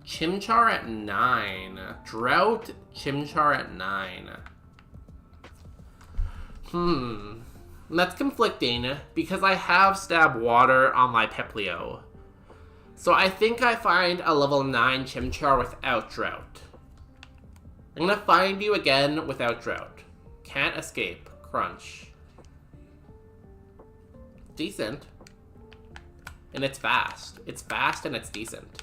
Chimchar at 9. Drought, Chimchar at 9. That's conflicting because I have Stab Water on my Peplio. So I think I find a level 9 Chimchar without Drought. I'm gonna find you again without Drought. Can't escape. Crunch. Decent. And it's fast. It's fast and it's decent.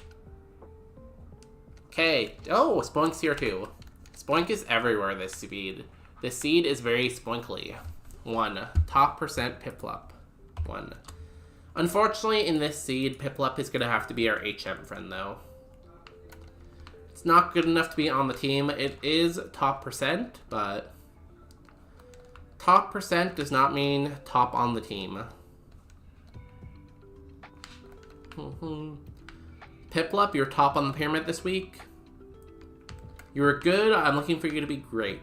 Okay. Oh, Spoink's here too. Spoink is everywhere this speed. The seed is very spoinkly. 1. Top percent Piplup. 1. Unfortunately, in this seed, Piplup is going to have to be our HM friend, though. It's not good enough to be on the team. It is top percent, but top percent does not mean top on the team. Piplup, you're top on the pyramid this week. You were good. I'm looking for you to be great.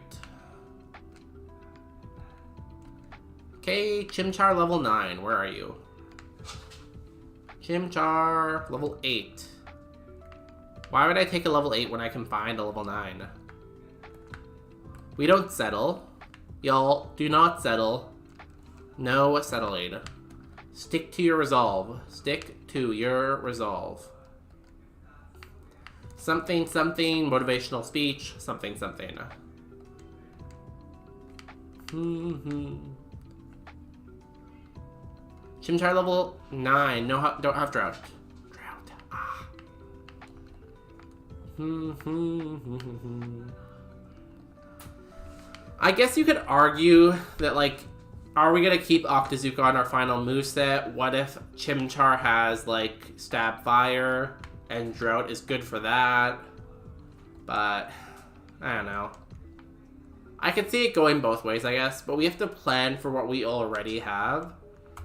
Okay, Chimchar level 9. Where are you? Chimchar level 8. Why would I take a level 8 when I can find a level 9? We don't settle. Y'all, do not settle. No settling. Stick to your resolve. Stick to your resolve. Something, something, motivational speech, something, something. Chimchar level 9. No, don't have drought. Drought. Ah. I guess you could argue that, like, are we gonna keep Octazooka on our final moveset? What if Chimchar has, like, Stab Fire and Drought is good for that? But I don't know. I could see it going both ways, I guess, but we have to plan for what we already have.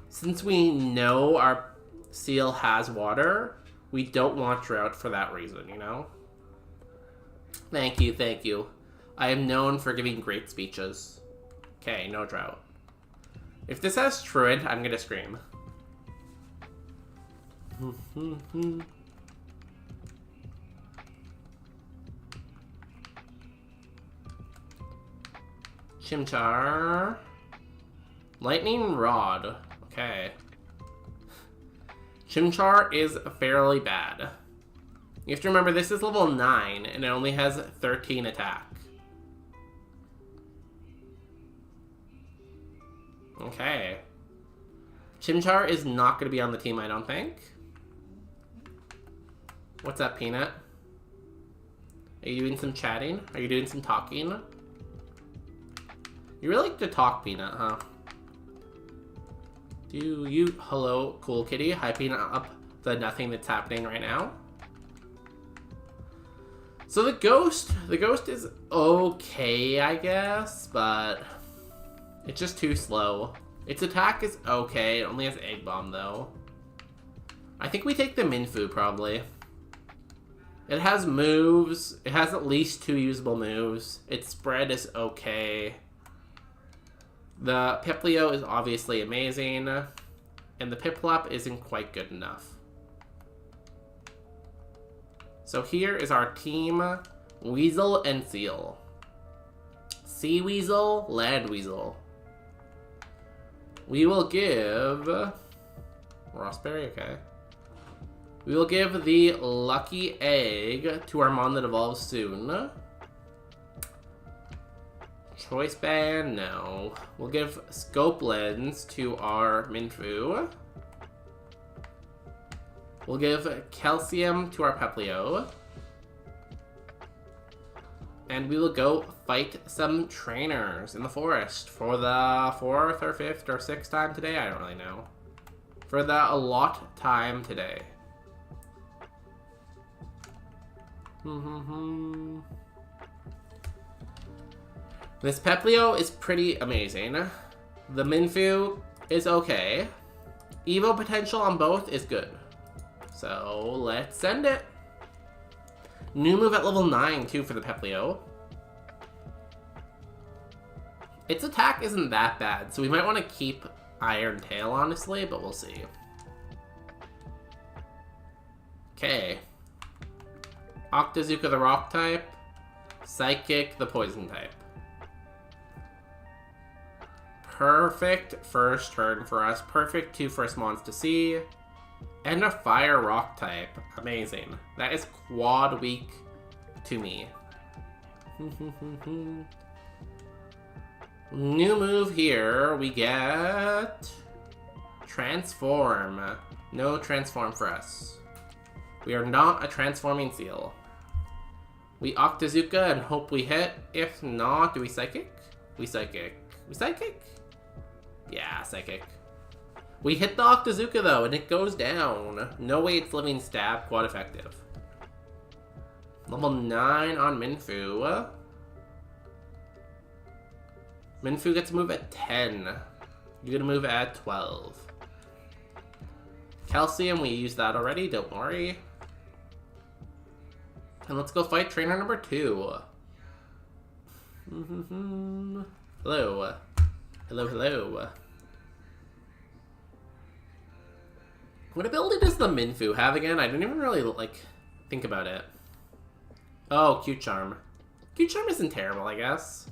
Since we know our Seal has water, we don't want Drought for that reason, you know? Thank you, thank you. I am known for giving great speeches. Okay, no Drought. If this has Truant, I'm gonna scream. Chimchar. Lightning Rod. Okay. Chimchar is fairly bad. You have to remember this is level 9 and it only has 13 attack. Okay. Chimchar is not going to be on the team, I don't think. What's up, Peanut? Are you doing some chatting? Are you doing some talking? You really like to talk, Peanut, huh? Do you... Hello, cool kitty. Hyping up the nothing that's happening right now. So the ghost is okay, I guess, but it's just too slow. Its attack is okay. It only has Egg Bomb, though. I think we take the Minfu, probably. It has moves. It has at least 2 usable moves. Its spread is okay. The Piplio is obviously amazing. And the Piplup isn't quite good enough. So here is our team. Weasel and Seal. Sea Weasel, Land Weasel. We will give... Rossberry, okay. We will give the Lucky Egg to our Mon that evolves soon. Choice Band, no. We'll give Scope Lens to our Minfu. We'll give Calcium to our Peplio. And we will go fight some trainers in the forest for the 4th or 5th or 6th time today. I don't really know. For the allot time today. This Peplio is pretty amazing. The Minfu is okay. Evo potential on both is good. So let's send it. New move at level 9 too for the Peplio. Its attack isn't that bad, so we might want to keep Iron Tail, honestly, but we'll see. Okay. Octazooka the Rock type. Psychic the Poison type. Perfect first turn for us. Perfect 2 first mons to see. And a Fire Rock type. Amazing. That is quad weak to me. New move here. We get... Transform. No transform for us. We are not a transforming seal. We Octazooka and hope we hit. If not, do we Psychic? We Psychic. We Psychic? Yeah, Psychic. We hit the Octazooka though, and it goes down. No way it's living stab, quad effective. Level 9 on Minfu. Minfu gets to move at 10. You're gonna move at 12. Calcium, we used that already, don't worry. And let's go fight trainer number 2. Hello. Hello, hello. What ability does the Minfu have again? I didn't even really, like, think about it. Oh, Cute Charm. Cute Charm isn't terrible, I guess.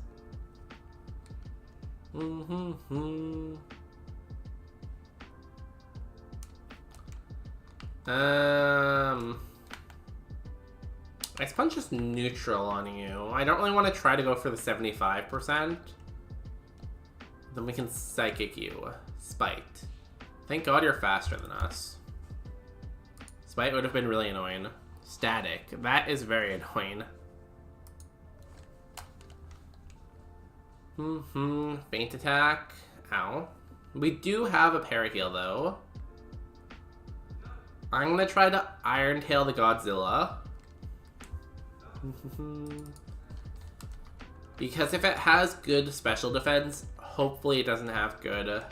Ice Punch is neutral on you. I don't really want to try to go for the 75%. Then we can Psychic you. Spite. Thank God you're faster than us. Spite would have been really annoying. Static. That is very annoying. Faint attack. Ow. We do have a Paraheal though. I'm gonna try to Iron Tail the Godzilla. Because if it has good special defense, hopefully it doesn't have good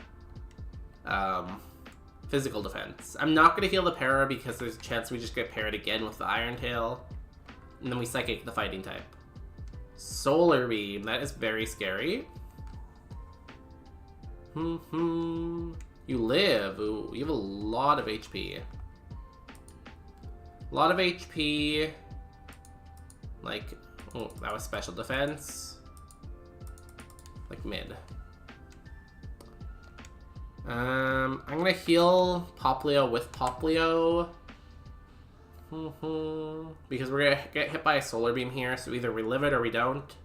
physical defense. I'm not going to heal the para because there's a chance we just get parried again with the Iron Tail. And then we Psychic the fighting type. Solar Beam, that is very scary. You live. Ooh, you have a lot of HP. A lot of HP. Like, oh, that was special defense. Like mid. I'm gonna heal Poplio with Poplio. Because we're gonna get hit by a Solar Beam here, so either we live it or we don't.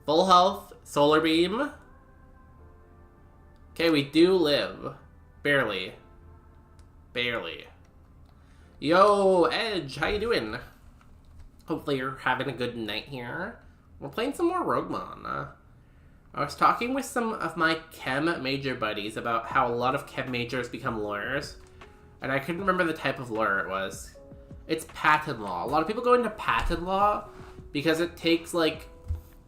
Full health, Solar Beam. Okay, we do live. Barely. Barely. Yo, Edge, how you doing? Hopefully you're having a good night here. We're playing some more Roguemon. I was talking with some of my chem major buddies about how a lot of chem majors become lawyers, and I couldn't remember the type of lawyer it was. It's patent law. A lot of people go into patent law because it takes, like,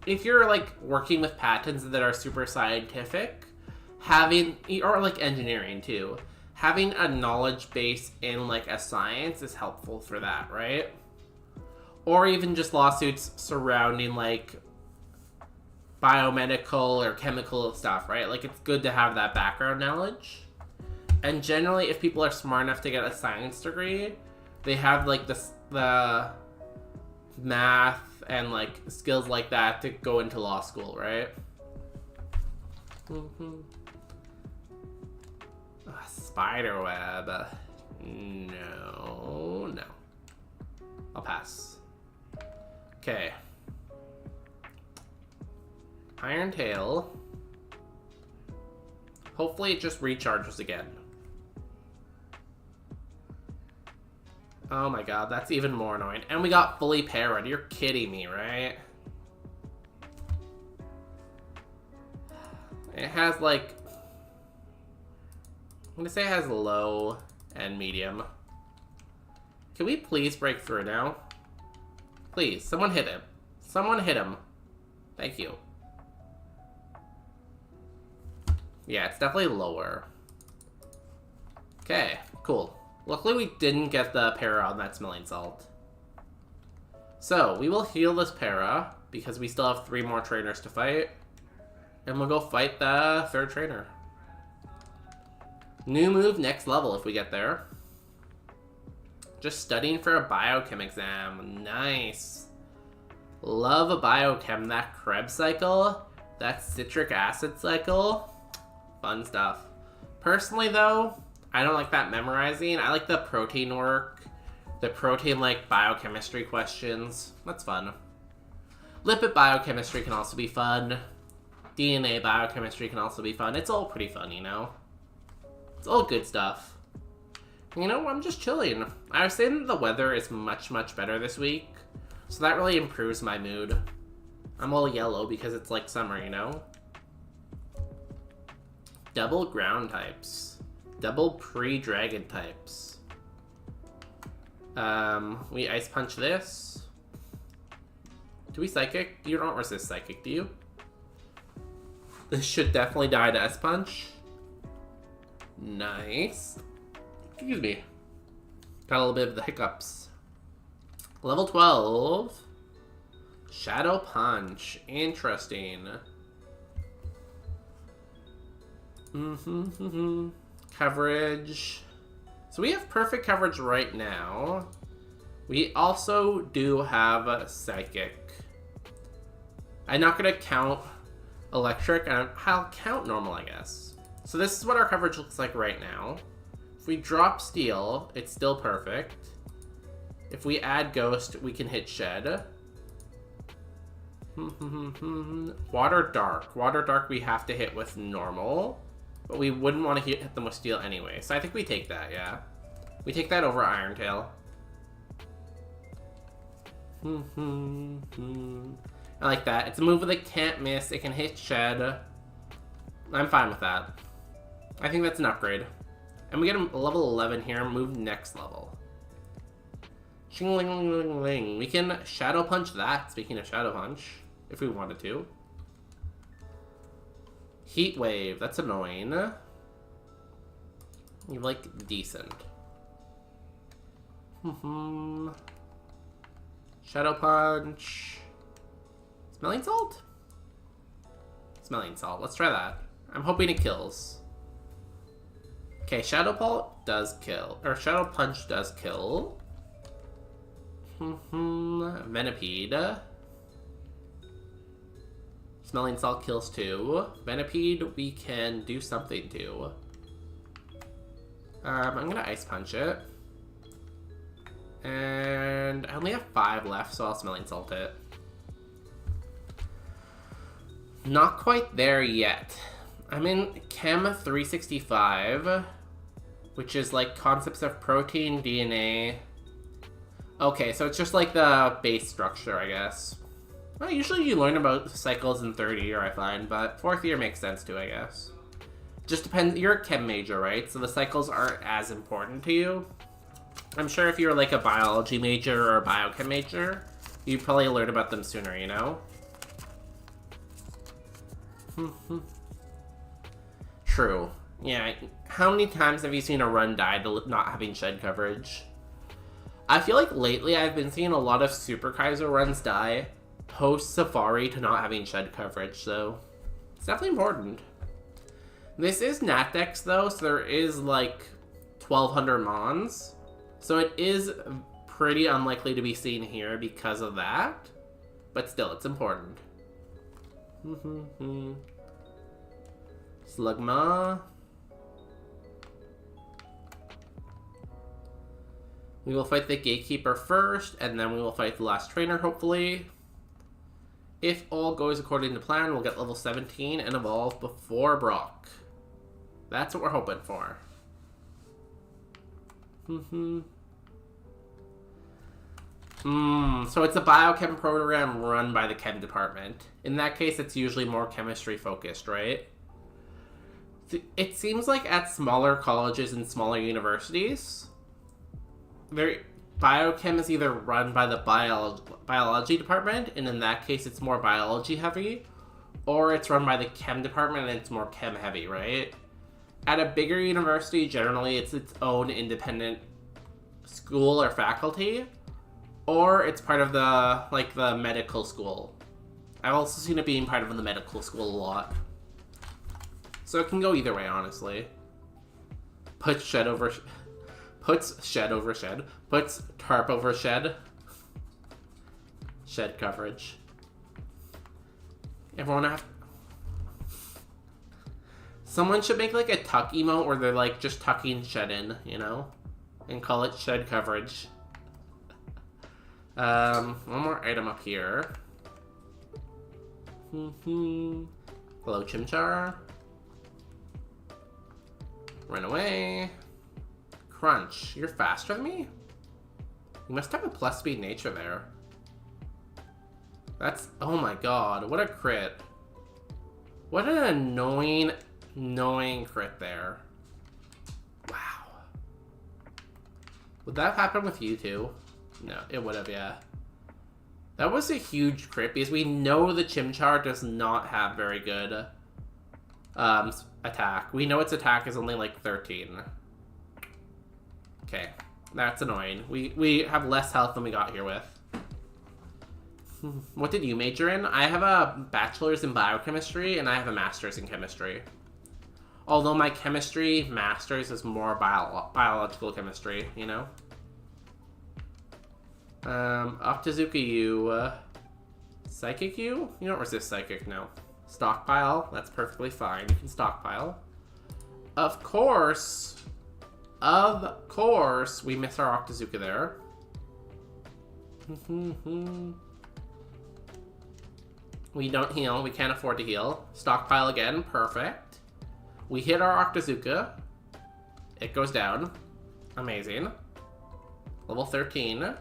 if you're, like, working with patents that are super scientific, having, or, like, engineering, too, having a knowledge base in, like, a science is helpful for that, right? Or even just lawsuits surrounding, like, biomedical or chemical stuff, right? Like, it's good to have that background knowledge. And generally, if people are smart enough to get a science degree, they have, like, the math and, like, skills like that to go into law school, right? Spiderweb. No. I'll pass. Okay. Iron Tail. Hopefully it just recharges again. Oh my god, that's even more annoying. And we got fully parried. You're kidding me, right? It has, like, I'm gonna say it has low and medium. Can we please break through now? Please, someone hit him. Someone hit him. Thank you. Yeah, it's definitely lower. Okay, cool. Luckily we didn't get the para on that smelling salt. So, we will heal this para, because we still have 3 more trainers to fight. And we'll go fight the 3rd trainer. New move, next level if we get there. Just studying for a biochem exam. Nice. Love a biochem. That Krebs cycle, that citric acid cycle. Fun stuff. Personally, though, I don't like that memorizing. I like the protein work. The protein, like, biochemistry questions. That's fun. Lipid biochemistry can also be fun. DNA biochemistry can also be fun. It's all pretty fun, you know? It's all good stuff. You know, I'm just chilling. I was saying that the weather is much, much better this week. So that really improves my mood. I'm all yellow because it's like summer, you know? Double ground types. Double pre-dragon types. We ice punch this. Do we psychic? You don't resist psychic, do you? This should definitely die to ice punch. Nice. Excuse me. Got a little bit of the hiccups. Level 12. Shadow Punch. Interesting. Coverage. So we have perfect coverage right now. We also do have Psychic. I'm not going to count Electric. I'll count Normal, I guess. So this is what our coverage looks like right now. If we drop Steel, it's still perfect. If we add Ghost, we can hit Shed. Water Dark. Water Dark we have to hit with Normal. But we wouldn't want to hit them with Steel anyway. So I think we take that, yeah. We take that over Iron Tail. I like that. It's a move that can't miss. It can hit Shed. I'm fine with that. I think that's an upgrade. And we get a level 11 here. Move next level. Shing-ling-ling-ling-ling. We can Shadow Punch that, speaking of Shadow Punch, if we wanted to. Heat Wave. That's annoying. You like decent. Shadow Punch. Smelling Salt? Smelling Salt. Let's try that. I'm hoping it kills. Okay, Shadow Pulse does kill. Or Shadow Punch does kill. Venipede. Smelling Salt kills too. Venipede we can do something to. I'm gonna Ice Punch it. And I only have 5 left, so I'll Smelling Salt it. Not quite there yet. I'm in Chem 365, which is like concepts of protein, DNA. Okay, so it's just like the base structure, I guess. Well, usually you learn about cycles in 3rd year, I find, but 4th year makes sense too, I guess. Just depends, you're a chem major, right? So the cycles aren't as important to you. I'm sure if you're like a biology major or a biochem major, you'd probably learn about them sooner, you know? True. Yeah, how many times have you seen a run die to not having shed coverage? I feel like lately I've been seeing a lot of Super Kaiser runs die post-Safari to not having shed coverage, so it's definitely important. This is Natdex though, so there is like 1200 Mons, so it is pretty unlikely to be seen here because of that, but still, it's important. Slugma. We will fight the Gatekeeper first, and then we will fight the last trainer, hopefully. If all goes according to plan, we'll get level 17 and evolve before Brock. That's what we're hoping for. So it's a biochem program run by the chem department. In that case, it's usually more chemistry focused, right? It seems like at smaller colleges and smaller universities, biochem is either run by the biology department, and in that case it's more biology heavy, or it's run by the chem department and it's more chem heavy, right? At a bigger university, generally it's its own independent school or faculty, or it's part of the medical school. I've also seen it being part of the medical school a lot. So it can go either way, honestly. Puts shed over shed. Puts tarp over shed. Shed coverage. Everyone have... Someone should make like a tuck emote where they're like just tucking shed in, you know? And call it shed coverage. One more item up here. Hello, Chimchar. Run away. Crunch. You're faster than me? You must have a plus speed nature there. That's... Oh my god. What a crit. What an annoying Annoying crit there. Wow. Would that happen with you too? No, it would have, yeah. That was a huge crit because we know the Chimchar does not have very good attack. We know its attack is only like 13. Okay, that's annoying. We have less health than we got here with. What did you major in? I have a bachelor's in biochemistry and I have a master's in chemistry. Although my chemistry master's is more biological chemistry, you know? Octazooka U. Psychic U? You don't resist Psychic, no. Stockpile, that's perfectly fine. You can stockpile. Of course, we missed our Octazooka there. We don't heal. We can't afford to heal. Stockpile again. Perfect. We hit our Octazooka. It goes down. Amazing. Level 13.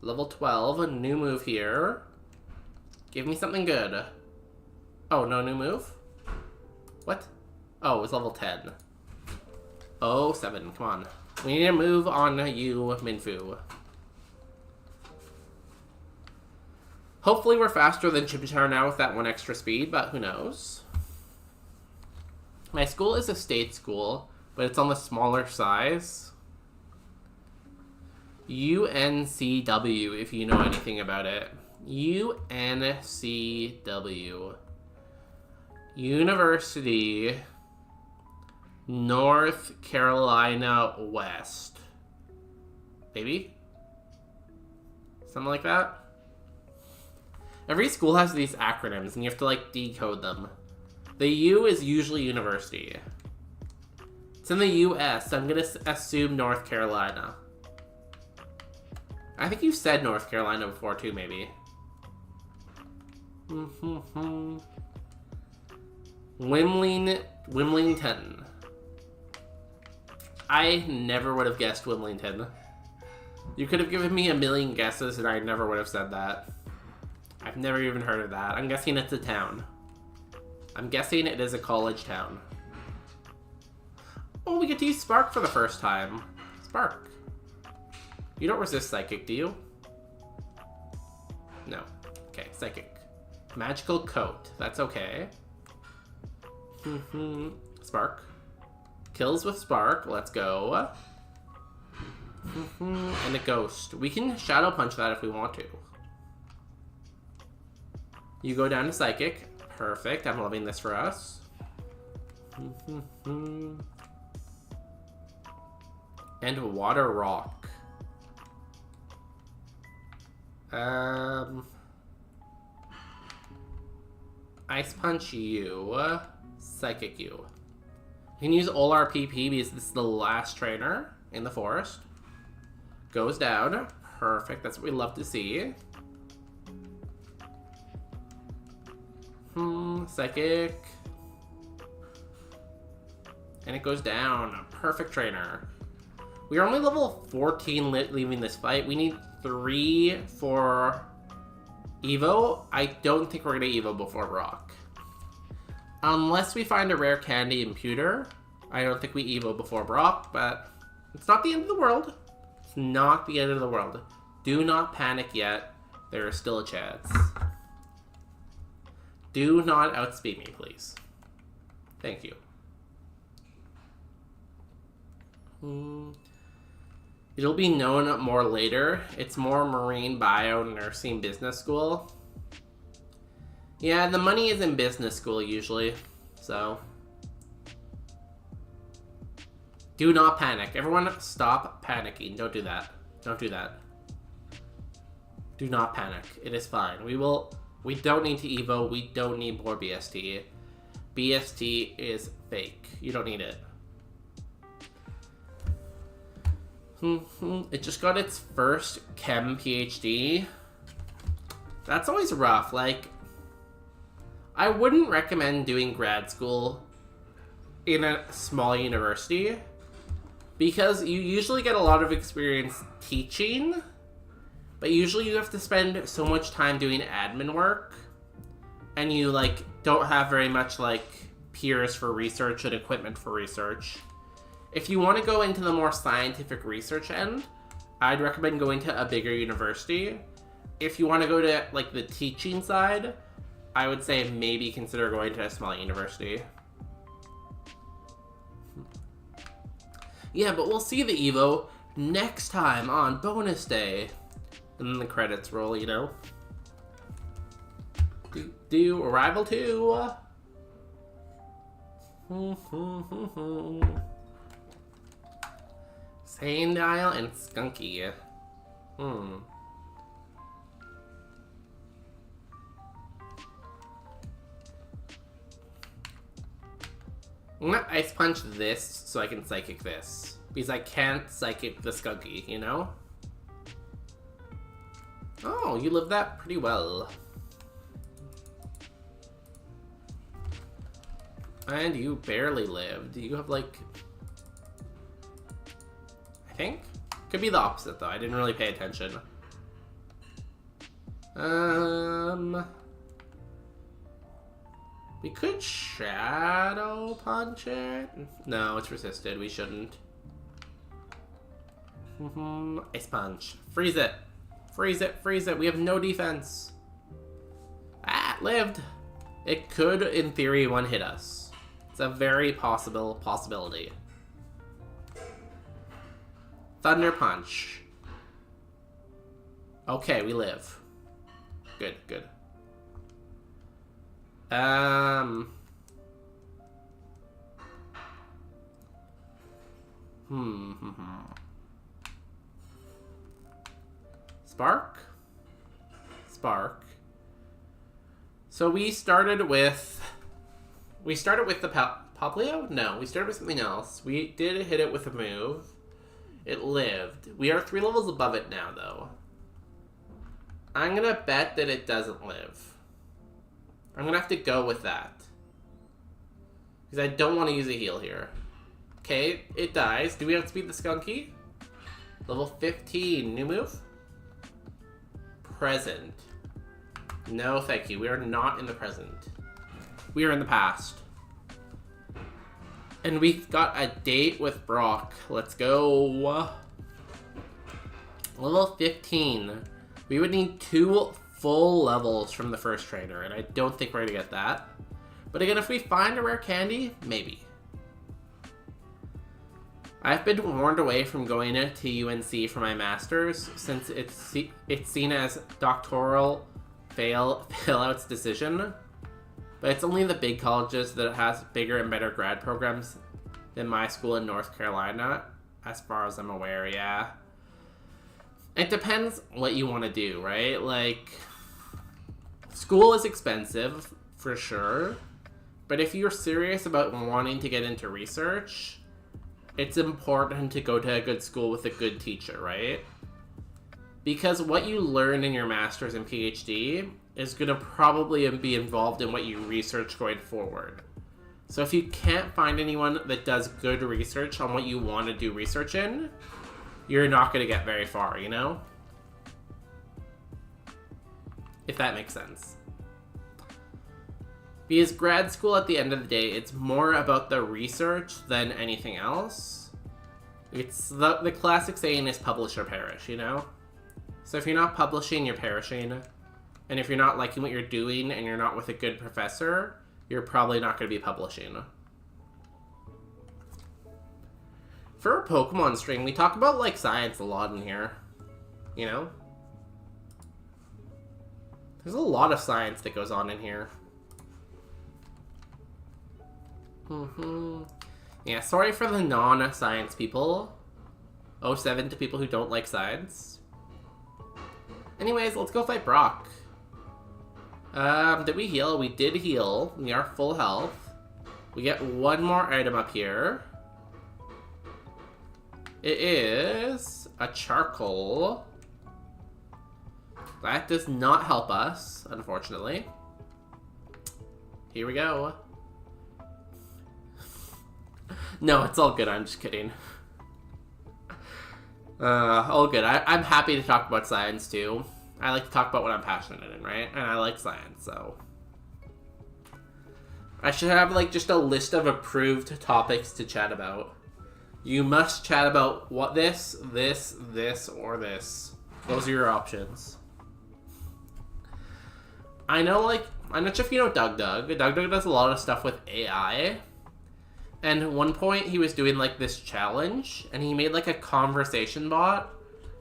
Level 12. A new move here. Give me something good. Oh, no new move? What? Oh, it's level 10. Oh, 7. Come on. We need to move on you, Minfu. Hopefully we're faster than Chimchar now with that 1 extra speed, but who knows? My school is a state school, but it's on the smaller size. UNCW, if you know anything about it. UNCW. University, North Carolina West. Maybe? Something like that? Every school has these acronyms, and you have to, like, decode them. The U is usually university. It's in the U.S., so I'm gonna assume North Carolina. I think you've said North Carolina before, too, maybe. Wilmington. I never would have guessed Wilmington. You could have given me a million guesses, and I never would have said that. I've never even heard of that. I'm guessing it's a town. I'm guessing it is a college town. Oh, we get to use Spark for the first time. Spark. You don't resist Psychic, do you? No. Okay, Psychic. Magical Coat. That's okay. Spark. Kills with Spark. Let's go. And a Ghost. We can Shadow Punch that if we want to. You go down to Psychic. Perfect. I'm loving this for us. And Water Rock. Ice Punch you. Psychic you. You can use all our PP because this is the last trainer in the forest. Goes down. Perfect. That's what we love to see. Psychic. And it goes down. Perfect trainer. We are only level 14 leaving this fight. We need 3 for Evo. I don't think we're going to Evo before Brock. Unless we find a rare candy in Pewter. I don't think we Evo before Brock, but it's not the end of the world. It's not the end of the world. Do not panic yet. There is still a chance. Do not outspeed me, please. Thank you. It'll be known more later. It's more marine bio nursing business school. Yeah, the money is in business school usually, so. Do not panic. Everyone stop panicking. Don't do that. Don't do that. Do not panic. It is fine. We don't need to Evo. We don't need more BST. BST is fake. You don't need it. It just got its first Chem PhD. That's always rough. Like, I wouldn't recommend doing grad school in a small university because you usually get a lot of experience teaching, but usually you have to spend so much time doing admin work and you, like, don't have very much, like, peers for research and equipment for research, if you want to go into the more scientific research end, I'd recommend going to a bigger university. If you want to go to, like, the teaching side, I would say maybe consider going to a small university. Yeah, but we'll see the Evo next time on bonus day. And then the credits roll, you know? Do Arrival 2. Sandile and Skunky. I'm gonna Ice Punch this so I can Psychic this. Because I can't Psychic the Skunky, you know? Oh, you lived that pretty well. And you barely lived. You have, like... I think? Could be the opposite, though. I didn't really pay attention. We could Shadow Punch it. No, it's resisted. We shouldn't. Ice Punch. Freeze it. Freeze it. Freeze it. We have no defense. Ah, it lived. It could, in theory, one-hit us. It's a very possibility. Thunder Punch. Okay, we live. Good, good. Spark? Spark. So we started with the Poplio? No, we started with something else. We did hit it with a move. It lived. We are 3 levels above it now, though. I'm gonna bet that it doesn't live. I'm gonna have to go with that. Because I don't want to use a heal here. Okay, it dies. Do we outspeed the Skunky? Level 15. New move? Present. No, thank you. We are not in the present. We are in the past. And we've got a date with Brock. Let's go. Level 15. We would need 2 full levels from the first trainer, and I don't think we're going to get that. But again, if we find a rare candy, maybe. I've been warned away from going to UNC for my master's, since it's seen as doctoral fail-out's decision. But it's only the big colleges that has bigger and better grad programs than my school in North Carolina, as far as I'm aware, yeah. It depends what you want to do, right? Like, school is expensive, for sure. But if you're serious about wanting to get into research, it's important to go to a good school with a good teacher, right? Because what you learn in your master's and PhD is going to probably be involved in what you research going forward. So if you can't find anyone that does good research on what you want to do research in, you're not going to get very far, you know? If that makes sense. Because grad school, at the end of the day, it's more about the research than anything else. It's the classic saying is publish or perish, you know? So if you're not publishing, you're perishing. And if you're not liking what you're doing and you're not with a good professor, you're probably not going to be publishing. For a Pokemon stream, we talk about, like, science a lot in here. You know? There's a lot of science that goes on in here. Yeah, sorry for the non-science people. 07 to people who don't like science. Anyways, let's go fight Brock. Did we heal? We did heal. We are full health. We get one more item up here. It is a charcoal. That does not help us, unfortunately. Here we go. No, it's all good. I'm just kidding. All good. I'm happy to talk about science, too. I like to talk about what I'm passionate in, right? And I like science, so... I should have like just a list of approved topics to chat about. You must chat about what this, or this. Those are your options. I know, like, I'm not sure if you know Doug. Doug does a lot of stuff with AI. And at one point he was doing like this challenge and he made like a conversation bot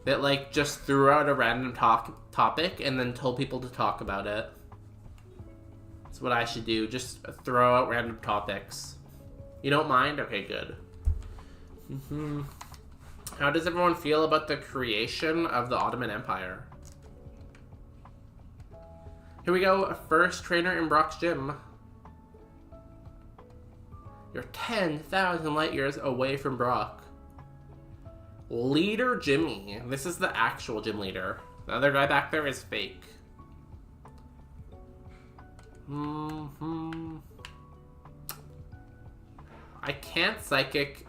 that like just threw out a random topic and then told people to talk about it. That's what I should do. Just throw out random topics. You don't mind? Okay, good. How does everyone feel about the creation of the Ottoman Empire? Here we go. First trainer in Brock's gym. You're 10,000 light years away from Brock. Leader Jimmy. This is the actual gym leader. The other guy back there is fake. I can't psychic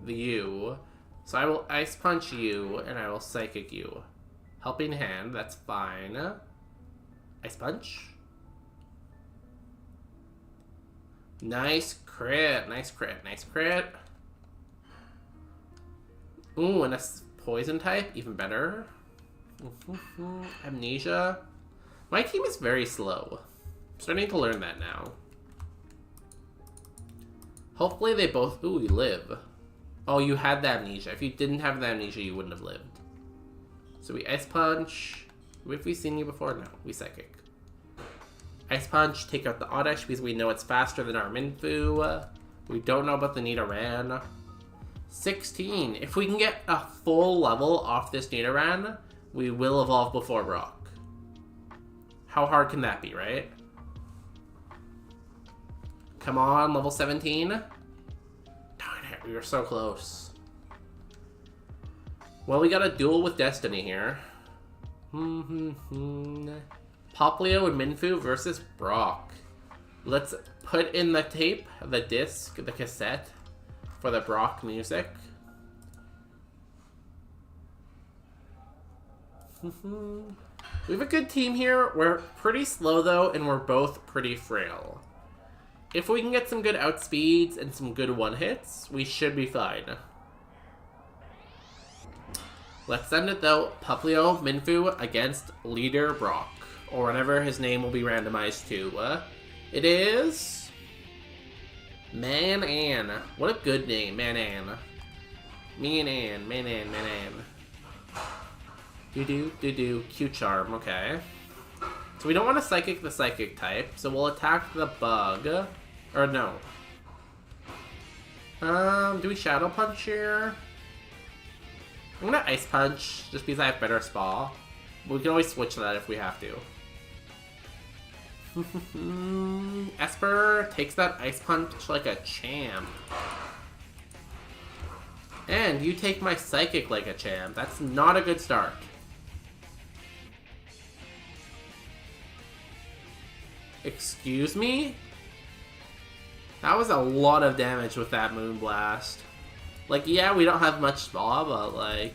you, so I will ice punch you and I will psychic you. Helping hand, that's fine. Ice punch. Nice crit, nice crit, nice crit. Ooh, and a poison type, even better. Amnesia. My team is very slow. I'm starting to learn that now. Hopefully they both... Ooh, you live. Oh, you had the amnesia. If you didn't have the amnesia, you wouldn't have lived. So we ice punch. Have we seen you before? No, we psychic. Ice punch, take out the Oddish because we know it's faster than our Minfu. We don't know about the Nidoran. 16. If we can get a full level off this Nidoran, we will evolve before Brock. How hard can that be, right? Come on, level 17. Darn it, we were so close. Well, we got a duel with Destiny here. Poplio and Minfu versus Brock. Let's put in the tape, the disc, the cassette for the Brock music. We have a good team here. We're pretty slow though, and we're both pretty frail. If we can get some good outspeeds and some good one-hits, we should be fine. Let's send it though. Poplio Minfu against Leader Brock, or whatever his name will be randomized to. It is Man-An. What a good name, Man-An. Man-An, Man-An, Man-An. Do-do, Q-Charm, okay. So we don't want to Psychic the Psychic type, so we'll attack the Bug. Or no. Do we Shadow Punch here? I'm gonna Ice Punch, just because I have better Spa. We can always switch that if we have to. Esper takes that Ice Punch like a champ. And you take my Psychic like a champ. That's not a good start. Excuse me? That was a lot of damage with that Moonblast. Like, yeah, we don't have much Spa, but like...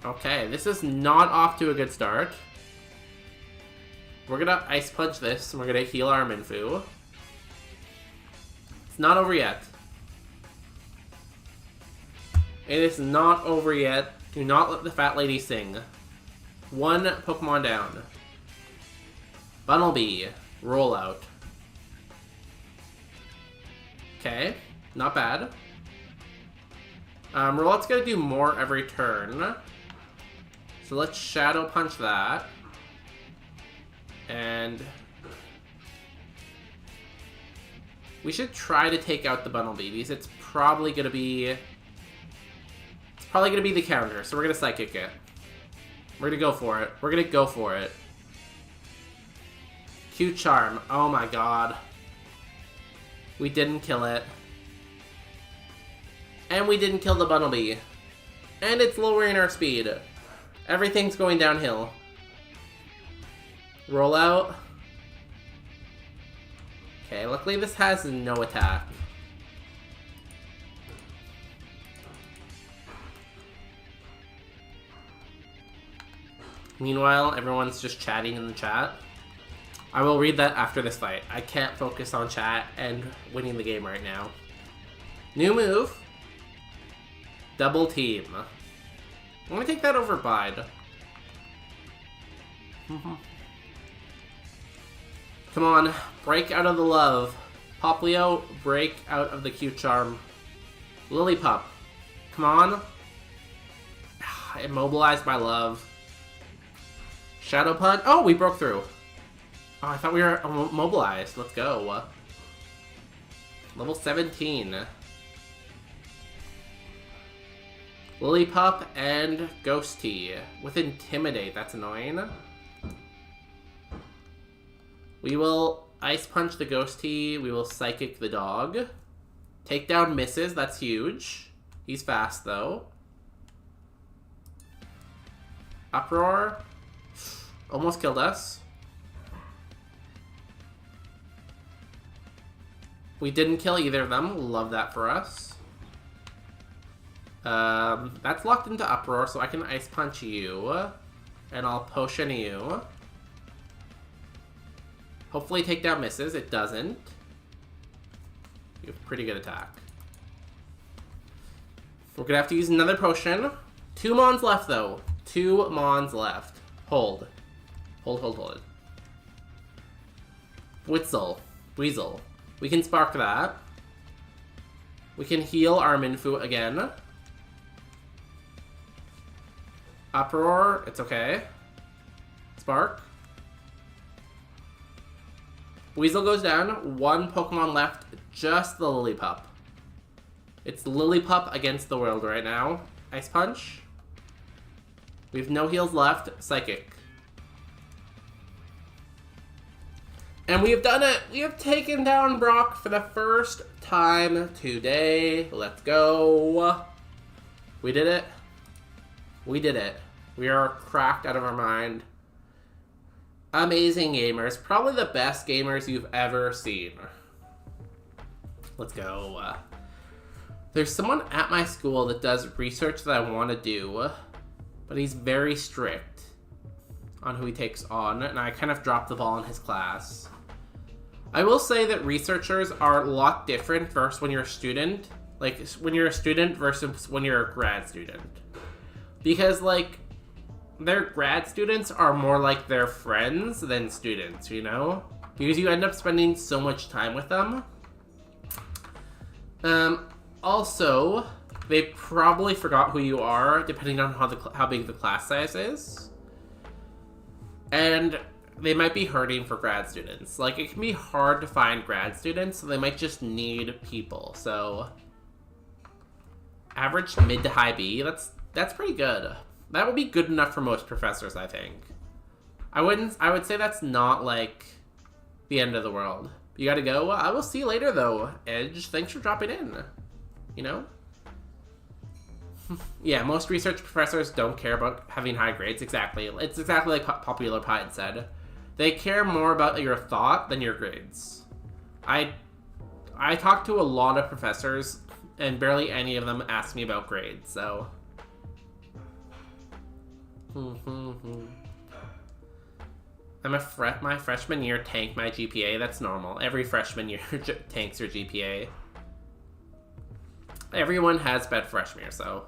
Okay, this is not off to a good start. We're gonna Ice Punch this, and we're gonna heal our Minfu. It's not over yet. It is not over yet. Do not let the fat lady sing. One Pokemon down. Bunnelby. Roll out. Okay, not bad. Rollout's gonna do more every turn. So let's Shadow Punch that. And we should try to take out the Bunnelby because it's probably gonna be the counter. So we're gonna Psychic it. We're gonna go for it. We're gonna go for it. Q-Charm. Oh my god. We didn't kill it. And we didn't kill the Bunnelby. And it's lowering our speed. Everything's going downhill. Roll out. Okay, luckily this has no attack. Meanwhile, everyone's just chatting in the chat. I will read that after this fight. I can't focus on chat and winning the game right now. New move. Double team. I'm gonna take that over Bide. Come on, break out of the love. Poplio, break out of the cute charm. Lillipup, come on. Immobilized by love. Shadow Punch. Oh, we broke through. Oh, I thought we were immobilized. Let's go. Level 17. Lillipup and Ghosty with Intimidate. That's annoying. We will Ice Punch the Ghosty. We will Psychic the dog. Takedown misses. That's huge. He's fast, though. Uproar. Almost killed us. We didn't kill either of them. Love that for us. That's locked into Uproar, so I can Ice Punch you. And I'll Potion you. Hopefully takedown misses. It doesn't. You have pretty good attack. We're gonna have to use another potion. 2 Mons left, though. 2 Mons left. Hold. Hold. Weasel. We can spark that. We can heal our Minfu again. Uproar, it's okay. Spark. Weasel goes down. 1 Pokemon left, just the Lillipup. It's Lillipup against the world right now. Ice Punch. We have no heals left. Psychic. And we have done it! We have taken down Brock for the first time today. Let's go. We did it. We did it. We are cracked out of our mind. Amazing gamers. Probably the best gamers you've ever seen. Let's go. There's someone at my school that does research that I want to do, but he's very strict on who he takes on, and I kind of dropped the ball in his class. I will say that researchers are a lot different versus when you're a student. Like, when you're a student versus when you're a grad student. Because, like, their grad students are more like their friends than students, you know? Because you end up spending so much time with them. Also, they probably forgot who you are, depending on how big the class size is. And they might be hurting for grad students. Like, it can be hard to find grad students, so they might just need people. So, average mid to high B, that's pretty good. That would be good enough for most professors, I think. I would say that's not, like, the end of the world. You gotta go. I will see you later, though, Edge. Thanks for dropping in. You know? Yeah, most research professors don't care about having high grades. Exactly. It's exactly like Popular Pie said. They care more about your thought than your grades. I talked to a lot of professors, and barely any of them asked me about grades, so... My freshman year tanked my GPA. That's normal. Every freshman year tanks your GPA. Everyone has bad freshman year, so...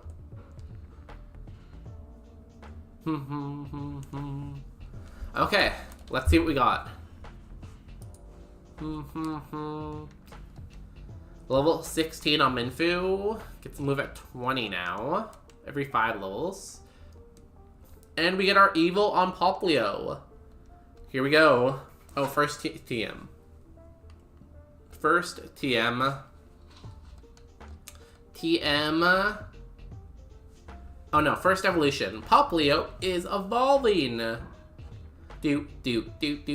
Okay, let's see what we got. Level 16 on Minfu. Gets to move at 20 now. Every 5 levels. And we get our Evil on Poplio. Here we go. Oh, first TM. First TM. TM. Oh no, first evolution. Poplio is evolving. Into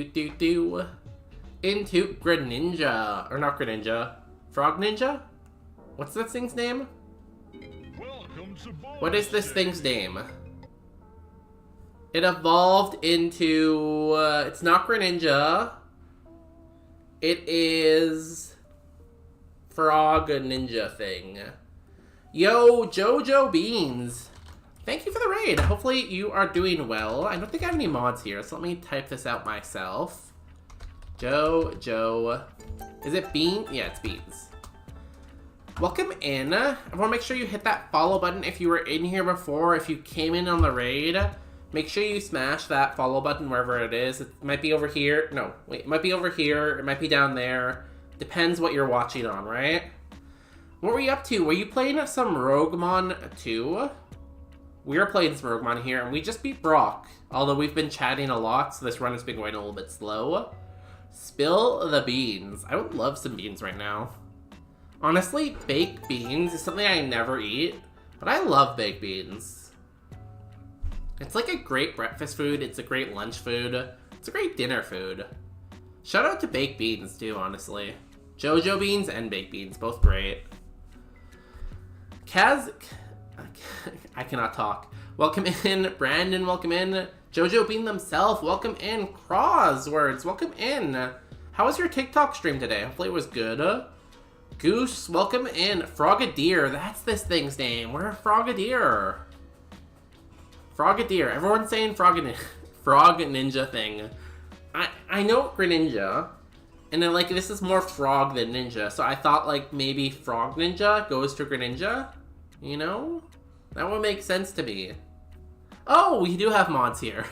Greninja. Or not Greninja. Frog Ninja? What's this thing's name? What is this thing's name? It evolved into... it's not Greninja. It is... Frog Ninja thing. Yo, Jojo Beans. Thank you for the raid. Hopefully you are doing well. I don't think I have any mods here, so let me type this out myself. Joe. Is it Bean? Yeah, it's Beans. Welcome in. Everyone, make sure you hit that follow button if you were in here before. If you came in on the raid, make sure you smash that follow button wherever it is. It might be over here. No, wait. It might be over here. It might be down there. Depends what you're watching on, right? What were you up to? Were you playing some ROGUEMON 2? We are playing some ROGUEMON here, and we just beat Brock. Although we've been chatting a lot, so this run has been going a little bit slow. Spill the beans. I would love some beans right now. Honestly, baked beans is something I never eat, but I love baked beans. It's like a great breakfast food, it's a great lunch food, it's a great dinner food. Shout out to baked beans too, honestly. JoJo beans and baked beans, both great. I cannot talk. Welcome in, Brandon, welcome in. JoJo Bean themselves, welcome in. Crosswords, welcome in. How was your TikTok stream today? Hopefully it was good. Goose, welcome in. Frogadier, that's this thing's name. We're a Frogadier. Frogadier, everyone's saying Frog Ninja thing. I know Greninja, and then like this is more frog than ninja, so I thought like maybe Frog Ninja goes to Greninja, you know? That would make sense to me. Oh, we do have mods here.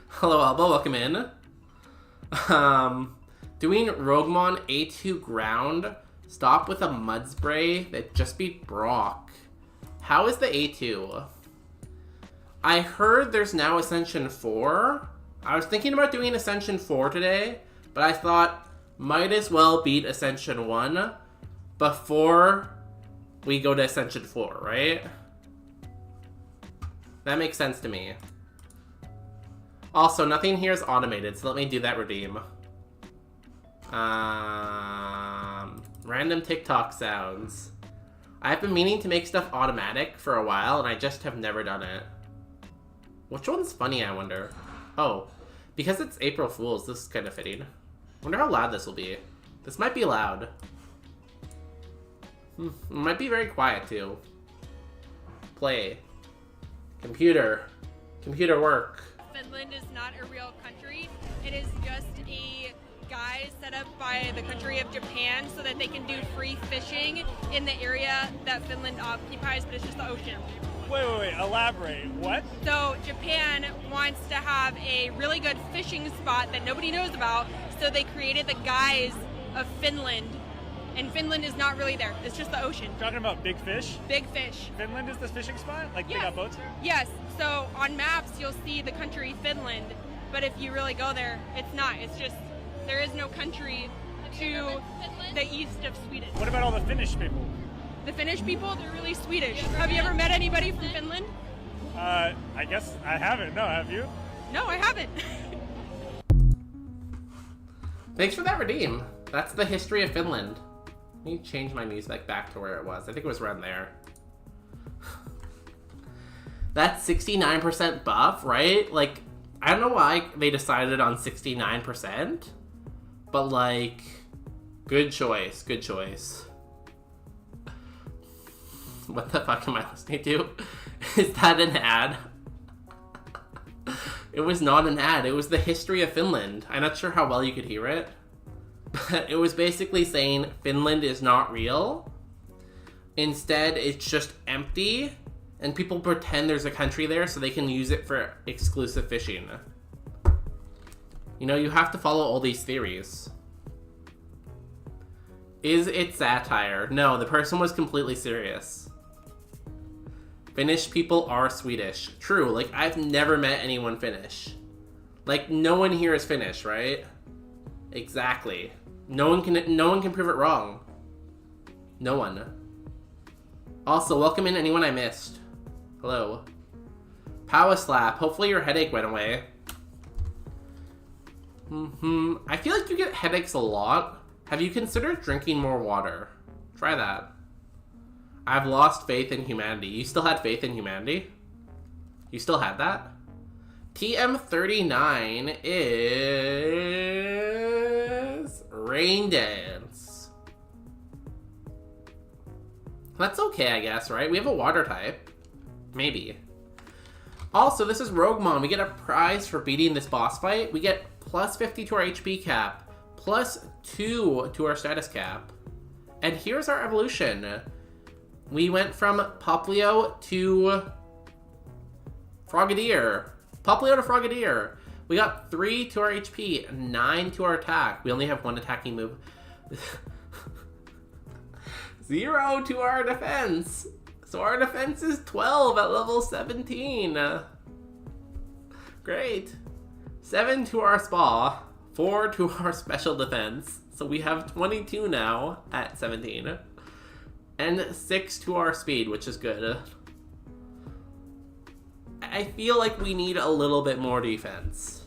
Hello, Elbow, welcome in. Doing ROGUEMON A2 ground. Stop with a mud spray that just beat Brock. How is the A2? I heard there's now Ascension 4. I was thinking about doing Ascension 4 today, but I thought might as well beat Ascension 1 before we go to Ascension 4, right? That makes sense to me. Also, nothing here is automated, so let me do that redeem. Random TikTok sounds. I've been meaning to make stuff automatic for a while, and I just have never done it. Which one's funny, I wonder? Oh, because it's April Fool's, this is kind of fitting. Wonder how loud this will be. This might be loud. It might be very quiet, too. Play. Computer. Computer work. Finland is not a real country. It is just a guise set up by the country of Japan so that they can do free fishing in the area that Finland occupies, but it's just the ocean. Wait, elaborate. What? So Japan wants to have a really good fishing spot that nobody knows about, so they created the guise of Finland. And Finland is not really there. It's just the ocean. Talking about big fish? Big fish. Finland is the fishing spot? Like Yes. they got boats here? Yes. So on maps, you'll see the country Finland, but if you really go there, it's not. It's just, there is no country to the east of Sweden. What about all the Finnish people? The Finnish people, they're really Swedish. Have you ever met anybody from Finland? I guess I haven't. No, have you? No, I haven't. Thanks for that redeem. That's the history of Finland. Let me change my music back to where it was. I think it was around there. That's 69% buff, right? Like, I don't know why they decided on 69%, but like, good choice, good choice. What the fuck am I listening to? Is that an ad? It was not an ad, it was the history of Finland. I'm not sure how well you could hear it, but it was basically saying Finland is not real. Instead, it's just empty, and people pretend there's a country there so they can use it for exclusive fishing. You know, you have to follow all these theories. Is it satire? No, the person was completely serious. Finnish people are Swedish. True, like, I've never met anyone Finnish. Like, no one here is Finnish, right? Exactly. No one can prove it wrong. No one. Also, welcome in anyone I missed. Hello. Power slap. Hopefully your headache went away. I feel like you get headaches a lot. Have you considered drinking more water? Try that. I've lost faith in humanity. You still had faith in humanity? You still had that? TM39 is Rain Dance. That's okay, I guess, right? We have a water type. Maybe. Also, this is ROGUEMON. We get a prize for beating this boss fight. We get plus 50 to our HP cap, +2 to our status cap. And here's our evolution. We went from Poplio to Frogadier. Poplio to Frogadier. We got 3 to our HP, 9 to our attack. We only have 1 attacking move. 0 to our defense. So our defense is 12 at level 17. Great. 7 to our spa, 4 to our special defense. So we have 22 now at 17. And 6 to our speed, which is good. I feel like we need a little bit more defense.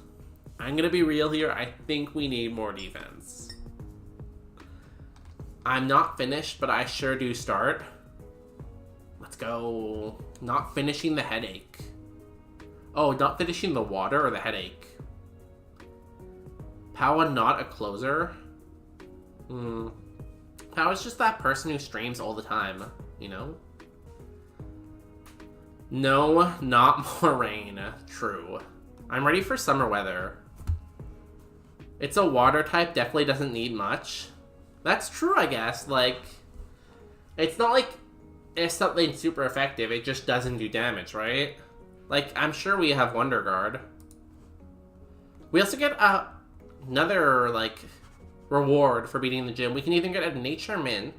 I'm gonna be real here, I think we need more defense. I'm not finished, but I sure do start. Let's go. Not finishing the headache. Oh, not finishing the water or the headache? Powa not a closer? Powa's just that person who streams all the time, you know? No, not more rain. True. I'm ready for summer weather. It's a water type, definitely doesn't need much. That's true, I guess. Like, it's not like it's something super effective, it just doesn't do damage, right? Like, I'm sure we have Wonder Guard. We also get another, like, reward for beating the gym. We can even get a Nature Mint,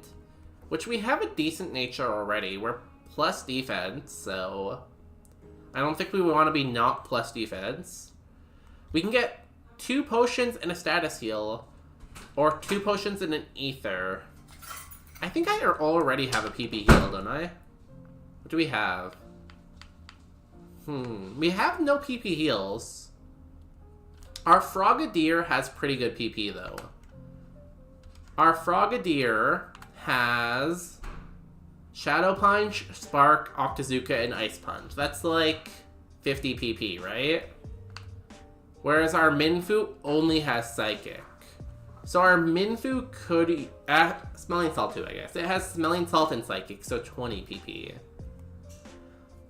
which we have a decent nature already. We're plus defense, so I don't think we want to be not plus defense. We can get 2 potions and a status heal, or 2 potions and an ether. I think I already have a PP heal, don't I? What do we have? We have no PP heals. Our Frogadier has pretty good PP, though. Our Frogadier has Shadow Punch, Spark, Octazooka, and Ice Punch. That's like 50 PP, right? Whereas our Minfu only has Psychic. So our Minfu could... Smelling Salt too, I guess. It has Smelling Salt and Psychic, so 20 PP.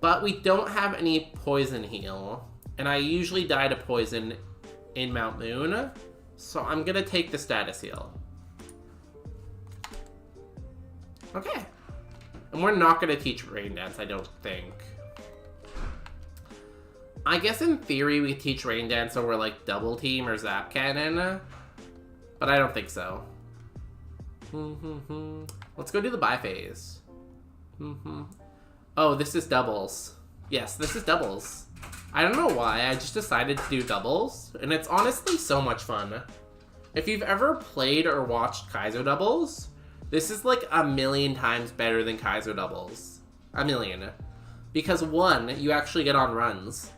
But we don't have any Poison Heal. And I usually die to Poison in Mount Moon. So I'm gonna take the status heal. Okay. And we're not gonna teach Rain Dance, I don't think. I guess in theory we teach Rain Dance over like Double Team or Zap Cannon. But I don't think so. Let's go do the bye phase. Oh, this is doubles. Yes, this is doubles. I don't know why, I just decided to do doubles. And it's honestly so much fun. If you've ever played or watched Kaizo doubles, this is like a million times better than Kaizo doubles. A million. Because 1, you actually get on runs.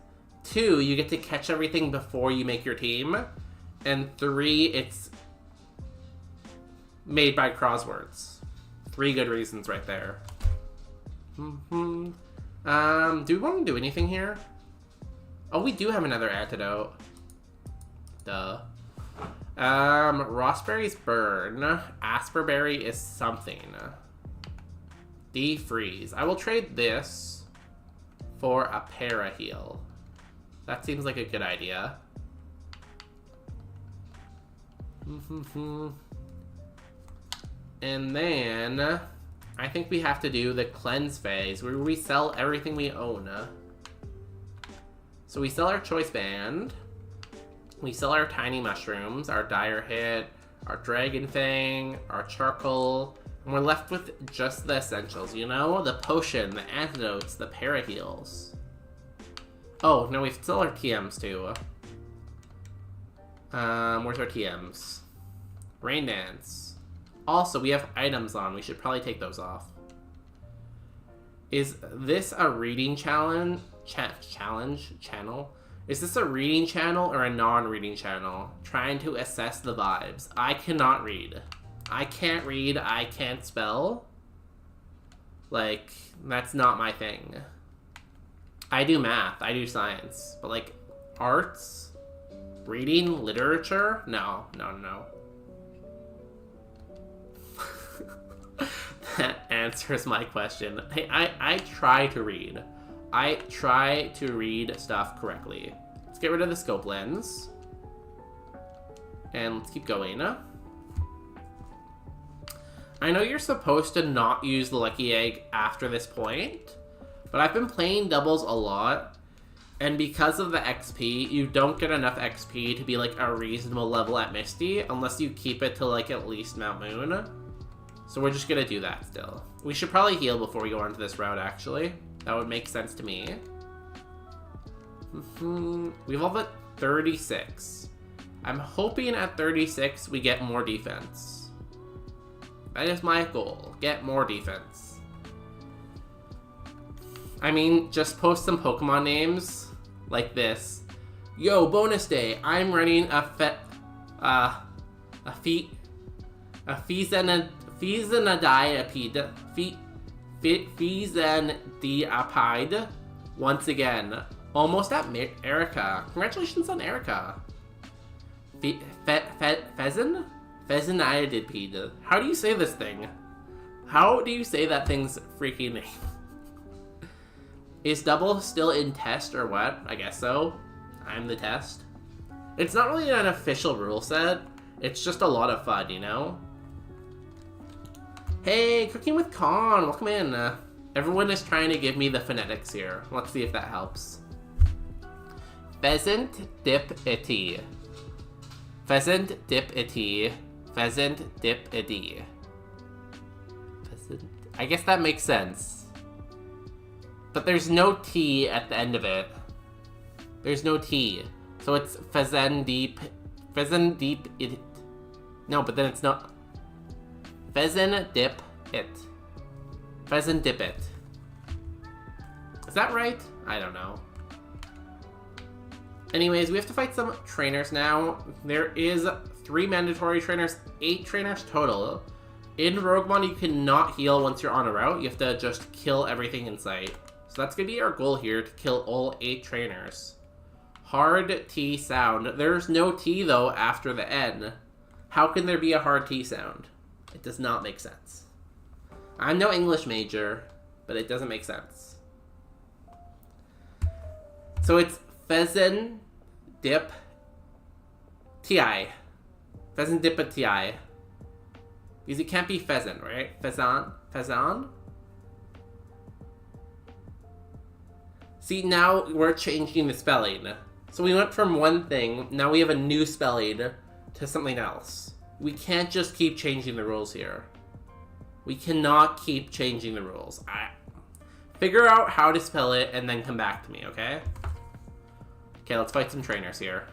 2, you get to catch everything before you make your team. And 3, it's made by crosswords. 3 good reasons right there. Do we want to do anything here? Oh, we do have another antidote. Duh. Rossberry's burn. Asperberry is something. Defreeze. I will trade this for a para heal. That seems like a good idea. And then I think we have to do the cleanse phase where we sell everything we own. So we sell our choice band. We sell our tiny mushrooms, our dire hit, our dragon fang, our charcoal, and we're left with just the essentials, you know? The potion, the antidotes, the para heals. Oh, no, we sell our TMs too. Where's our TMs? Rain Dance. Also, we have items on. We should probably take those off. Is this a reading channel? Is this a reading channel or a non-reading channel? Trying to assess the vibes. I cannot read. I can't read. I can't spell. Like, that's not my thing. I do math. I do science. But, like, arts? Reading? Literature? No. That answers my question. I try to read. I try to read stuff correctly. Let's get rid of the scope lens. And let's keep going. I know you're supposed to not use the Lucky Egg after this point, but I've been playing doubles a lot, and because of the XP, you don't get enough XP to be like a reasonable level at Misty unless you keep it to like at least Mount Moon. So we're just gonna do that still. We should probably heal before we go on to this route, actually. That would make sense to me. We've all at 36. I'm hoping at 36 we get more defense. That is my goal. Get more defense. I mean, just post some Pokemon names like this. Yo, bonus day. I'm running a Fezendiapide once again. Almost at Erica. Congratulations on Erica. Fezendiapide. How do you say this thing? How do you say that thing's freaking name? Is Double still in test or what? I guess so. I'm the test. It's not really an official rule set. It's just a lot of fun, you know? Hey, Cooking with Con, welcome in. Everyone is trying to give me the phonetics here. Let's see if that helps. Pheasant dip itty. Pheasant dip itty. Pheasant dip itty. Pheasant. I guess that makes sense. But there's no T at the end of it. There's no T. So it's pheasant deep it. No, but then it's not. Pheasant dip it. Pheasant dip it. Is that right? I don't know. Anyways, we have to fight some trainers now. There is 3 mandatory trainers, 8 trainers total. In Roguemon, you cannot heal once you're on a route. You have to just kill everything in sight. So that's going to be our goal here, to kill all 8 trainers. Hard T sound. There's no T, though, after the N. How can there be a hard T sound? It does not make sense. I'm no English major, but it doesn't make sense. So it's Pheasant Dip Ti. Pheasant Dip a Ti. Because it can't be pheasant, right? Pheasant? Pheasant? See, now we're changing the spelling. So we went from one thing, now we have a new spelling to something else. We can't just keep changing the rules here. We cannot keep changing the rules. Figure out how to spell it and then come back to me, okay? Okay, let's fight some trainers here.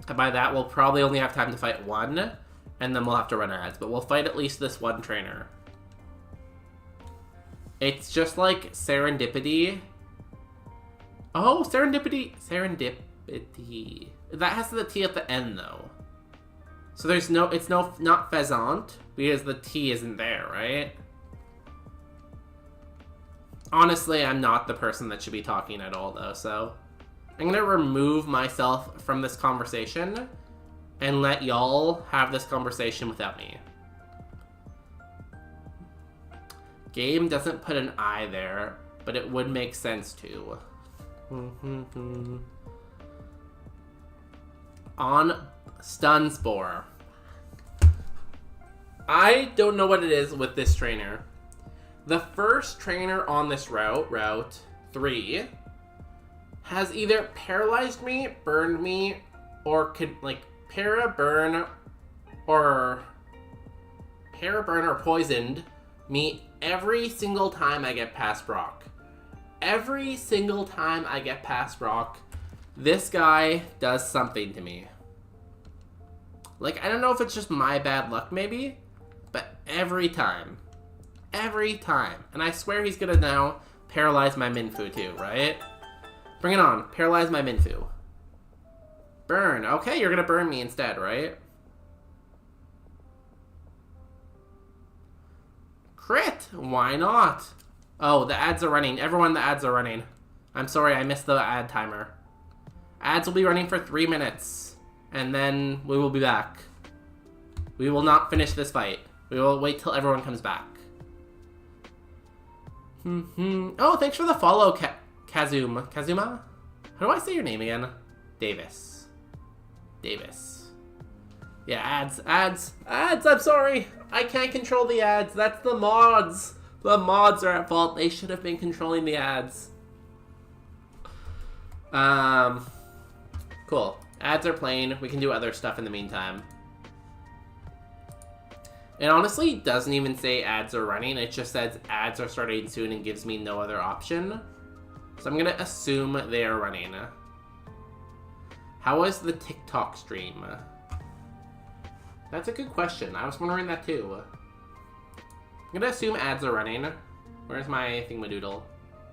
And by that, we'll probably only have time to fight one, and then we'll have to run ads. But we'll fight at least this one trainer. It's just like Serendipity. Oh, Serendipity. Serendipity. That has the T at the end, though. So there's no, it's not pheasant, because the T isn't there, right? Honestly, I'm not the person that should be talking at all, though, so I'm gonna remove myself from this conversation and let y'all have this conversation without me. Game doesn't put an I there, but it would make sense to. On Stun Spore. I don't know what it is with this trainer. The first trainer on this route, Route 3, has either paralyzed me, burned me, or could like para-burn or poisoned me every single time I get past Brock. Every single time I get past Brock, this guy does something to me. Like, I don't know if it's just my bad luck, maybe, but every time. Every time. And I swear he's gonna now paralyze my Minfu too, right? Bring it on. Paralyze my Minfu. Burn. Okay, you're gonna burn me instead, right? Crit! Why not? Oh, the ads are running. Everyone, the ads are running. I'm sorry, I missed the ad timer. Ads will be running for 3 minutes. And then we will be back. We will not finish this fight. We will wait till everyone comes back. Oh, thanks for the follow, Kazuma. How do I say your name again? Davis. Yeah, ads, I'm sorry. I can't control the ads. That's the mods. The mods are at fault. They should have been controlling the ads. Cool. Ads are playing. We can do other stuff in the meantime. It honestly doesn't even say ads are running. It just says ads are starting soon and gives me no other option. So I'm going to assume they are running. How was the TikTok stream? That's a good question. I was wondering that too. I'm going to assume ads are running. Where's my thingamadoodle?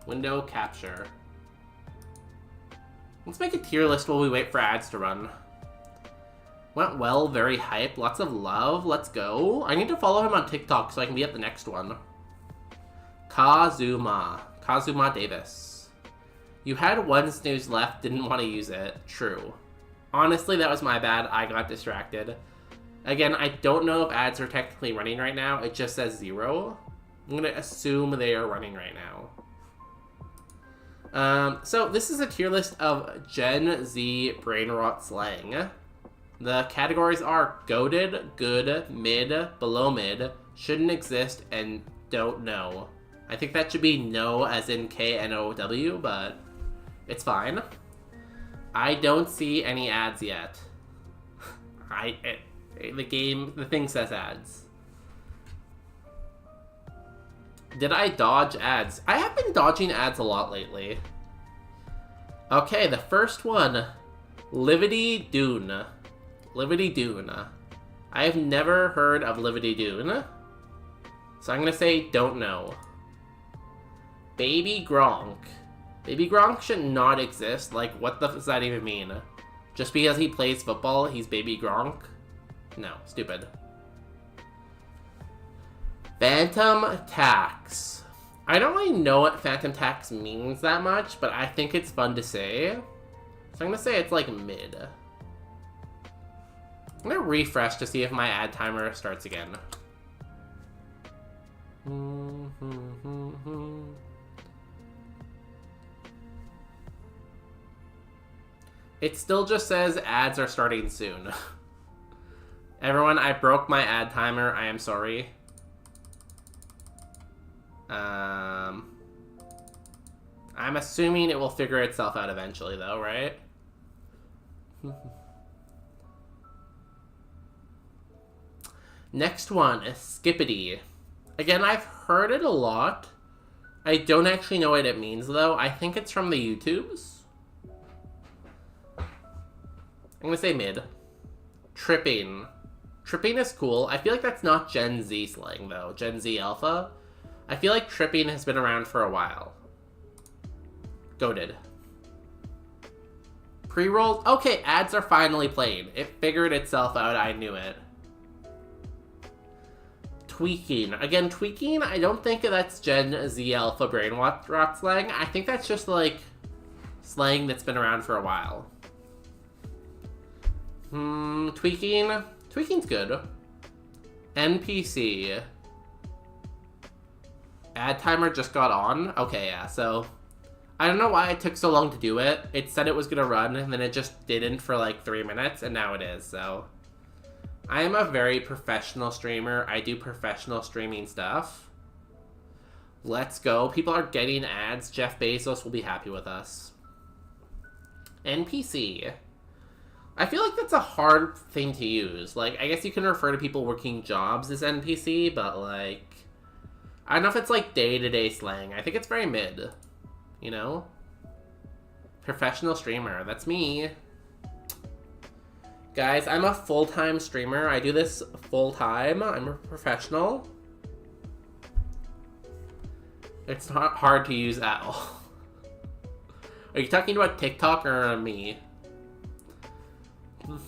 Window capture. Let's make a tier list while we wait for ads to run. Went well, very hype, lots of love, let's go. I need to follow him on TikTok so I can be at the next one. Kazuma Davis. You had one snooze left, didn't want to use it. True. Honestly, that was my bad, I got distracted. Again, I don't know if ads are technically running right now, it just says 0. I'm gonna assume they are running right now. So this is a tier list of Gen Z brain rot slang. The categories are goated, good, mid, below mid, shouldn't exist, and don't know. I think that should be no as in K-N-O-W, but it's fine. I don't see any ads yet. The thing says ads. Did I dodge ads? I have been dodging ads a lot lately. Okay, the first one. Livity Dune. Livity Dune. I have never heard of Livity Dune. So I'm gonna say don't know. Baby Gronk. Baby Gronk should not exist. Like, what the f does that even mean? Just because he plays football, he's Baby Gronk? No, stupid. Phantom Tax. I don't really know what Phantom Tax means that much, but I think it's fun to say. So I'm gonna say it's like mid. I'm gonna refresh to see if my ad timer starts again. It still just says ads are starting soon. Everyone, I broke my ad timer. I am sorry. I'm assuming it will figure itself out eventually, though, right? Next one is Skippity. Again, I've heard it a lot. I don't actually know what it means, though. I think it's from the YouTubes. I'm gonna say mid. Tripping. Tripping is cool. I feel like that's not Gen Z slang, though. Gen Z Alpha. I feel like tripping has been around for a while. Goated. Pre-rolled? Okay, ads are finally playing. It figured itself out, I knew it. Tweaking. Again, tweaking, I don't think that's Gen Z Alpha brain rot slang. I think that's just, like, slang that's been around for a while. Tweaking. Tweaking's good. NPC. Ad timer just got on? Okay, yeah, so I don't know why it took so long to do it. It said it was gonna run, and then it just didn't for like 3 minutes, and now it is, so. I am a very professional streamer. I do professional streaming stuff. Let's go. People are getting ads. Jeff Bezos will be happy with us. NPC. I feel like that's a hard thing to use. Like, I guess you can refer to people working jobs as NPC, but like, I don't know if it's like day-to-day slang. I think it's very mid, you know? Professional streamer, that's me. Guys, I'm a full-time streamer. I do this full-time. I'm a professional. It's not hard to use at all. Are you talking about TikTok or me?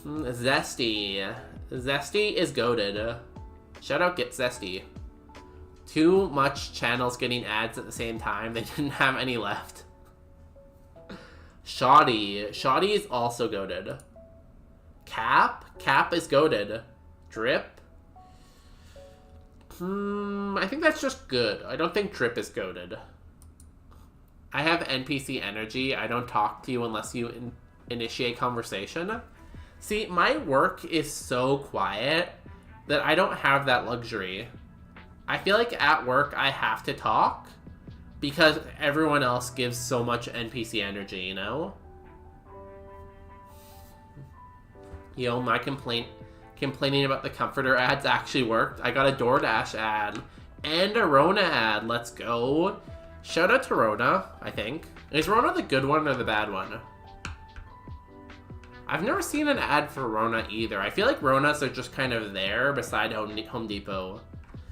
Zesty. Zesty is goated. Shout out Get Zesty. Too much channels getting ads at the same time. They didn't have any left. Shoddy. Shoddy is also goated. Cap? Cap is goated. Drip? I think that's just good. I don't think Drip is goated. I have NPC energy. I don't talk to you unless you initiate conversation. See, my work is so quiet that I don't have that luxury. I feel like at work I have to talk because everyone else gives so much NPC energy, you know? Yo, my complaining about the comforter ads actually worked. I got a DoorDash ad and a Rona ad. Let's go. Shout out to Rona, I think. Is Rona the good one or the bad one? I've never seen an ad for Rona either. I feel like Ronas are just kind of there beside Home Depot.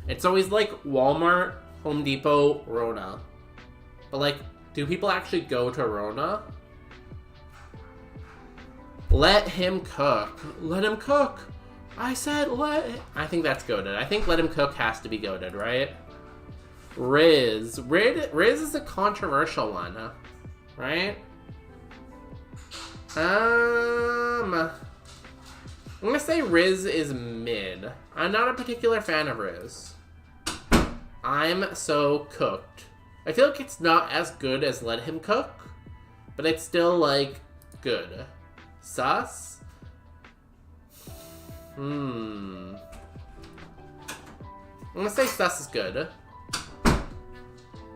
It's always like Walmart, Home Depot, Rona. But like, do people actually go to Rona? Let him cook. Let him cook. I said I think that's goated. I think let him cook has to be goated, right? Riz is a controversial one, right? I'm gonna say Riz is mid. I'm not a particular fan of Riz. I'm so cooked. I feel like it's not as good as let him cook, but it's still like good. Sus? I'm gonna say sus is good.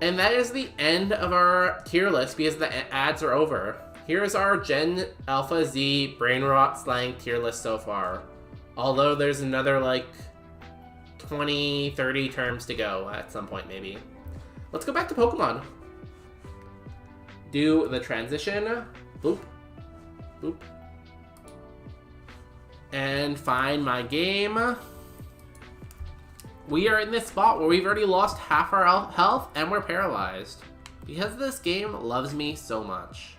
And that is the end of our tier list because the ads are over. Here's our Gen Alpha Z Brain Rot Slang tier list so far. Although there's another like 20, 30 terms to go at some point maybe. Let's go back to Pokemon. Do the transition. Boop. Boop. And find my game. We are in this spot where we've already lost half our health and we're paralyzed. Because this game loves me so much.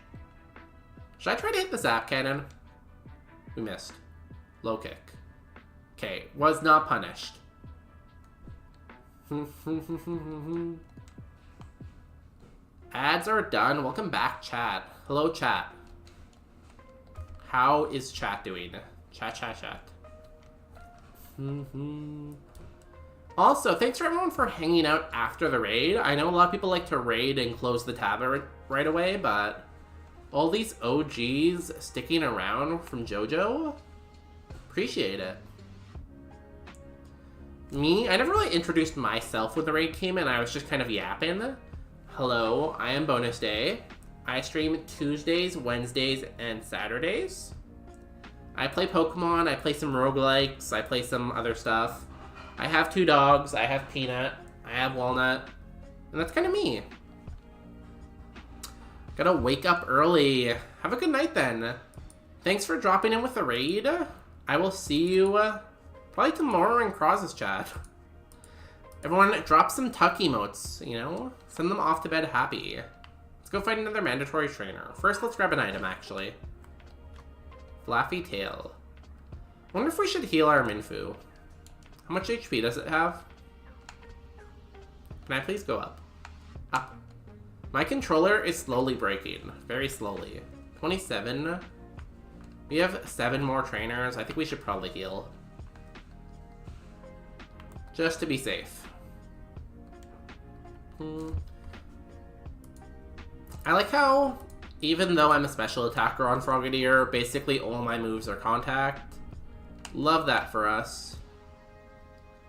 Should I try to hit the Zap Cannon? We missed. Low kick. Okay, was not punished. Ads are done. Welcome back, chat. Hello, chat. How is chat doing? Chat. Also, thanks for everyone for hanging out after the raid. I know a lot of people like to raid and close the tab right away, but all these OGs sticking around from JoJo, appreciate it. Me, I never really introduced myself when the raid came and I was just kind of yapping. Hello, I am Bonus Day. I stream Tuesdays, Wednesdays, and Saturdays. I play Pokemon, I play some roguelikes, I play some other stuff. I have 2 dogs, I have Peanut, I have Walnut, and that's kind of me. Gotta wake up early. Have a good night then. Thanks for dropping in with the raid. I will see you probably tomorrow in Croz's chat. Everyone drop some tuck emotes, you know? Send them off to bed happy. Let's go find another mandatory trainer. First, let's grab an item, actually. Flaffy Tail. I wonder if we should heal our Minfu. How much HP does it have? Can I please go up? Up. My controller is slowly breaking. Very slowly. 27. We have 7 more trainers. I think we should probably heal. Just to be safe. I like how, even though I'm a special attacker on Frogadier, basically all my moves are contact. Love that for us.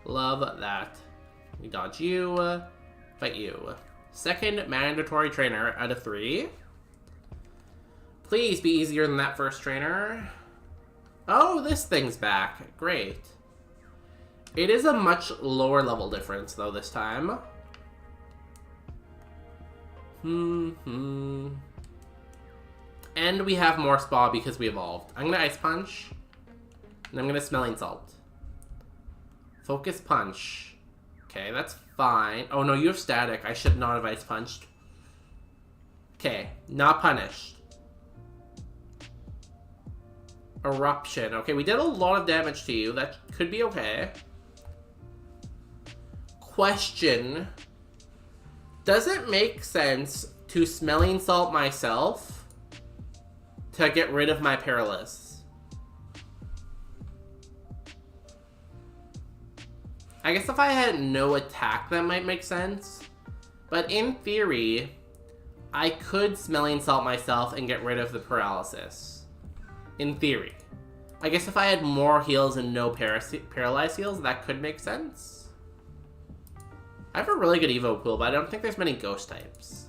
Love that. We dodge you. Fight you. Second mandatory trainer out of 3. Please be easier than that first trainer. Oh, this thing's back. Great. It is a much lower level difference, though, this time. And we have more Spa because we evolved. I'm gonna Ice Punch. And I'm gonna Smelling Salt. Focus Punch. Okay, that's fine. Oh no, you have Static. I should not have Ice Punched. Okay, not punished. Eruption. Okay, we did a lot of damage to you. That could be okay. Question. Does it make sense to Smelling Salt myself to get rid of my Paralysis? I guess if I had no attack, that might make sense. But in theory, I could Smelling Salt myself and get rid of the paralysis. In theory. I guess if I had more heals and no paralyzed heals, that could make sense. I have a really good Evo pool, but I don't think there's many ghost types.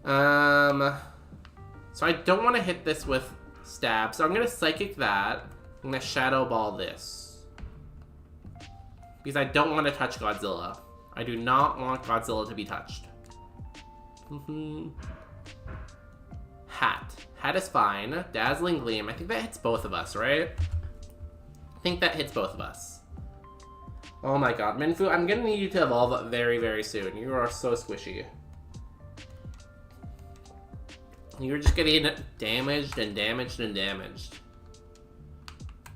So I don't want to hit this with stab, so I'm going to Psychic that. I'm going to Shadow Ball this. Because I don't want to touch Godzilla. I do not want Godzilla to be touched. Hat. Hat is fine. Dazzling Gleam. I think that hits both of us, right? I think that hits both of us. Oh my god. Minfu, I'm going to need you to evolve very, very soon. You are so squishy. You're just getting damaged and damaged and damaged.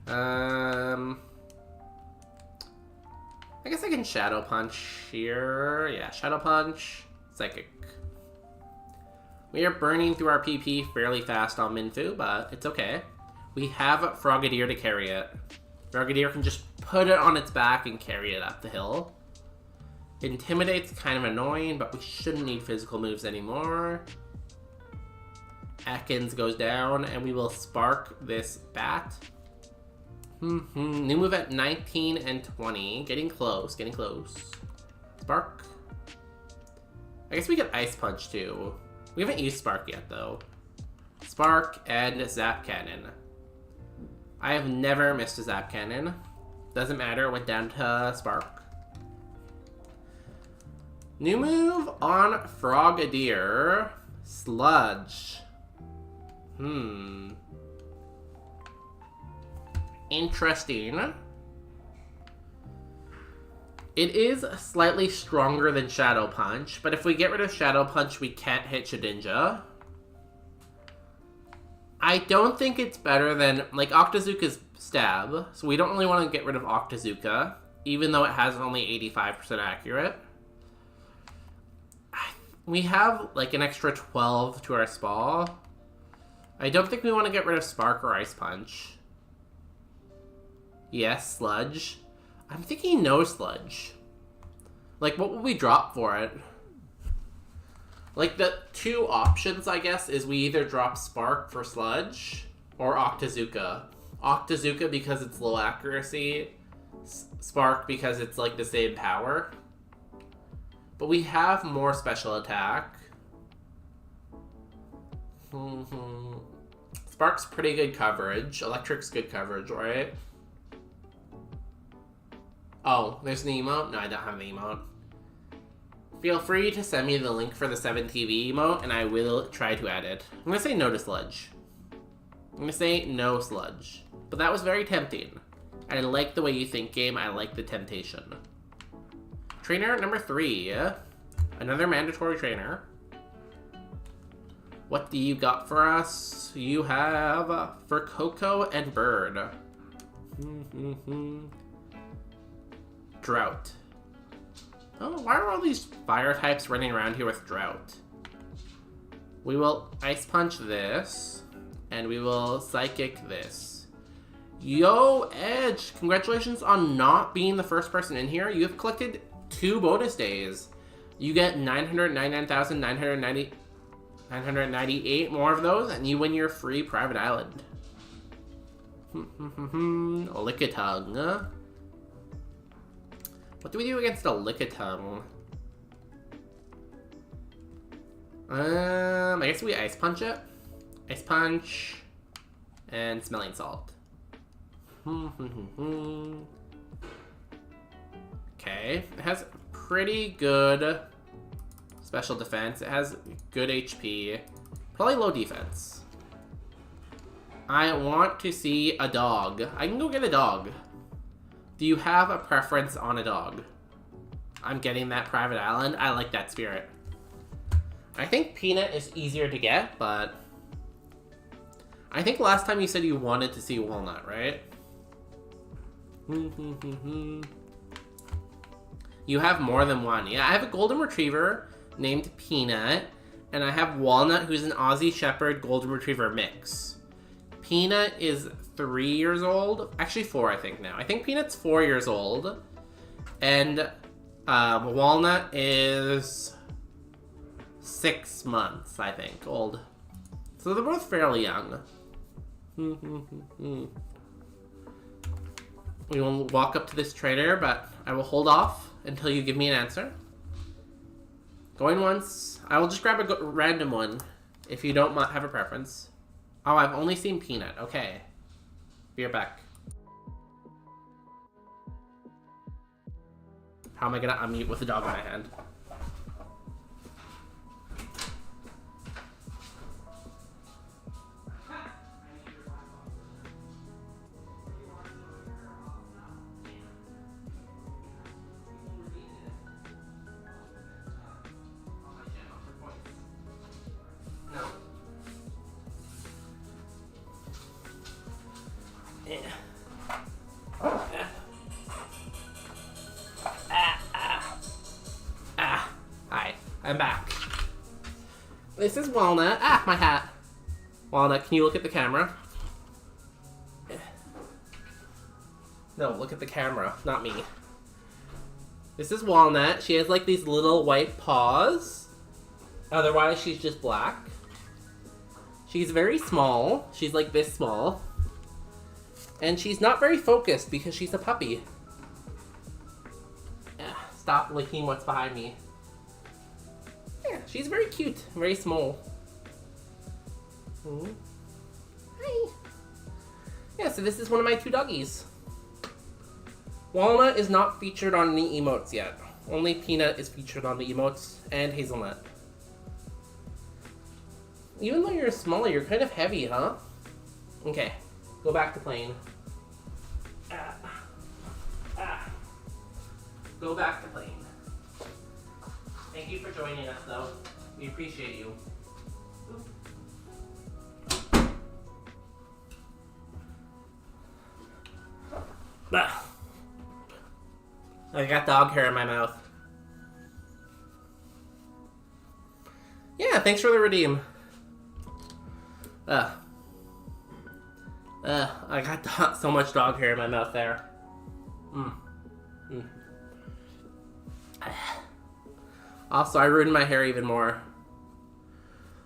I guess I can Shadow Punch here. Yeah, Shadow Punch. Psychic. We are burning through our PP fairly fast on Minfu, but it's okay. We have Frogadier to carry it. Frogadier can just put it on its back and carry it up the hill. Intimidate's kind of annoying, but we shouldn't need physical moves anymore. Ekans goes down, and we will Spark this bat. New move at 19 and 20. Getting close, getting close. Spark. I guess we get Ice Punch, too. We haven't used Spark yet, though. Spark and Zap Cannon. I have never missed a Zap Cannon. Doesn't matter, it went down to Spark. New move on Frogadier. Sludge. Interesting. It is slightly stronger than Shadow Punch, but if we get rid of Shadow Punch, we can't hit Shedinja. I don't think it's better than, like, Octazooka's Stab, so we don't really want to get rid of Octazooka, even though it has only 85% accurate. We have, like, an extra 12 to our Spa. I don't think we want to get rid of Spark or Ice Punch. Yes, Sludge. I'm thinking no Sludge. Like, what would we drop for it? Like, the two options, I guess, is we either drop Spark for Sludge or Octazooka. Octazooka because it's low accuracy. Spark because it's, like, the same power. But we have more special attack. Spark's pretty good coverage. Electric's good coverage, right? Oh, there's an emote? No, I don't have an emote. Feel free to send me the link for the 7TV emote, and I will try to add it. I'm gonna say no to Sludge. I'm gonna say no Sludge. But that was very tempting. I like the way you think, game. I like the temptation. Trainer number 3. Another mandatory trainer. What do you got for us? You have for Coco and Bird. Drought. Oh, why are all these fire types running around here with Drought? We will Ice Punch this, and we will Psychic this. Yo, Edge! Congratulations on not being the first person in here. You have collected 2 bonus days. You get 998 more of those, and you win your free private island. Lickitung. What do we do against a Lickitung? I guess we Ice Punch it. Ice Punch. And Smelling Salt. Okay. It has pretty good special defense. It has good HP. Probably low defense. I want to see a dog. I can go get a dog. Do you have a preference on a dog? I'm getting that private island. I like that spirit. I think Peanut is easier to get, but I think last time you said you wanted to see Walnut, right? You have more than one. Yeah, I have a golden retriever named Peanut, and I have Walnut, who's an Aussie Shepherd golden retriever mix. Peanut is 3 years old. Actually 4, I think now. I think Peanut's 4 years old. And Walnut is 6 months, I think, old. So they're both fairly young. We will walk up to this trainer, but I will hold off until you give me an answer. Going once. I will just grab a random one if you don't have a preference. Oh, I've only seen Peanut. Okay. Be right back. How am I gonna unmute with the dog in my hand? Hi, I'm back. This is Walnut. Ah, my hat. Walnut, can you look at the camera? No, look at the camera, not me. This is Walnut. She has like these little white paws. Otherwise, she's just black. She's very small. She's like this small. And she's not very focused because she's a puppy. Stop licking what's behind me. Yeah, she's very cute. Very small. Hi. Yeah, so this is one of my two doggies. Walnut is not featured on any emotes yet. Only Peanut is featured on the emotes, and Hazelnut. Even though you're smaller, you're kind of heavy, huh? Okay, go back to playing. Go back to playing. Thank you for joining us, though. We appreciate you. I got dog hair in my mouth. Yeah, thanks for the redeem. I got so much dog hair in my mouth there. Also, I ruined my hair even more.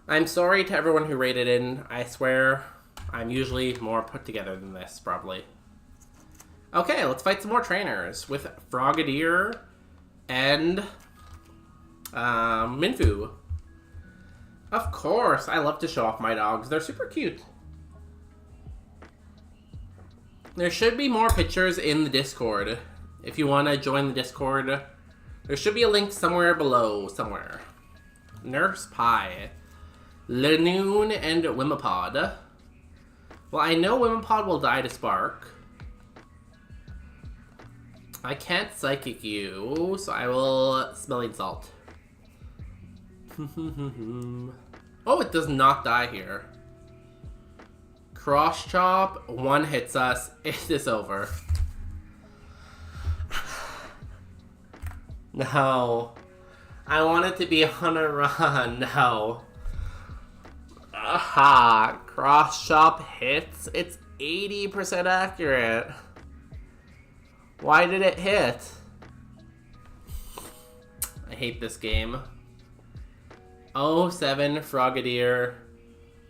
I'm sorry to everyone who rated in. I swear I'm usually more put together than this, probably. Okay, let's fight some more trainers with Frogadier and Minfu. Of course, I love to show off my dogs. They're super cute. There should be more pictures in the Discord. If you want to join the Discord, there should be a link somewhere below, somewhere. Nurse Pie, Lanoon, and Wimapod. Well, I know Wimapod will die to Spark. I can't Psychic you, so I will Smelling Salt. Oh, it does not die here. Cross Chop, one hits us, it is over. No. I want it to be on a run, no. Aha, Cross Chop hits, it's 80% accurate. Why did it hit? I hate this game. 07 Frogadier,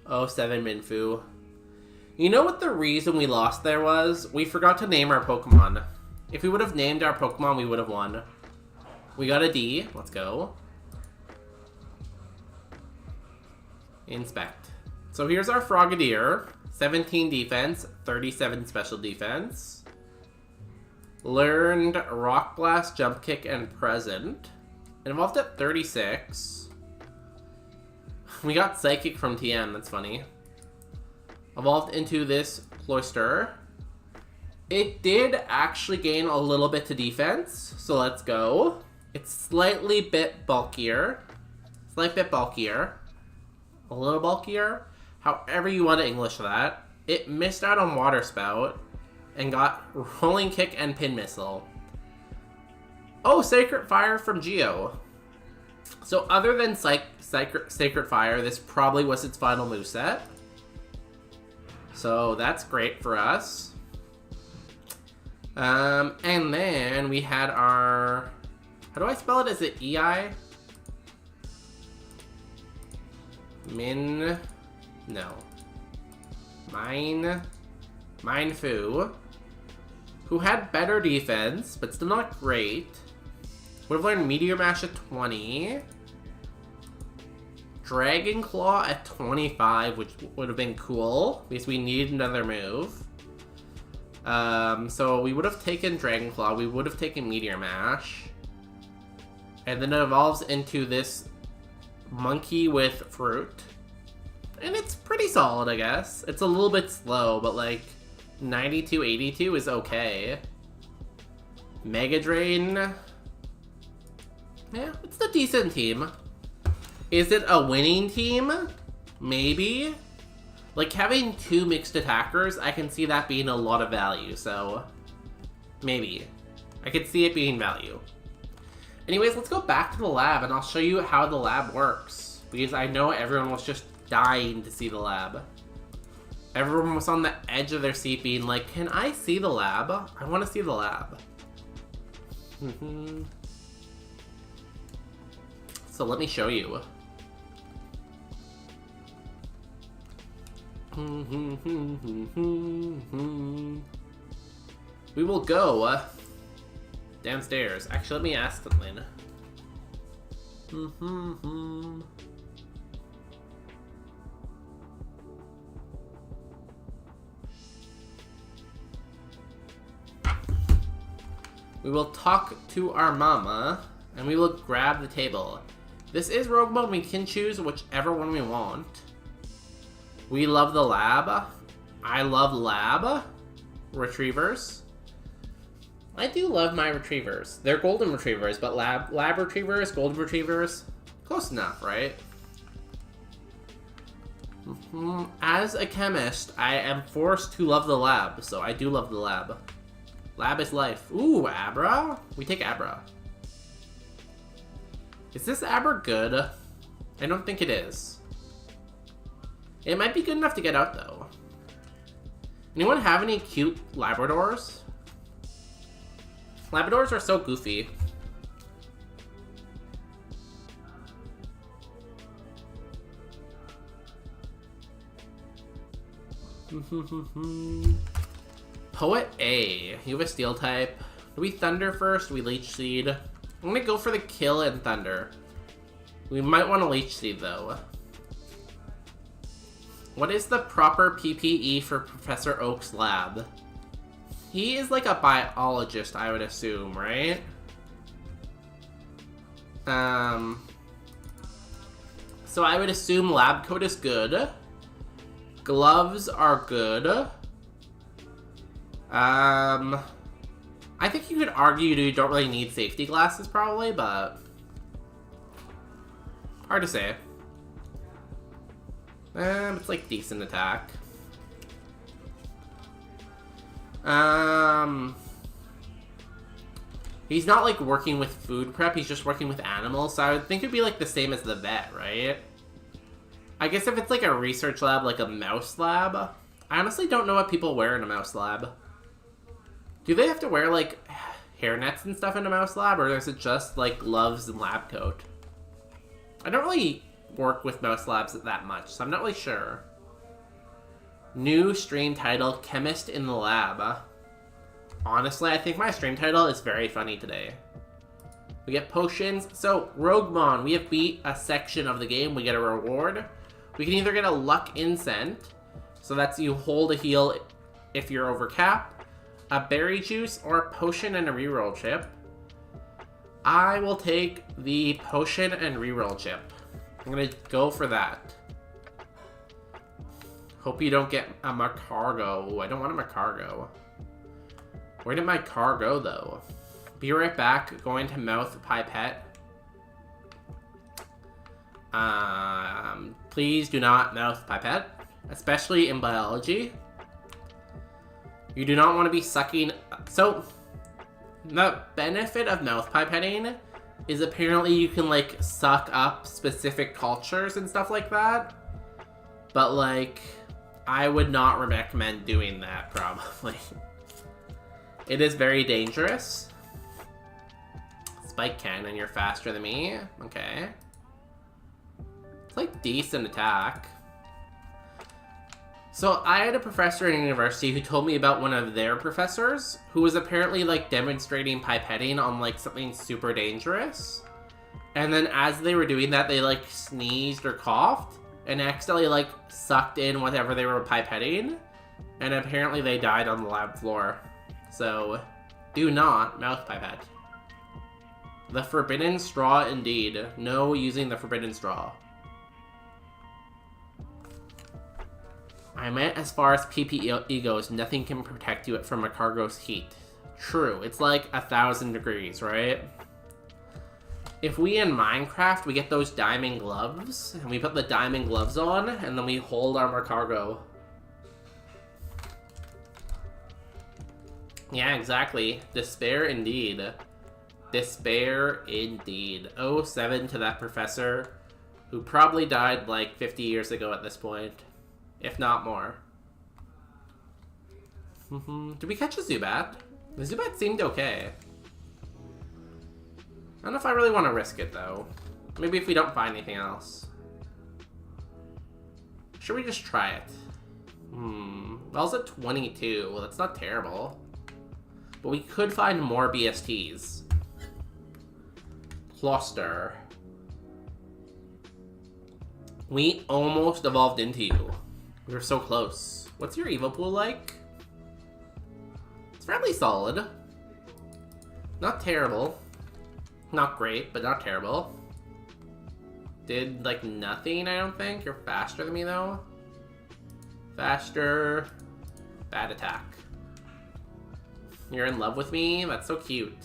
07 Minfu. You know what the reason we lost there was? We forgot to name our Pokemon. If we would have named our Pokemon, we would have won. We got a D. Let's go. Inspect. So here's our Frogadier. 17 defense, 37 special defense. Learned Rock Blast, Jump Kick, and Present. Evolved at 36. We got Psychic from TM, that's funny. Evolved into this Cloyster. It did actually gain a little bit to defense, so let's go. It's slightly bit bulkier. A little bulkier. However you want to English that. It missed out on Water Spout and got Rolling Kick and Pin Missile. Oh, Sacred Fire from Geo. So other than Sacred Fire, this probably was its final moveset. So that's great for us. And then we had our... How do I spell it? Is it EI? No. Mindfu, who had better defense, but still not great. Would have learned Meteor Mash at 20. Dragon Claw at 25, which would have been cool, because we need another move. So we would have taken Dragon Claw, we would have taken Meteor Mash. And then it evolves into this monkey with fruit. And it's pretty solid, I guess. It's a little bit slow, but like 92, 82 is okay. Mega Drain. Yeah, it's a decent team. Is it a winning team? Maybe. Like, having 2 mixed attackers, I can see that being a lot of value, so maybe. I could see it being value. Anyways, let's go back to the lab, and I'll show you how the lab works. Because I know everyone was just dying to see the lab. Everyone was on the edge of their seat being like, can I see the lab? I want to see the lab. So let me show you. We will go downstairs. Actually, let me ask something. We will talk to our mama, and we will grab the table. This is ROGUEMON. We can choose whichever one we want. We love the lab. I love lab retrievers. I do love my retrievers. They're golden retrievers, but lab retrievers, golden retrievers, close enough, right? As a chemist, I am forced to love the lab, so I do love the lab. Lab is life. Ooh, Abra? We take Abra. Is this Abra good? I don't think it is. It might be good enough to get out, though. Anyone have any cute Labradors? Labradors are so goofy. Poet A. You have a steel type. Do we thunder first? Do we leech seed? I'm gonna go for the kill and thunder. We might want to leech seed though. What is the proper PPE for Professor Oak's lab? He is like a biologist, I would assume, right? So I would assume lab coat is good. Gloves are good. I think you could argue you don't really need safety glasses probably, but hard to say. It's like decent attack. He's not like working with food prep, he's just working with animals, so I would think it'd be like the same as the vet, right? I guess if it's like a research lab, like a mouse lab, I honestly don't know what people wear in a mouse lab. Do they have to wear like hairnets and stuff in a mouse lab, or is it just like gloves and lab coat? I don't really work with mouse labs that much, so I'm not really sure. New stream title, Chemist in the Lab. Honestly, I think my stream title is very funny today. We get potions. So, ROGUEMON, we have beat a section of the game. We get a reward. We can either get a luck incent, so that's you hold a heal if you're over cap, a berry juice, or a potion and a reroll chip. I will take the potion and reroll chip. I'm gonna go for that. Hope you don't get a Macargo. Ooh, I don't want a Macargo. Where did my car go, though? Be right back. Going to mouth pipette. Please do not mouth pipette, especially in biology. You do not want to be sucking. So, the benefit of mouth pipetting is apparently you can like suck up specific cultures and stuff like that. But like, I would not recommend doing that probably. It is very dangerous. Spike cannon, you're faster than me. Okay. It's like decent attack. So I had a professor in university who told me about one of their professors who was apparently like demonstrating pipetting on like something super dangerous. And then as they were doing that, they like sneezed or coughed and accidentally like sucked in whatever they were pipetting. And apparently they died on the lab floor. So do not mouth pipette. The forbidden straw indeed. No using the forbidden straw. I meant as far as PPE goes, nothing can protect you from a cargo's heat. True, it's like 1,000 degrees, right? If we in Minecraft, we get those diamond gloves, and we put the diamond gloves on, and then we hold our cargo. Yeah, exactly. Despair indeed. Despair indeed. 07 to that professor, who probably died like 50 years ago at this point. If not more. Did we catch a Zubat? The Zubat seemed okay. I don't know if I really want to risk it, though. Maybe if we don't find anything else. Should we just try it? Bell's at 22. Well, that's not terrible. But we could find more BSTs. Cluster. We almost evolved into you. We were so close. What's your Evo pool like? It's fairly solid. Not terrible. Not great, but not terrible. Did, like, nothing, I don't think. You're faster than me, though. Faster. Bad attack. You're in love with me? That's so cute.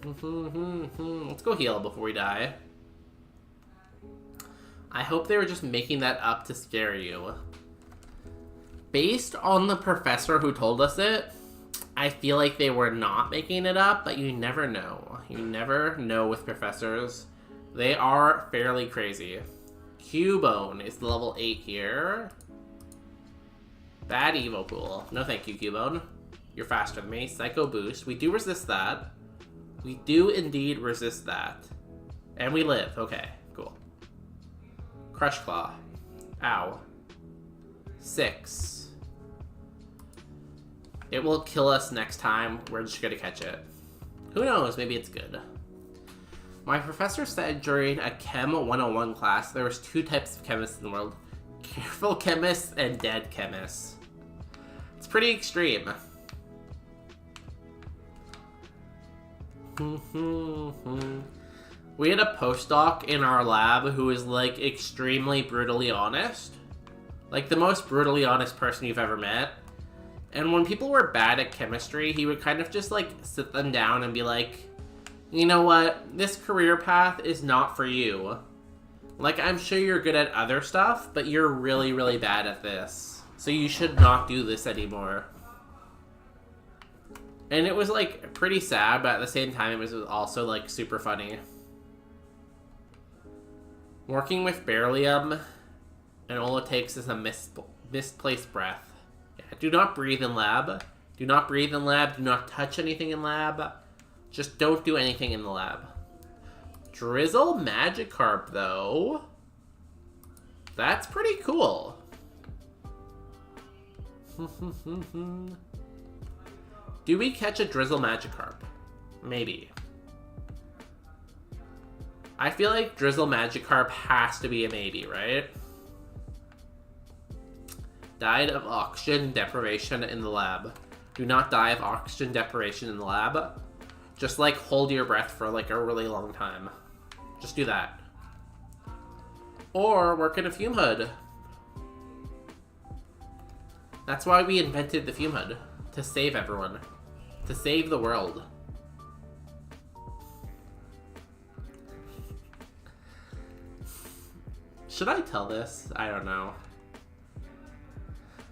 Let's go heal before we die. I hope they were just making that up to scare you. Based on the professor who told us it, I feel like they were not making it up, but you never know. You never know with professors. They are fairly crazy. Cubone is level 8 here. Bad Evo pool. No thank you, Cubone. You're faster than me. Psycho Boost. We do resist that. We do indeed resist that. And we live. Okay, cool. Crush Claw. Ow. 6. It will kill us next time. We're just gonna catch it. Who knows? Maybe it's good. My professor said during a Chem 101 class there was 2 types of chemists in the world. Careful chemists and dead chemists. It's pretty extreme. We had a postdoc in our lab who was like extremely brutally honest. Like the most brutally honest person you've ever met. And when people were bad at chemistry, he would kind of just like sit them down and be like, you know what, this career path is not for you. Like, I'm sure you're good at other stuff, but you're really, really bad at this. So you should not do this anymore. And it was like pretty sad, but at the same time, it was also like super funny. Working with beryllium, and all it takes is a misplaced breath. Yeah, do not breathe in lab. Do not breathe in lab. Do not touch anything in lab. Just don't do anything in the lab. Drizzle Magikarp, though. That's pretty cool. Do we catch a Drizzle Magikarp? Maybe. I feel like Drizzle Magikarp has to be a maybe, right? Died of oxygen deprivation in the lab. Do not die of oxygen deprivation in the lab. Just like hold your breath for like a really long time. Just do that. Or work in a fume hood. That's why we invented the fume hood. To save everyone. To save the world. Should I tell this? I don't know.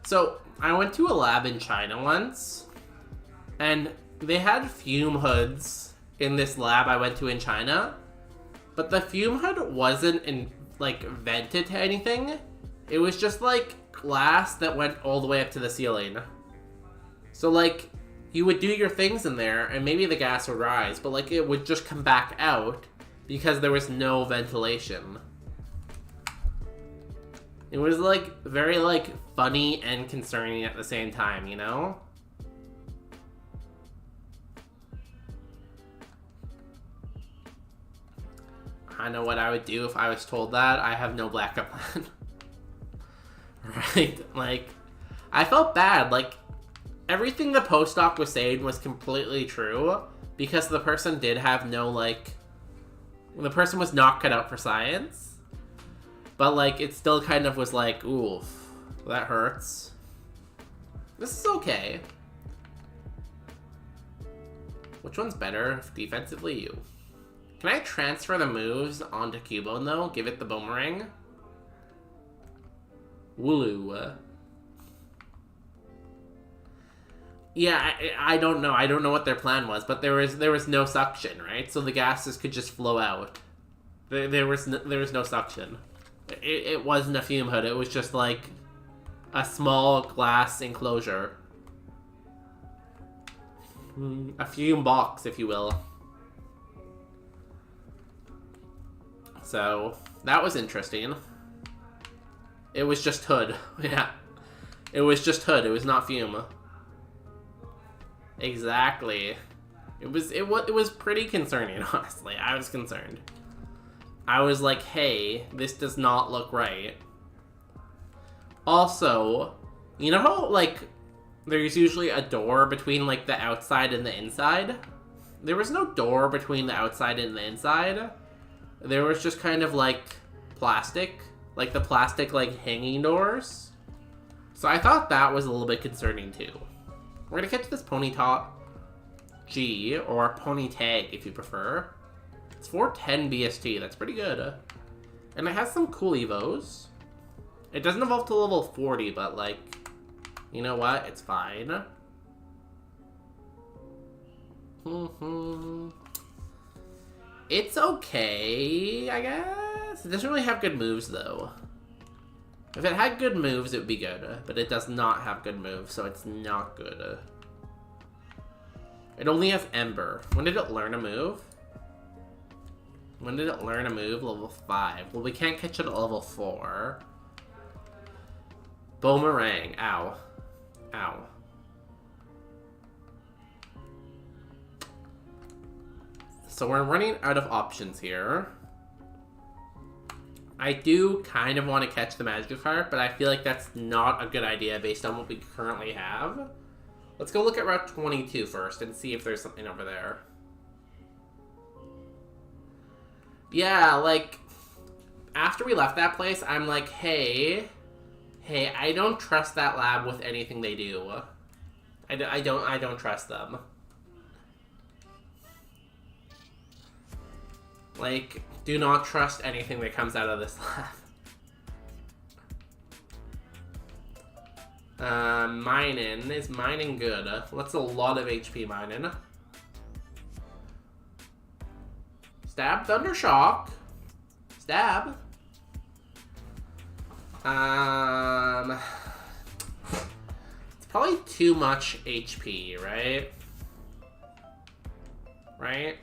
So, I went to a lab in China once, and they had fume hoods in this lab I went to in China, but the fume hood wasn't vented to anything. It was just like glass that went all the way up to the ceiling. So like, you would do your things in there, and maybe the gas would rise, but like it would just come back out because there was no ventilation. It was, like, very, like, funny and concerning at the same time, you know? I know what I would do if I was told that. I have no backup plan. Right? Like, I felt bad. Like, everything the postdoc was saying was completely true because the person did have no, like... The person was not cut out for science. But, like, it still kind of was like, oof, that hurts. This is okay. Which one's better? Defensively, you. Can I transfer the moves onto Cubone, though? Give it the boomerang? Wooloo. Yeah, I don't know. I don't know what their plan was, but there was no suction, right? So the gases could just flow out. There was no suction. It wasn't a fume hood. It was just like a small glass enclosure. A fume box, if you will. So, that was interesting. It was just hood. Yeah. It was just hood. It was not fume. Exactly. It was pretty concerning, honestly. I was concerned. I was like, hey, this does not look right. Also, you know how, like, there's usually a door between, like, the outside and the inside? There was no door between the outside and the inside. There was just kind of, like, plastic. Like, the plastic, like, hanging doors. So I thought that was a little bit concerning, too. We're gonna catch this Ponyta G, or Pony Tag, if you prefer. It's 410 BST, that's pretty good. And it has some cool evos. It doesn't evolve to level 40, but, like, you know what? It's fine. It's okay, I guess. It doesn't really have good moves, though. If it had good moves, it would be good. But it does not have good moves, so it's not good. It only has Ember. When did it learn a move? When did it learn a move? Level 5. Well, we can't catch it at level 4. Boomerang. Ow. Ow. So we're running out of options here. I do kind of want to catch the Magikarp, but I feel like that's not a good idea based on what we currently have. Let's go look at Route 22 first and see if there's something over there. Yeah, like, after we left that place, I'm like, hey, I don't trust that lab with anything they do. I don't trust them. Like, do not trust anything that comes out of this lab. Mining. Is mining good? That's a lot of HP mining. Stab, Thunder Shock. Stab. It's probably too much HP, right? Right?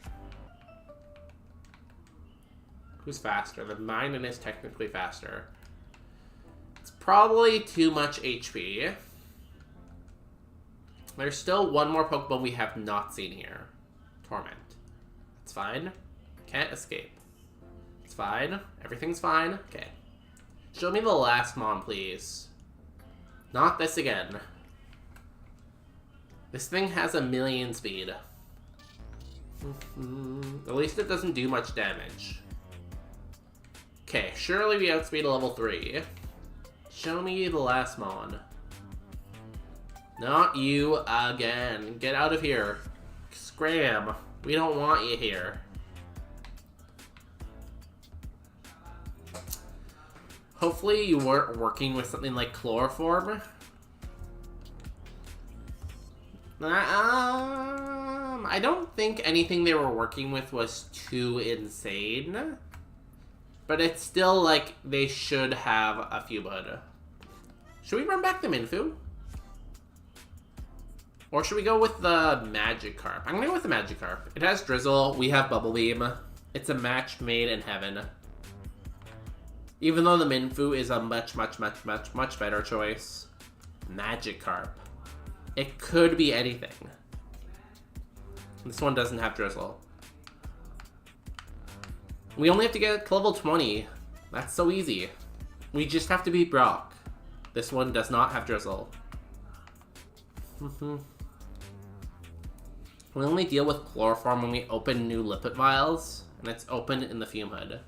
Who's faster? The Minun is technically faster. It's probably too much HP. There's still one more Pokemon we have not seen here. Torment. It's fine. Can't escape. It's fine. Everything's fine. Okay. Show me the last Mon, please. Not this again. This thing has 1,000,000 speed. At least it doesn't do much damage. Okay, surely we outspeed a level 3. Show me the last Mon. Not you again. Get out of here. Scram. We don't want you here. Hopefully you weren't working with something like chloroform. I don't think anything they were working with was too insane. But it's still like they should have a Fubud. Should we run back the Minfu? Or should we go with the Magikarp? I'm gonna go with the Magikarp. It has Drizzle, we have Bubble Beam. It's a match made in heaven. Even though the Minfu is a much better choice. Magikarp. It could be anything. This one doesn't have Drizzle. We only have to get to level 20. That's so easy. We just have to beat Brock. This one does not have Drizzle. We only deal with Chloroform when we open new Lippet Vials, and it's open in the Fume Hood.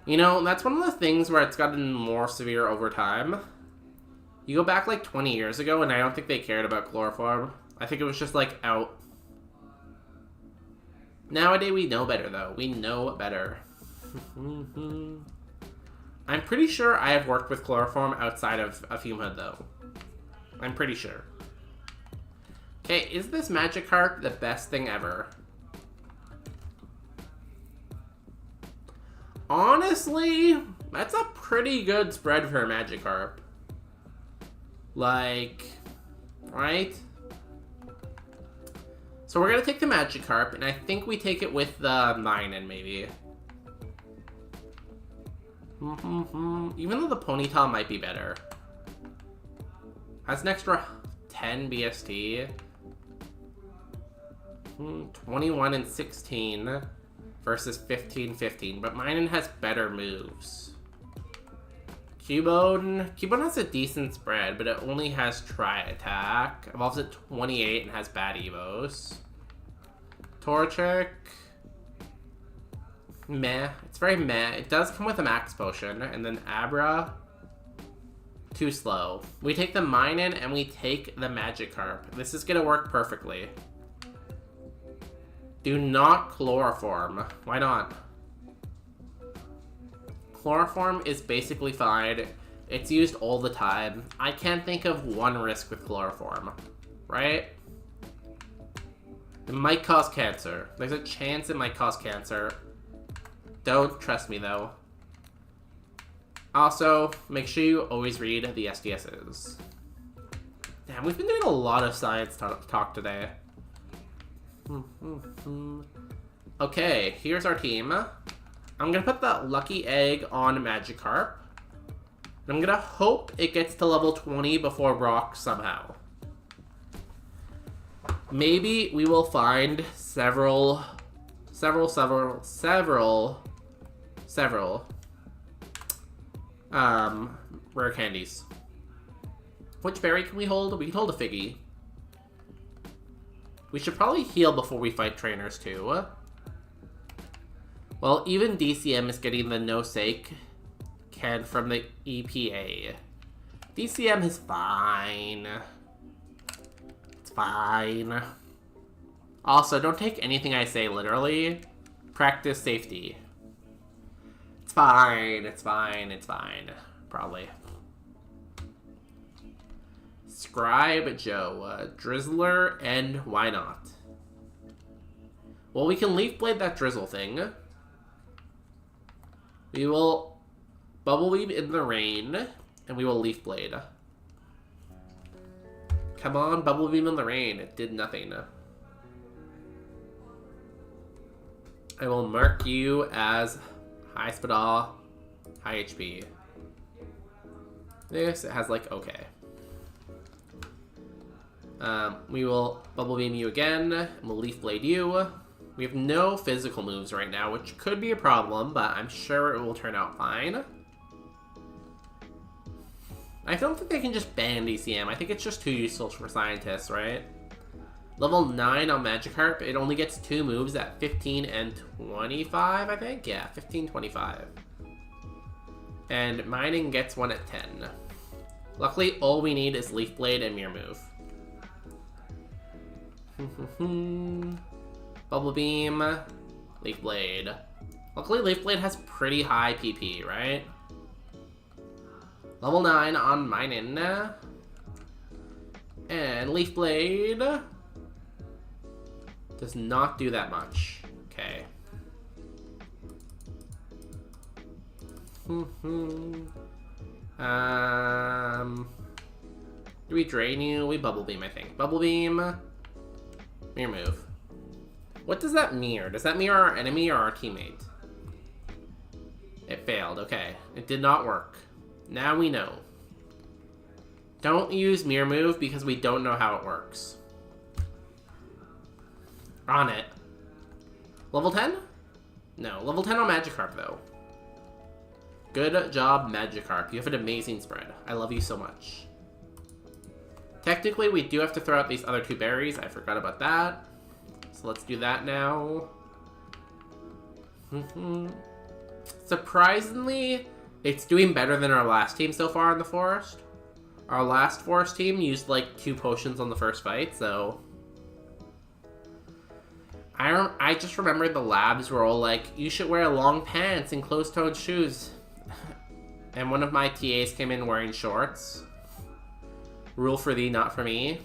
You know, that's one of the things where it's gotten more severe over time. You go back like 20 years ago, and I don't think they cared about Chloroform. I think it was just like out. Nowadays, we know better, though. We know better. I'm pretty sure I have worked with Chloroform outside of a Fume Hood, though. I'm pretty sure. Okay, is this Magikarp the best thing ever? Honestly, that's a pretty good spread for a Magikarp. Like, right? So we're gonna take the Magikarp, and I think we take it with the Minun, maybe. Even though the Ponyta might be better. Has an extra 10 BST. 21 and 16 versus 15, but Minun has better moves. Cubone has a decent spread, but it only has Tri-Attack. Evolves at 28 and has bad Evos. Torchic. Meh. It's very meh. It does come with a Max Potion. And then Abra. Too slow. We take the Minun and we take the Magikarp. This is gonna work perfectly. Do not Chloroform. Why not? Chloroform is basically fine. It's used all the time. I can't think of one risk with Chloroform. Right? It might cause cancer. There's a chance it might cause cancer. Don't trust me, though. Also, make sure you always read the SDSs. Damn, we've been doing a lot of science talk today. Okay, here's our team. I'm gonna put the Lucky Egg on Magikarp. And I'm gonna hope it gets to level 20 before Brock somehow. Maybe we will find several rare candies. Which berry can we hold? We can hold a Figgy. We should probably heal before we fight trainers too. Well, even DCM is getting the no sake can from the EPA. DCM is fine. It's fine. Also, don't take anything I say literally. Practice safety. It's fine, it's fine, it's fine. Probably. Scribe Joe, Drizzler, and why not? Well, we can Leaf Blade that Drizzle thing. We will Bubble Weave in the rain, and we will Leaf Blade. Come on, Bubble Weave in the rain. It did nothing. I will mark you as high Spadal, high HP. This, it has like, okay. We will Bubble Beam you again, and we'll Leaf Blade you. We have no physical moves right now, which could be a problem, but I'm sure it will turn out fine. I don't think they can just ban DCM. I think it's just too useful for scientists, right? Level 9 on Magikarp, it only gets 2 moves at 15 and 25, I think? Yeah, 15, 25. And Minun gets 1 at 10. Luckily, all we need is Leaf Blade and Mirror Move. Bubble Beam, Leaf Blade. Luckily, Leaf Blade has pretty high PP, right? Level 9 on Minun. And Leaf Blade does not do that much. Okay. Do we drain you? We Bubble Beam, I think. Bubble Beam. Mirror Move. What does that mirror? Does that mirror our enemy or our teammate? It It failed. Okay. It did not work. Now we know. Don't use Mirror Move because we don't know how it works. On it. Level 10? No. Level 10 on Magikarp, though. Good job, Magikarp. You have an amazing spread. I love you so much. Technically, we do have to throw out these other 2 berries. I forgot about that. So let's do that now. Surprisingly, it's doing better than our last team so far in the forest. Our last forest team used like 2 potions on the first fight, so... I just remember the labs were all like, you should wear long pants and closed-toed shoes. And one of my TAs came in wearing shorts. Rule for thee, not for me.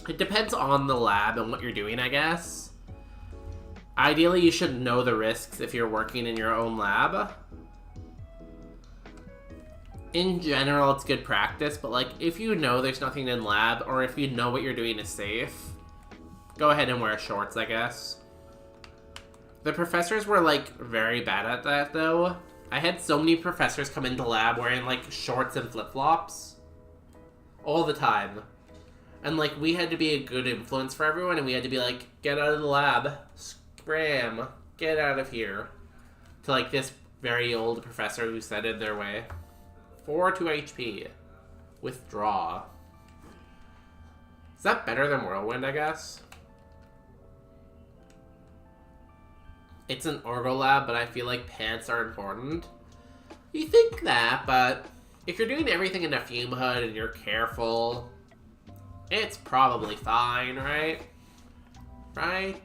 It depends on the lab and what you're doing, I guess. Ideally, you should know the risks if you're working in your own lab. In general, it's good practice, but like, if you know there's nothing in lab, or if you know what you're doing is safe, go ahead and wear shorts, I guess. The professors were like very bad at that, though. I had so many professors come into lab wearing like shorts and flip-flops all the time. And like, we had to be a good influence for everyone, and we had to be like, get out of the lab, scram, get out of here. To like this very old professor who said in their way. 4 to HP. Withdraw. Is that better than Whirlwind, I guess? It's an Orgo lab, but I feel like pants are important. You think that, but if you're doing everything in a fume hood and you're careful, it's probably fine, right? Right?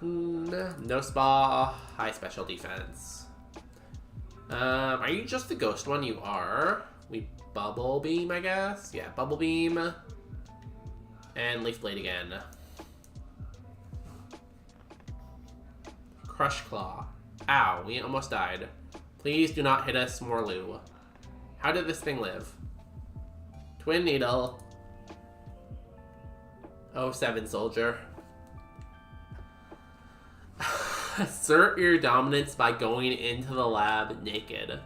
No spa, high special defense. Are you just the ghost one? You are. We Bubble Beam, I guess? Yeah, Bubble Beam. And Leaf Blade again. Crush Claw. Ow, we almost died. Please do not hit us, Morlu. How did this thing live? Twin Needle. 07 Soldier. Assert your dominance by going into the lab naked.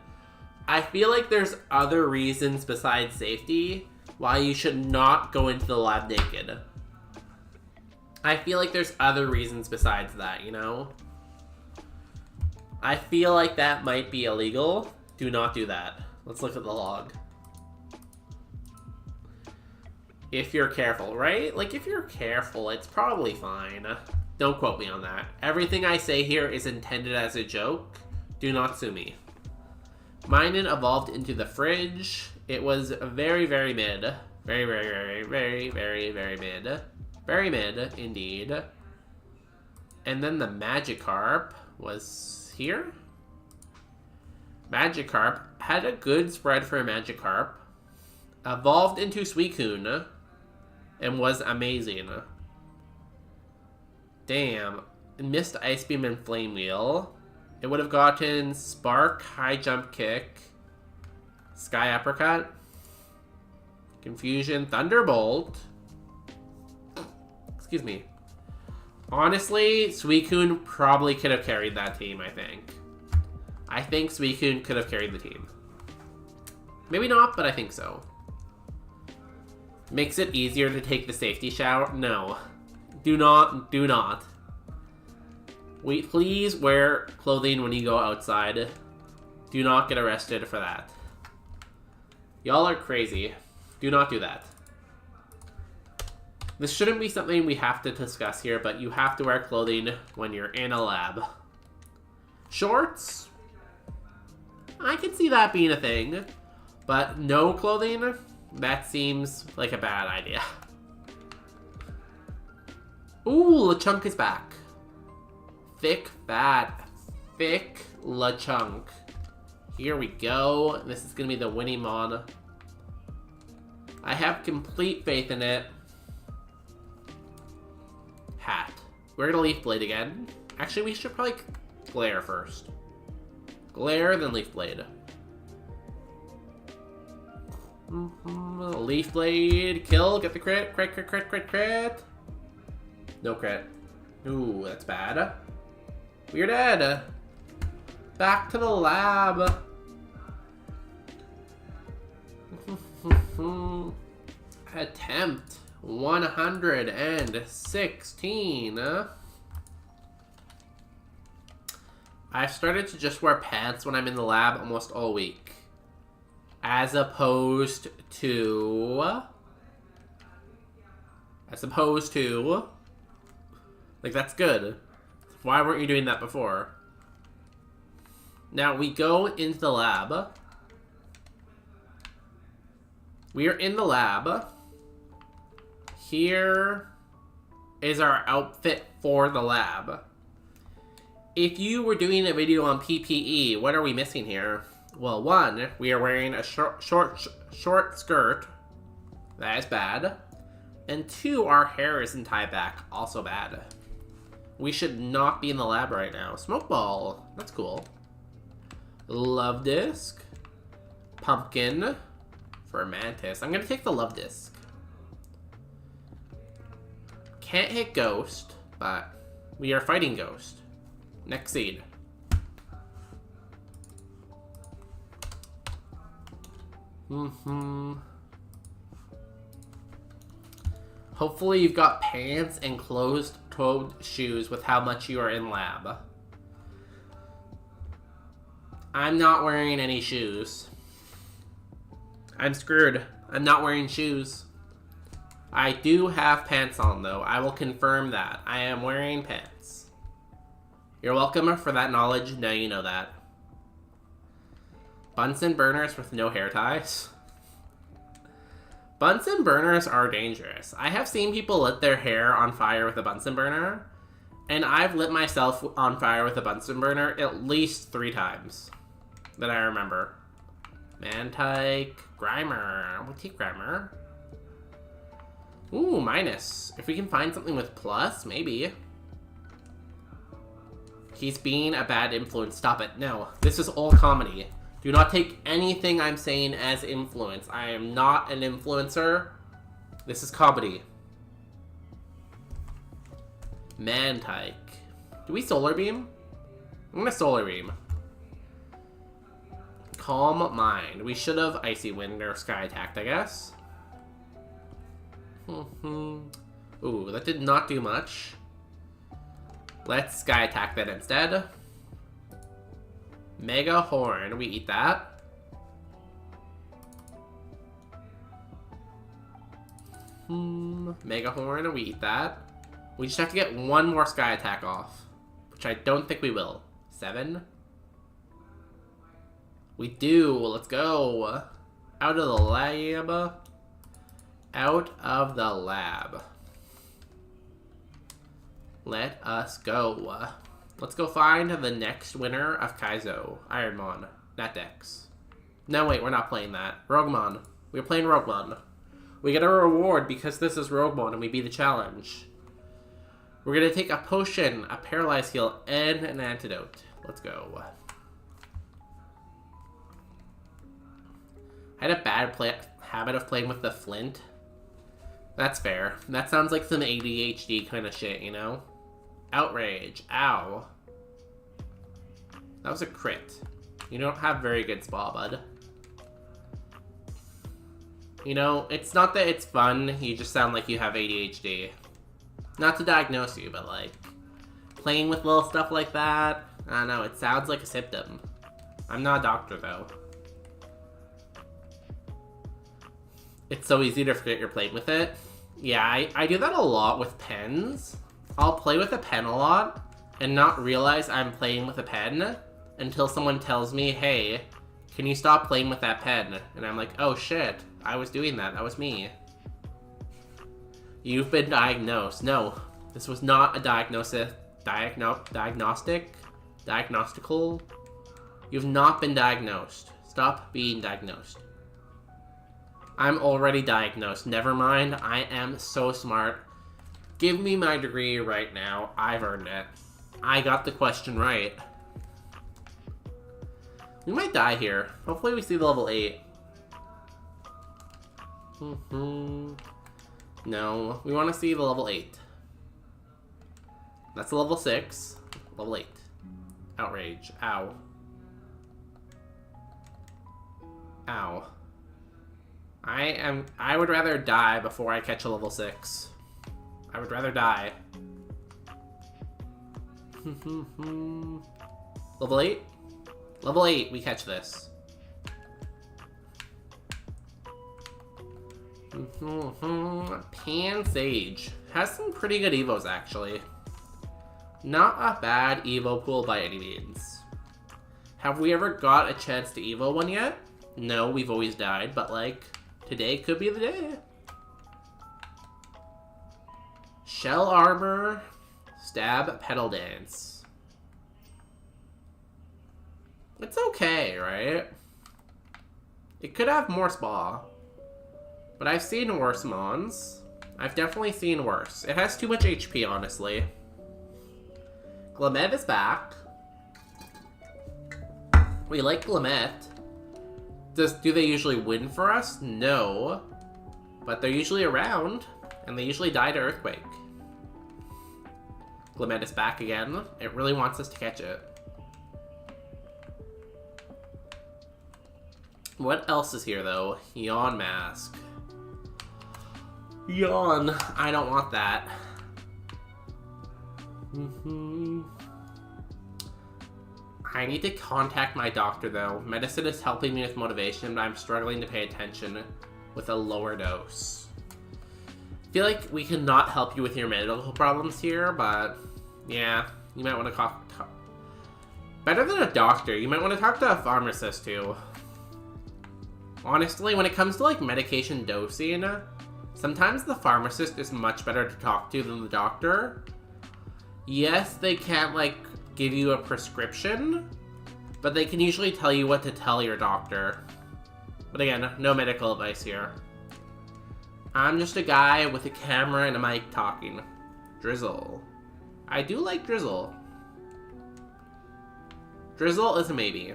I feel like there's other reasons besides safety why you should not go into the lab naked. I feel like there's other reasons besides that, you know? I feel like that might be illegal. Do not do that. Let's look at the log. If you're careful, right? Like, if you're careful, it's probably fine. Don't quote me on that. Everything I say here is intended as a joke. Do not sue me. Minun evolved into the fridge. It was very, very mid. Very, very, very, very, very, very mid. Very mid, indeed. And then the Magikarp was here. Magikarp had a good spread for a Magikarp. Evolved into Suicune. And was amazing. Damn. Missed Ice Beam and Flame Wheel. It would have gotten Spark, High Jump Kick, Sky Uppercut, Confusion, Thunderbolt. Excuse me. Honestly, Suicune probably could have carried that team, I think. I think Suicune could have carried the team. Maybe not, but I think so. Makes it easier to take the safety shower? No. Do not. Please wear clothing when you go outside. Do not get arrested for that. Y'all are crazy. Do not do that. This shouldn't be something we have to discuss here, but you have to wear clothing when you're in a lab. Shorts? I can see that being a thing. But no clothing? That seems like a bad idea. Ooh, Lechonk is back. Thick Lechonk. Here we go. This is gonna be the winning mon. I have complete faith in it. Hat. We're gonna Leaf Blade again. Actually, we should probably Glare first. Glare, then Leaf Blade. Leaf Blade, kill, get the crit. Crit. No crit. Ooh, that's bad. We're dead. Back to the lab. Attempt 116. I've started to just wear pants when I'm in the lab almost all week. As opposed to... Like, that's good. Why weren't you doing that before? Now, we go into the lab. We are in the lab. Here is our outfit for the lab. If you were doing a video on PPE, what are we missing here? Well, one, we are wearing a short skirt. That is bad. And two, our hair isn't tied back. Also bad. We should not be in the lab right now. Smoke ball. That's cool. Love disc. Pumpkin. For Mantis. I'm going to take the love disc. Can't hit ghost, but we are fighting ghost. Next seed. Hopefully you've got pants and closed-toed shoes with how much you are in lab. I'm not wearing any shoes. I'm screwed. I'm not wearing shoes. I do have pants on, though. I will confirm that. I am wearing pants. You're welcome for that knowledge. Now you know that. Bunsen burners with no hair ties. Bunsen burners are dangerous. I have seen people lit their hair on fire with a Bunsen burner, and I've lit myself on fire with a Bunsen burner at least 3 times that I remember. Mantike, Grimer. We'll take Grimer. Ooh, minus. If we can find something with plus, maybe. He's being a bad influence. Stop it. No, this is all comedy. Do not take anything I'm saying as influence. I am not an influencer. This is comedy. Mantike. Do we Solar Beam? I'm gonna Solar Beam. Calm Mind. We should have Icy Wind or Sky Attacked, I guess. Ooh, that did not do much. Let's Sky Attack that instead. Mega Horn, we eat that. Mega Horn, we eat that. We just have to get one more Sky Attack off, which I don't think we will. 7. We do. Let's go. Out of the lab. Out of the lab. Let us go. Let's go find the next winner of Kaizo. Ironmon. That Dex. No, wait, we're not playing that. Roguemon. We're playing Roguemon. We get a reward because this is Roguemon and we beat the challenge. We're going to take a potion, a paralyzed heal, and an antidote. Let's go. I had a bad habit of playing with the flint. That's fair. That sounds like some ADHD kind of shit, you know? Outrage. Ow. That was a crit. You don't have very good spa, bud. You know, it's not that it's fun, you just sound like you have ADHD. Not to diagnose you, but like, playing with little stuff like that, I don't know, it sounds like a symptom. I'm not a doctor, though. It's so easy to forget you're playing with it. Yeah, I do that a lot with pens. I'll play with a pen a lot and not realize I'm playing with a pen until someone tells me, hey, can you stop playing with that pen? And I'm like, oh shit, I was doing that. That was me. You've been diagnosed. No, this was not a diagnosis. Diagnostical. You've not been diagnosed. Stop being diagnosed. I'm already diagnosed. Never mind. I am so smart. Give me my degree right now. I've earned it. I got the question right. We might die here. Hopefully we see the level 8. No, we want to see the level 8. That's the level 6. Level 8. Outrage. Ow. Ow. I would rather die before I catch a level 6. I would rather die. Level 8? Level 8, we catch this. Pansage. Has some pretty good evos, actually. Not a bad evo pool by any means. Have we ever got a chance to evo one yet? No, we've always died, but like, today could be the day. Shell Armor, Stab, Pedal Dance. It's okay, right? It could have more Spa. But I've seen worse Mons. I've definitely seen worse. It has too much HP, honestly. Glamet is back. We like Glamet. Do they usually win for us? No. But they're usually around, and they usually die to Earthquake. Glamet is back again. It really wants us to catch it. What else is here, though? Yawn Mask. Yawn. I don't want that. I need to contact my doctor, though. Medicine is helping me with motivation, but I'm struggling to pay attention with a lower dose. I feel like we cannot help you with your medical problems here, but yeah, you might want to talk. Better than a doctor, you might want to talk to a pharmacist, too. Honestly, when it comes to like medication dosing, sometimes the pharmacist is much better to talk to than the doctor. Yes, they can't like give you a prescription, but they can usually tell you what to tell your doctor. But again, no medical advice here. I'm just a guy with a camera and a mic talking. Drizzle. I do like Drizzle. Drizzle is a maybe.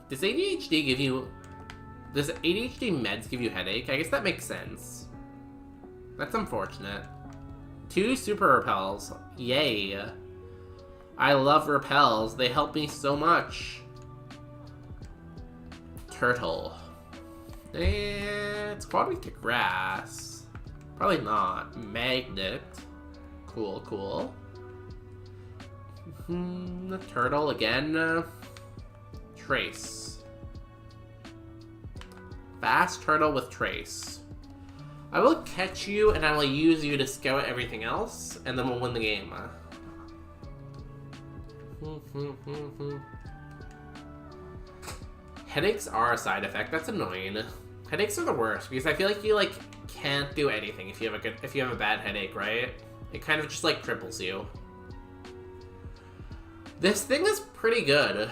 Does ADHD give you... Does ADHD meds give you headache? I guess that makes sense. That's unfortunate. 2 super repels. Yay. I love repels. They help me so much. Turtle. It's quadric to grass. Probably not. Magnet. Cool, cool. The turtle again. Trace. Fast turtle with trace. I will catch you and I will use you to scout everything else, and then we'll win the game. Headaches are a side effect. That's annoying. Headaches are the worst because I feel like you like can't do anything if you have a bad headache, right? It kind of just like cripples you. This thing is pretty good.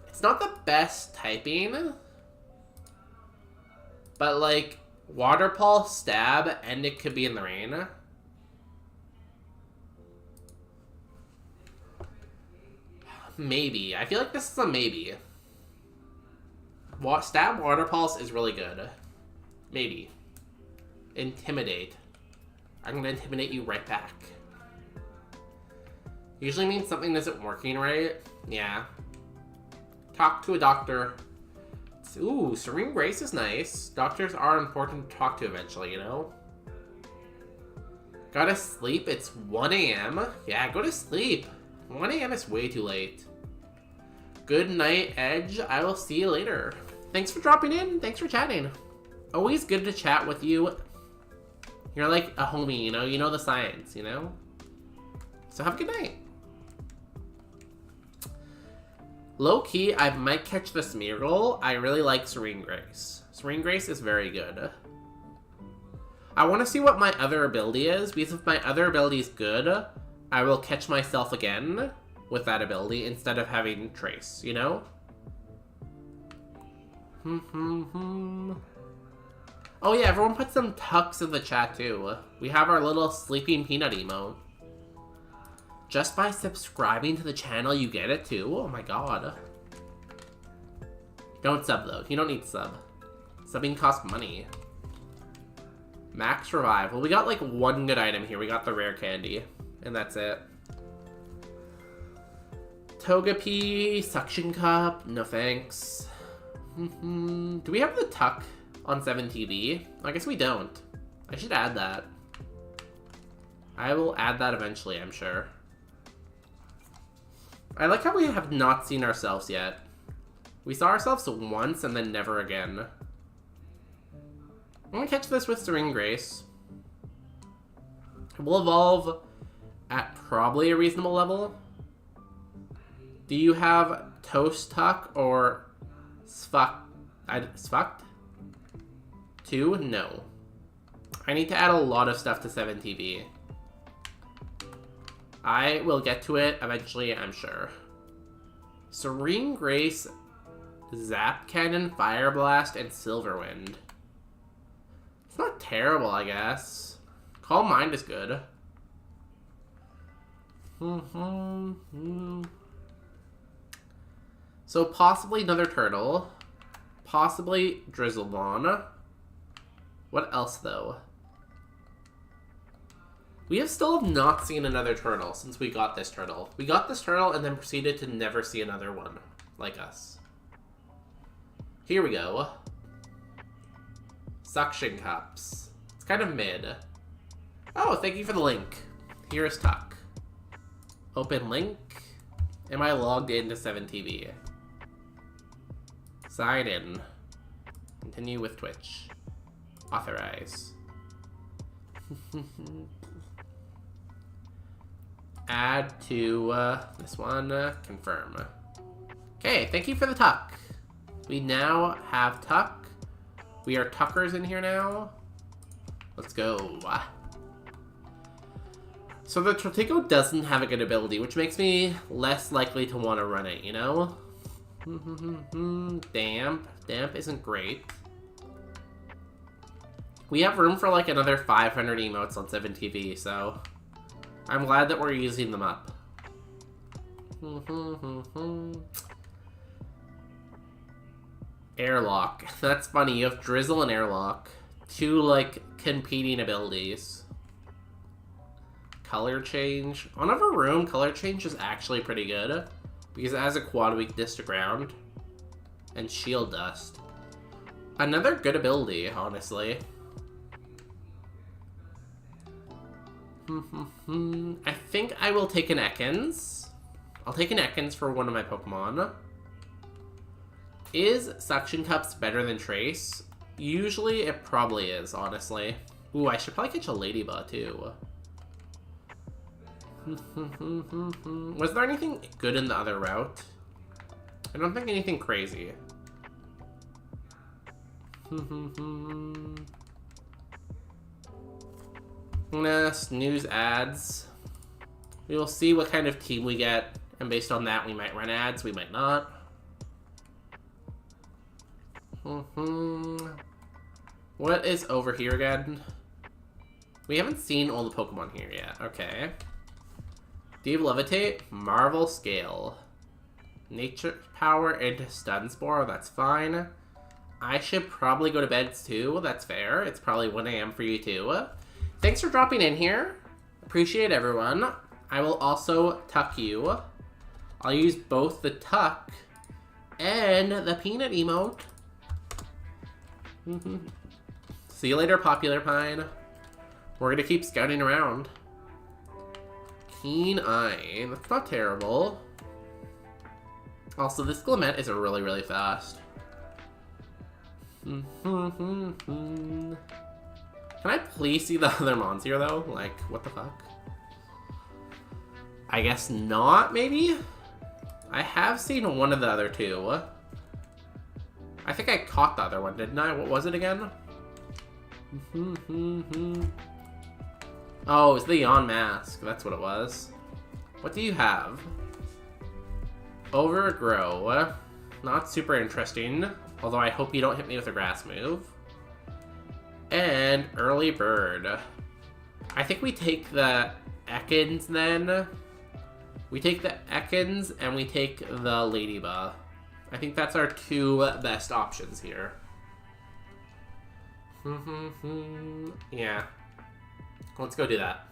It's not the best typing, but like Water Pulse, Stab, and it could be in the rain. Maybe. I feel like this is a maybe. Stab, Water Pulse is really good. Maybe. Intimidate. I'm gonna intimidate you right back. Usually means something isn't working right. Yeah. Talk to a doctor. Ooh, Serene Grace is nice. Doctors are important to talk to eventually, you know? Gotta sleep. It's 1 a.m. Yeah, go to sleep. 1 a.m. is way too late. Good night, Edge. I will see you later. Thanks for dropping in. Thanks for chatting. Always good to chat with you. You're like a homie, you know? You know the science, you know? So have a good night. Low-key, I might catch the Smeargle. I really like Serene Grace. Serene Grace is very good. I want to see what my other ability is, because if my other ability is good, I will catch myself again with that ability instead of having Trace, you know? Oh yeah, everyone put some tucks in the chat too. We have our little sleeping peanut emote. Just by subscribing to the channel, you get it too? Oh my god. Don't sub though. You don't need to sub. Subbing costs money. Max Revive. Well, we got like one good item here. We got the rare candy. And that's it. Togepi, Suction Cup, no thanks. Do we have the Tuck on 7TV? I guess we don't. I should add that. I will add that eventually, I'm sure. I like how we have not seen ourselves yet. We saw ourselves once and then never again. I'm gonna catch this with Serene Grace. It will evolve at probably a reasonable level. Do you have Toast Tuck or Sfucked? 2? No. I need to add a lot of stuff to 7TV. I will get to it eventually, I'm sure. Serene Grace, Zap Cannon, Fire Blast, and Silverwind. It's not terrible, I guess. Calm Mind is good. So possibly another turtle. Possibly Drizzlebon. What else, though? We have still not seen another turtle since we got this turtle. We got this turtle and then proceeded to never see another one like us. Here we go. Suction Cups. It's kind of mid. Oh, thank you for the link. Here is Tuck. Open link. Am I logged into 7TV? Sign in. Continue with Twitch. Authorize. Add to this one. Confirm. Okay, thank you for the Tuck. We now have Tuck. We are Tuckers in here now. Let's go. So the Trotico doesn't have a good ability, which makes me less likely to want to run it, you know? Damp. Damp isn't great. We have room for like another 500 emotes on 7TV, so I'm glad that we're using them up. Airlock. That's funny. You have Drizzle and Airlock. Two, like, competing abilities. Color Change. On a room, Color Change is actually pretty good. Because it has a quad weakness to ground. And Shield Dust. Another good ability, honestly. I think I will take an Ekans. I'll take an Ekans for one of my Pokemon. Is Suction Cups better than Trace? Usually it probably is, honestly. Ooh, I should probably catch a Ladybug too. Was there anything good in the other route? I don't think anything crazy. Snooze ads. We will see what kind of team we get, and based on that we might run ads, we might not. What is over here again? We haven't seen all the Pokemon here yet. Okay. Do you have Levitate? Marvel Scale. Nature Power into Stun Spore. That's fine. I should probably go to bed too. That's fair. It's probably 1 AM for you too. Thanks for dropping in here. Appreciate everyone. I will also tuck you. I'll use both the tuck and the peanut emote. See you later, Popular Pine. We're gonna keep scouting around. Keen Eye. That's not terrible. Also, this Glimmet is really, really fast. Can I please see the other mons here, though? Like, what the fuck? I guess not, maybe? I have seen one of the other two. I think I caught the other one, didn't I? What was it again? Oh, it was the Yawn Mask. That's what it was. What do you have? Overgrow. Not super interesting. Although I hope you don't hit me with a grass move. And Early Bird. I think we take the Ekans then. We take the Ekans and we take the Ladybug. I think that's our two best options here. Yeah. Let's go do that.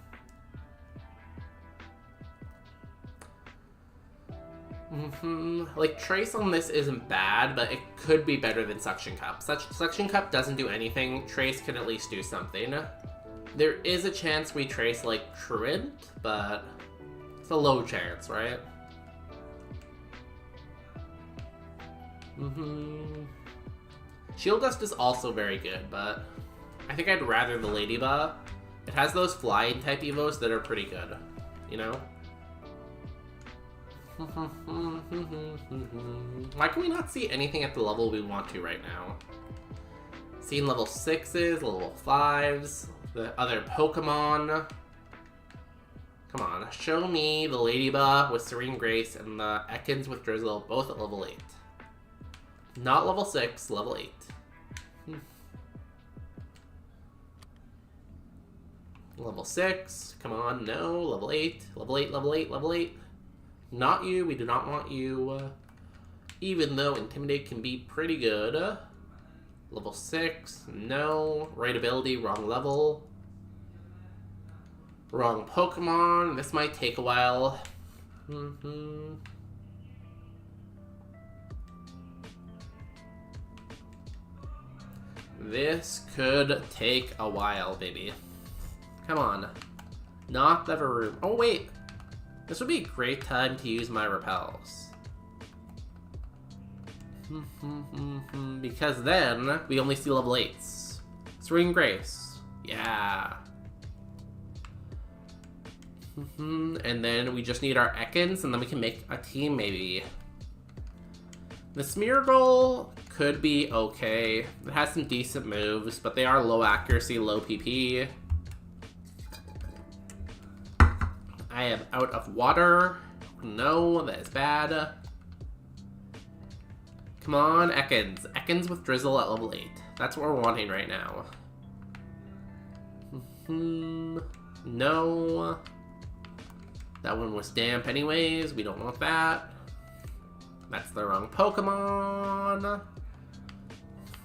Like, Trace on this isn't bad, but it could be better than Suction Cup. Suction Cup doesn't do anything. Trace can at least do something. There is a chance we Trace, like, Truant, but it's a low chance, right? Shield Dust is also very good, but I think I'd rather the Ladybug. It has those flying type evos that are pretty good, you know? Why can we not see anything at the level we want to right now? Seeing level 6s, level 5s, the other Pokemon. Come on, show me the Ladybug with Serene Grace and the Ekans with Drizzle, both at level 8. Not level 6, level 8. Level 6, come on, no, level 8, level 8, level 8, level 8. Not you, we do not want you. Even though Intimidate can be pretty good. Level 6, no. Right ability, wrong level. Wrong Pokemon, this might take a while. This could take a while, baby. Come on. Not the Varoom. Oh, wait. This would be a great time to use my repels. Because then we only see level 8s. Serene Grace. Yeah. And then we just need our Ekans, and then we can make a team, maybe. The Smeargle could be okay. It has some decent moves, but they are low accuracy, low PP. I am out of water. No, that is bad. Come on, Ekans. Ekans with Drizzle at level 8. That's what we're wanting right now. No. That one was damp anyways. We don't want that. That's the wrong Pokemon.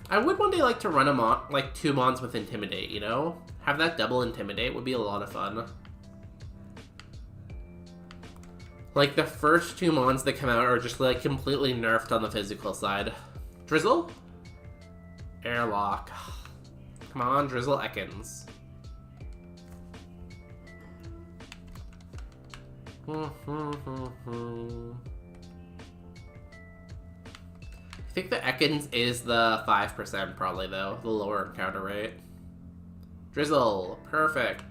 I would one day like to run a like 2 Mons with Intimidate, you know? Have that double Intimidate would be a lot of fun. Like, the first 2 Mons that come out are just, like, completely nerfed on the physical side. Drizzle? Airlock. Come on, Drizzle Ekans. I think the Ekans is the 5% probably, though. The lower encounter rate. Drizzle. Perfect.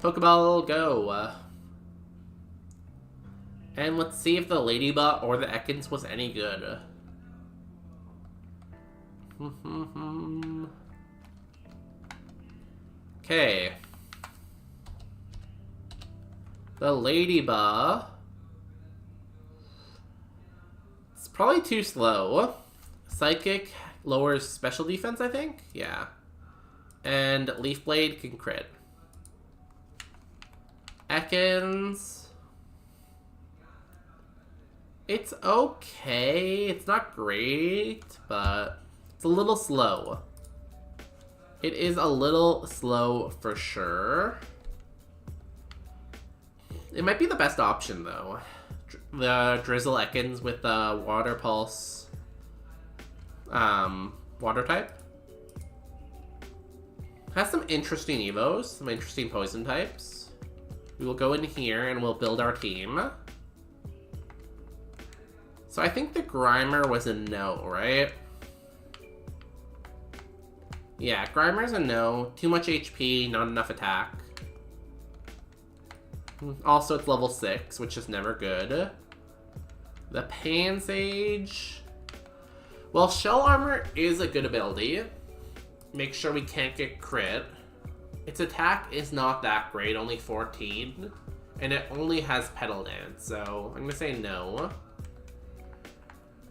Pokeball, go. And let's see if the Ladybug or the Ekans was any good. Okay. The Ladybug. It's probably too slow. Psychic lowers special defense, I think? Yeah. And Leaf Blade can crit. Ekans. It's okay. It's not great, but it's a little slow. It is a little slow for sure. It might be the best option, though. The Drizzle Ekans with the Water Pulse water type. Has some interesting evos, some interesting poison types. We will go in here and we'll build our team. So I think the Grimer was a no, right? Yeah, Grimer's a no. Too much HP, not enough attack. Also, it's level 6, which is never good. The Pansage. Well, Shell Armor is a good ability. Make sure we can't get crit. Its attack is not that great, only 14. And it only has Petal Dance, so I'm gonna say no.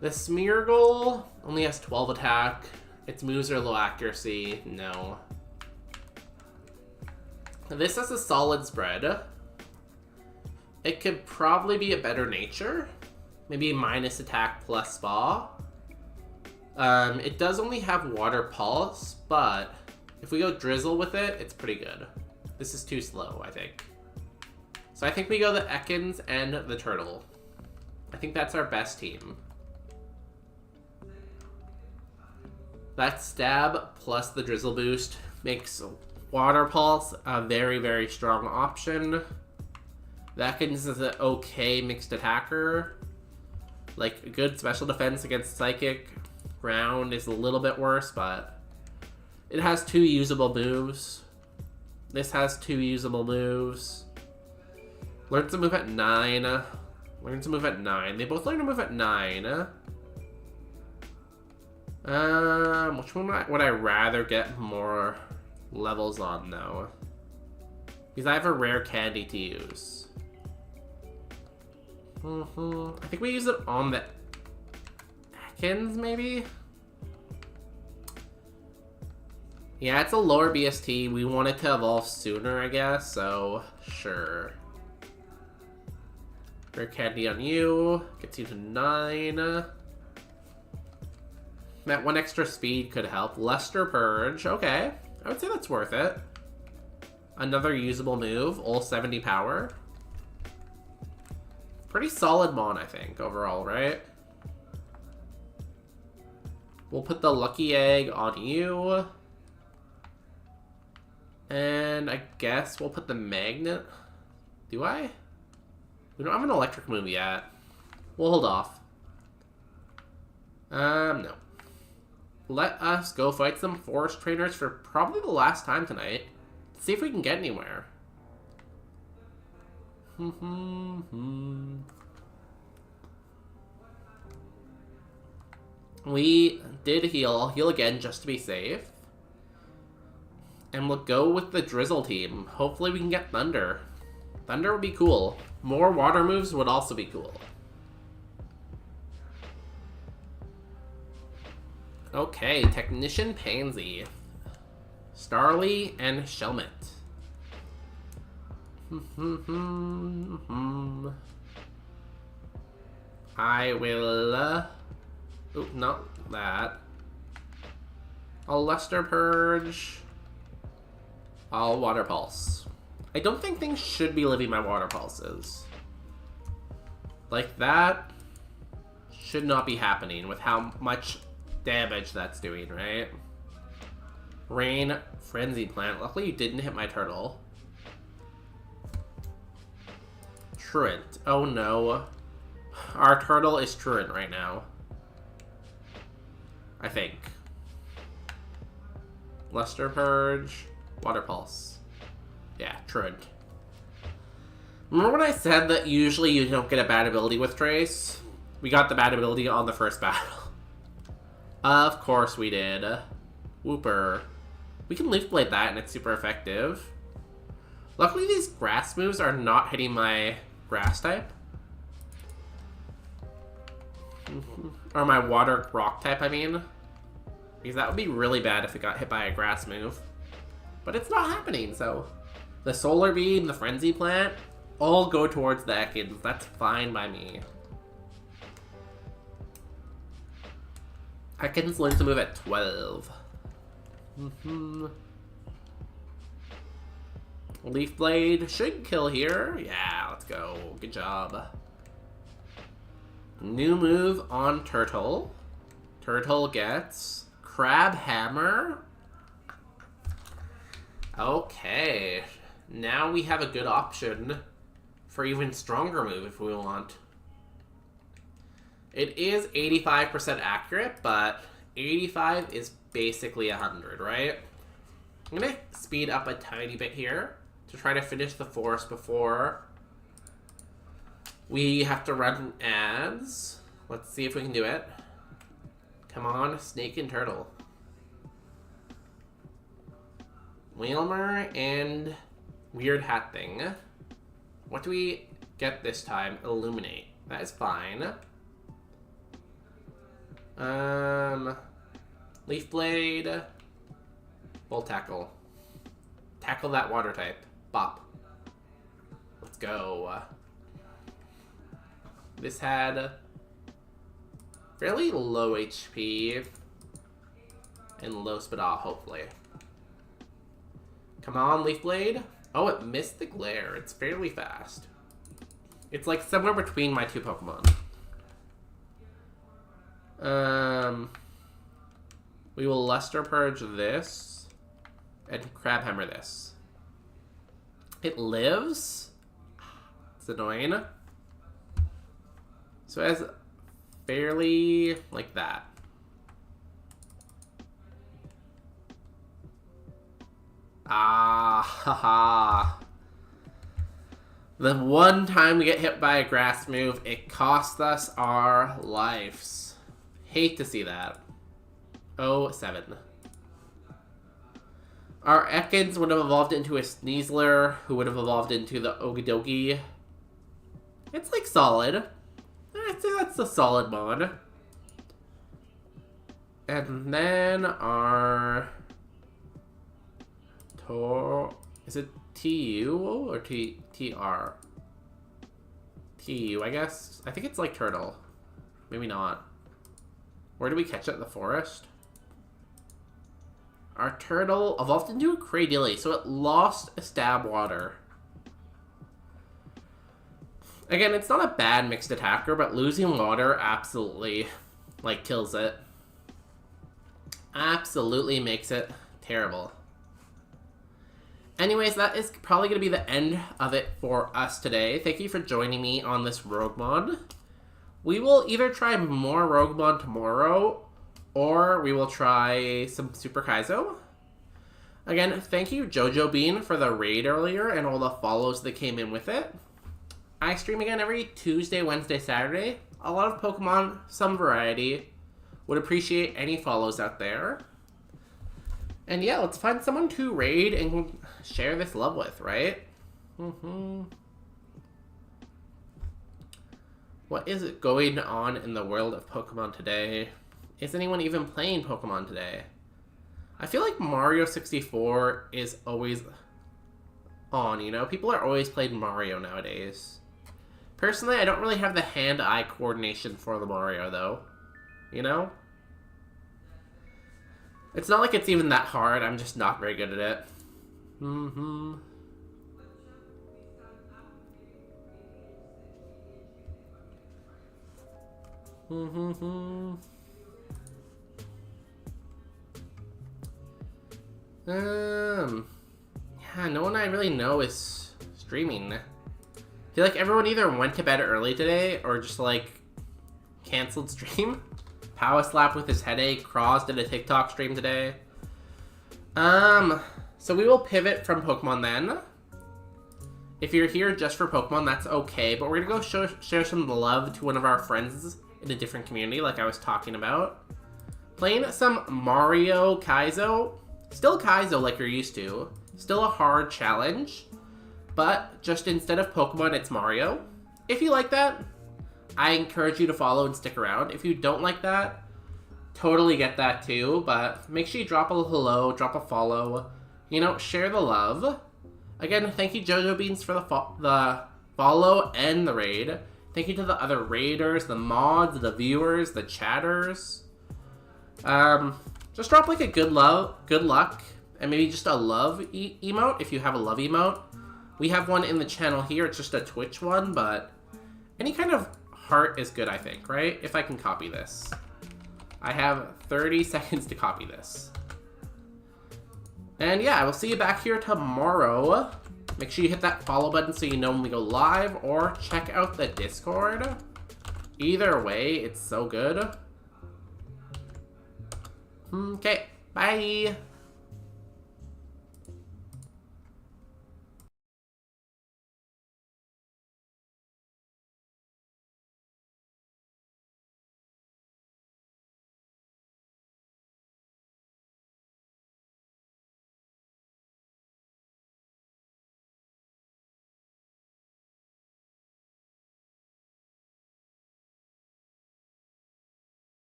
The Smeargle only has 12 attack. Its moves are low accuracy. No. This has a solid spread. It could probably be a better nature. Maybe minus attack plus spa. It does only have Water Pulse, but if we go Drizzle with it, it's pretty good. This is too slow, I think. So I think we go the Ekans and the Turtle. I think that's our best team. That Stab plus the Drizzle Boost makes Water Pulse a very, very strong option. The Ekans is an okay mixed attacker. Like, a good special defense against Psychic. Ground is a little bit worse, but it has 2 usable moves. This has 2 usable moves. Learn to move at 9. Learn to move at 9. They both learn to move at 9. Which one would I rather get more levels on, though? Because I have a rare candy to use. I think we use it on the Ekans, maybe? Yeah, it's a lower BST. We want it to evolve sooner, I guess, so sure. Rare candy on you. Gets you to 9. That 1 extra speed could help. Luster Purge. Okay. I would say that's worth it. Another usable move. All 70 power. Pretty solid mon, I think, overall, right? We'll put the Lucky Egg on you. And I guess we'll put the Magnet. Do I? We don't have an electric move yet. We'll hold off. No. Let us go fight some forest trainers for probably the last time tonight. See if we can get anywhere. We did heal. Heal again just to be safe. And we'll go with the Drizzle team. Hopefully we can get Thunder. Thunder would be cool. More water moves would also be cool. Okay, Technician Pansy. Starly and Shelmet. I will... oh, not that. I'll Luster Purge. I'll Water Pulse. I don't think things should be living my Water Pulses. Like, that should not be happening with how much damage that's doing, right? Rain, Frenzied Plant. Luckily you didn't hit my turtle. Truant. Oh no. Our turtle is truant right now. I think. Luster Purge. Water Pulse. Yeah, truant. Remember when I said that usually you don't get a bad ability with Trace? We got the bad ability on the first battle. Of course we did. Whooper. We can Leaf Blade that and it's super effective. Luckily these grass moves are not hitting my grass type. Or my water rock type, I mean. Because that would be really bad if it got hit by a grass move. But it's not happening, so... The Solar Beam, the Frenzy Plant, all go towards the Ekans. That's fine by me. Ekans learn to move at 12. Leaf Blade should kill here. Yeah, let's go. Good job. New move on Turtle. Turtle gets Crab Hammer. Okay. Now we have a good option for even stronger move if we want. It is 85% accurate, but 85 is basically 100, right? I'm gonna speed up a tiny bit here to try to finish the forest before we have to run ads. Let's see if we can do it. Come on, Snake and Turtle. Whalmer and Weird Hat Thing. What do we get this time? Illuminate. That is fine. Leaf Blade. Bull Tackle. Tackle that water type. Bop. Let's go. This had fairly low HP and low Spadal, hopefully. Come on, Leaf Blade. Oh, it missed the glare. It's fairly fast. It's like somewhere between my two Pokemon. We will Luster Purge this and Crabhammer this. It lives. It's annoying. So it has fairly like that. Ah, haha. The one time we get hit by a grass move, it costs us our lives. Hate to see that. 07. Our Ekans would have evolved into a Sneasler, who would have evolved into the Okidoki. It's like solid. I'd say that's a solid mod. And then our is it TU or TR? TU, I guess. I think it's like turtle. Maybe not. Where did we catch it? The forest? Our turtle evolved into a Cradily, so it lost a stab water. Again, it's not a bad mixed attacker, but losing water absolutely, like, kills it. Absolutely makes it terrible. Anyways, that is probably going to be the end of it for us today. Thank you for joining me on this Roguemon. We will either try more Roguemon tomorrow, or we will try some Super Kaizo. Again, thank you Jojo Bean for the raid earlier and all the follows that came in with it. I stream again every Tuesday, Wednesday, Saturday. A lot of Pokemon, some variety. Would appreciate any follows out there. And yeah, let's find someone to raid and share this love with, right? What is going on in the world of Pokemon today? Is anyone even playing Pokemon today? I feel like Mario 64 is always on, you know? People are always playing Mario nowadays. Personally, I don't really have the hand-eye coordination for the Mario, though. You know? It's not like it's even that hard, I'm just not very good at it. Yeah, no one I really know is streaming. I feel like everyone either went to bed early today or just like canceled stream. Power Slap with his headache. Cross did a TikTok stream today. So we will pivot from Pokemon then. If you're here just for Pokemon, that's okay. But we're gonna go share some love to one of our friends in a different community, like I was talking about. Playing some Mario Kaizo. Still Kaizo like you're used to. Still a hard challenge. But just instead of Pokemon, it's Mario. If you like that, I encourage you to follow and stick around. If you don't like that, totally get that too. But make sure you drop a hello, drop a follow. You know, share the love. Again, thank you Jojo Beans for the follow and the raid. Thank you to the other raiders, the mods, the viewers, the chatters. Just drop like a good luck, and maybe just a love emote if you have a love emote. We have one in the channel here. It's just a Twitch one, but any kind of heart is good, I think, right? If I can copy this. I have 30 seconds to copy this. And yeah, I will see you back here tomorrow. Make sure you hit that follow button so you know when we go live, or check out the Discord. Either way, it's so good. Okay, bye!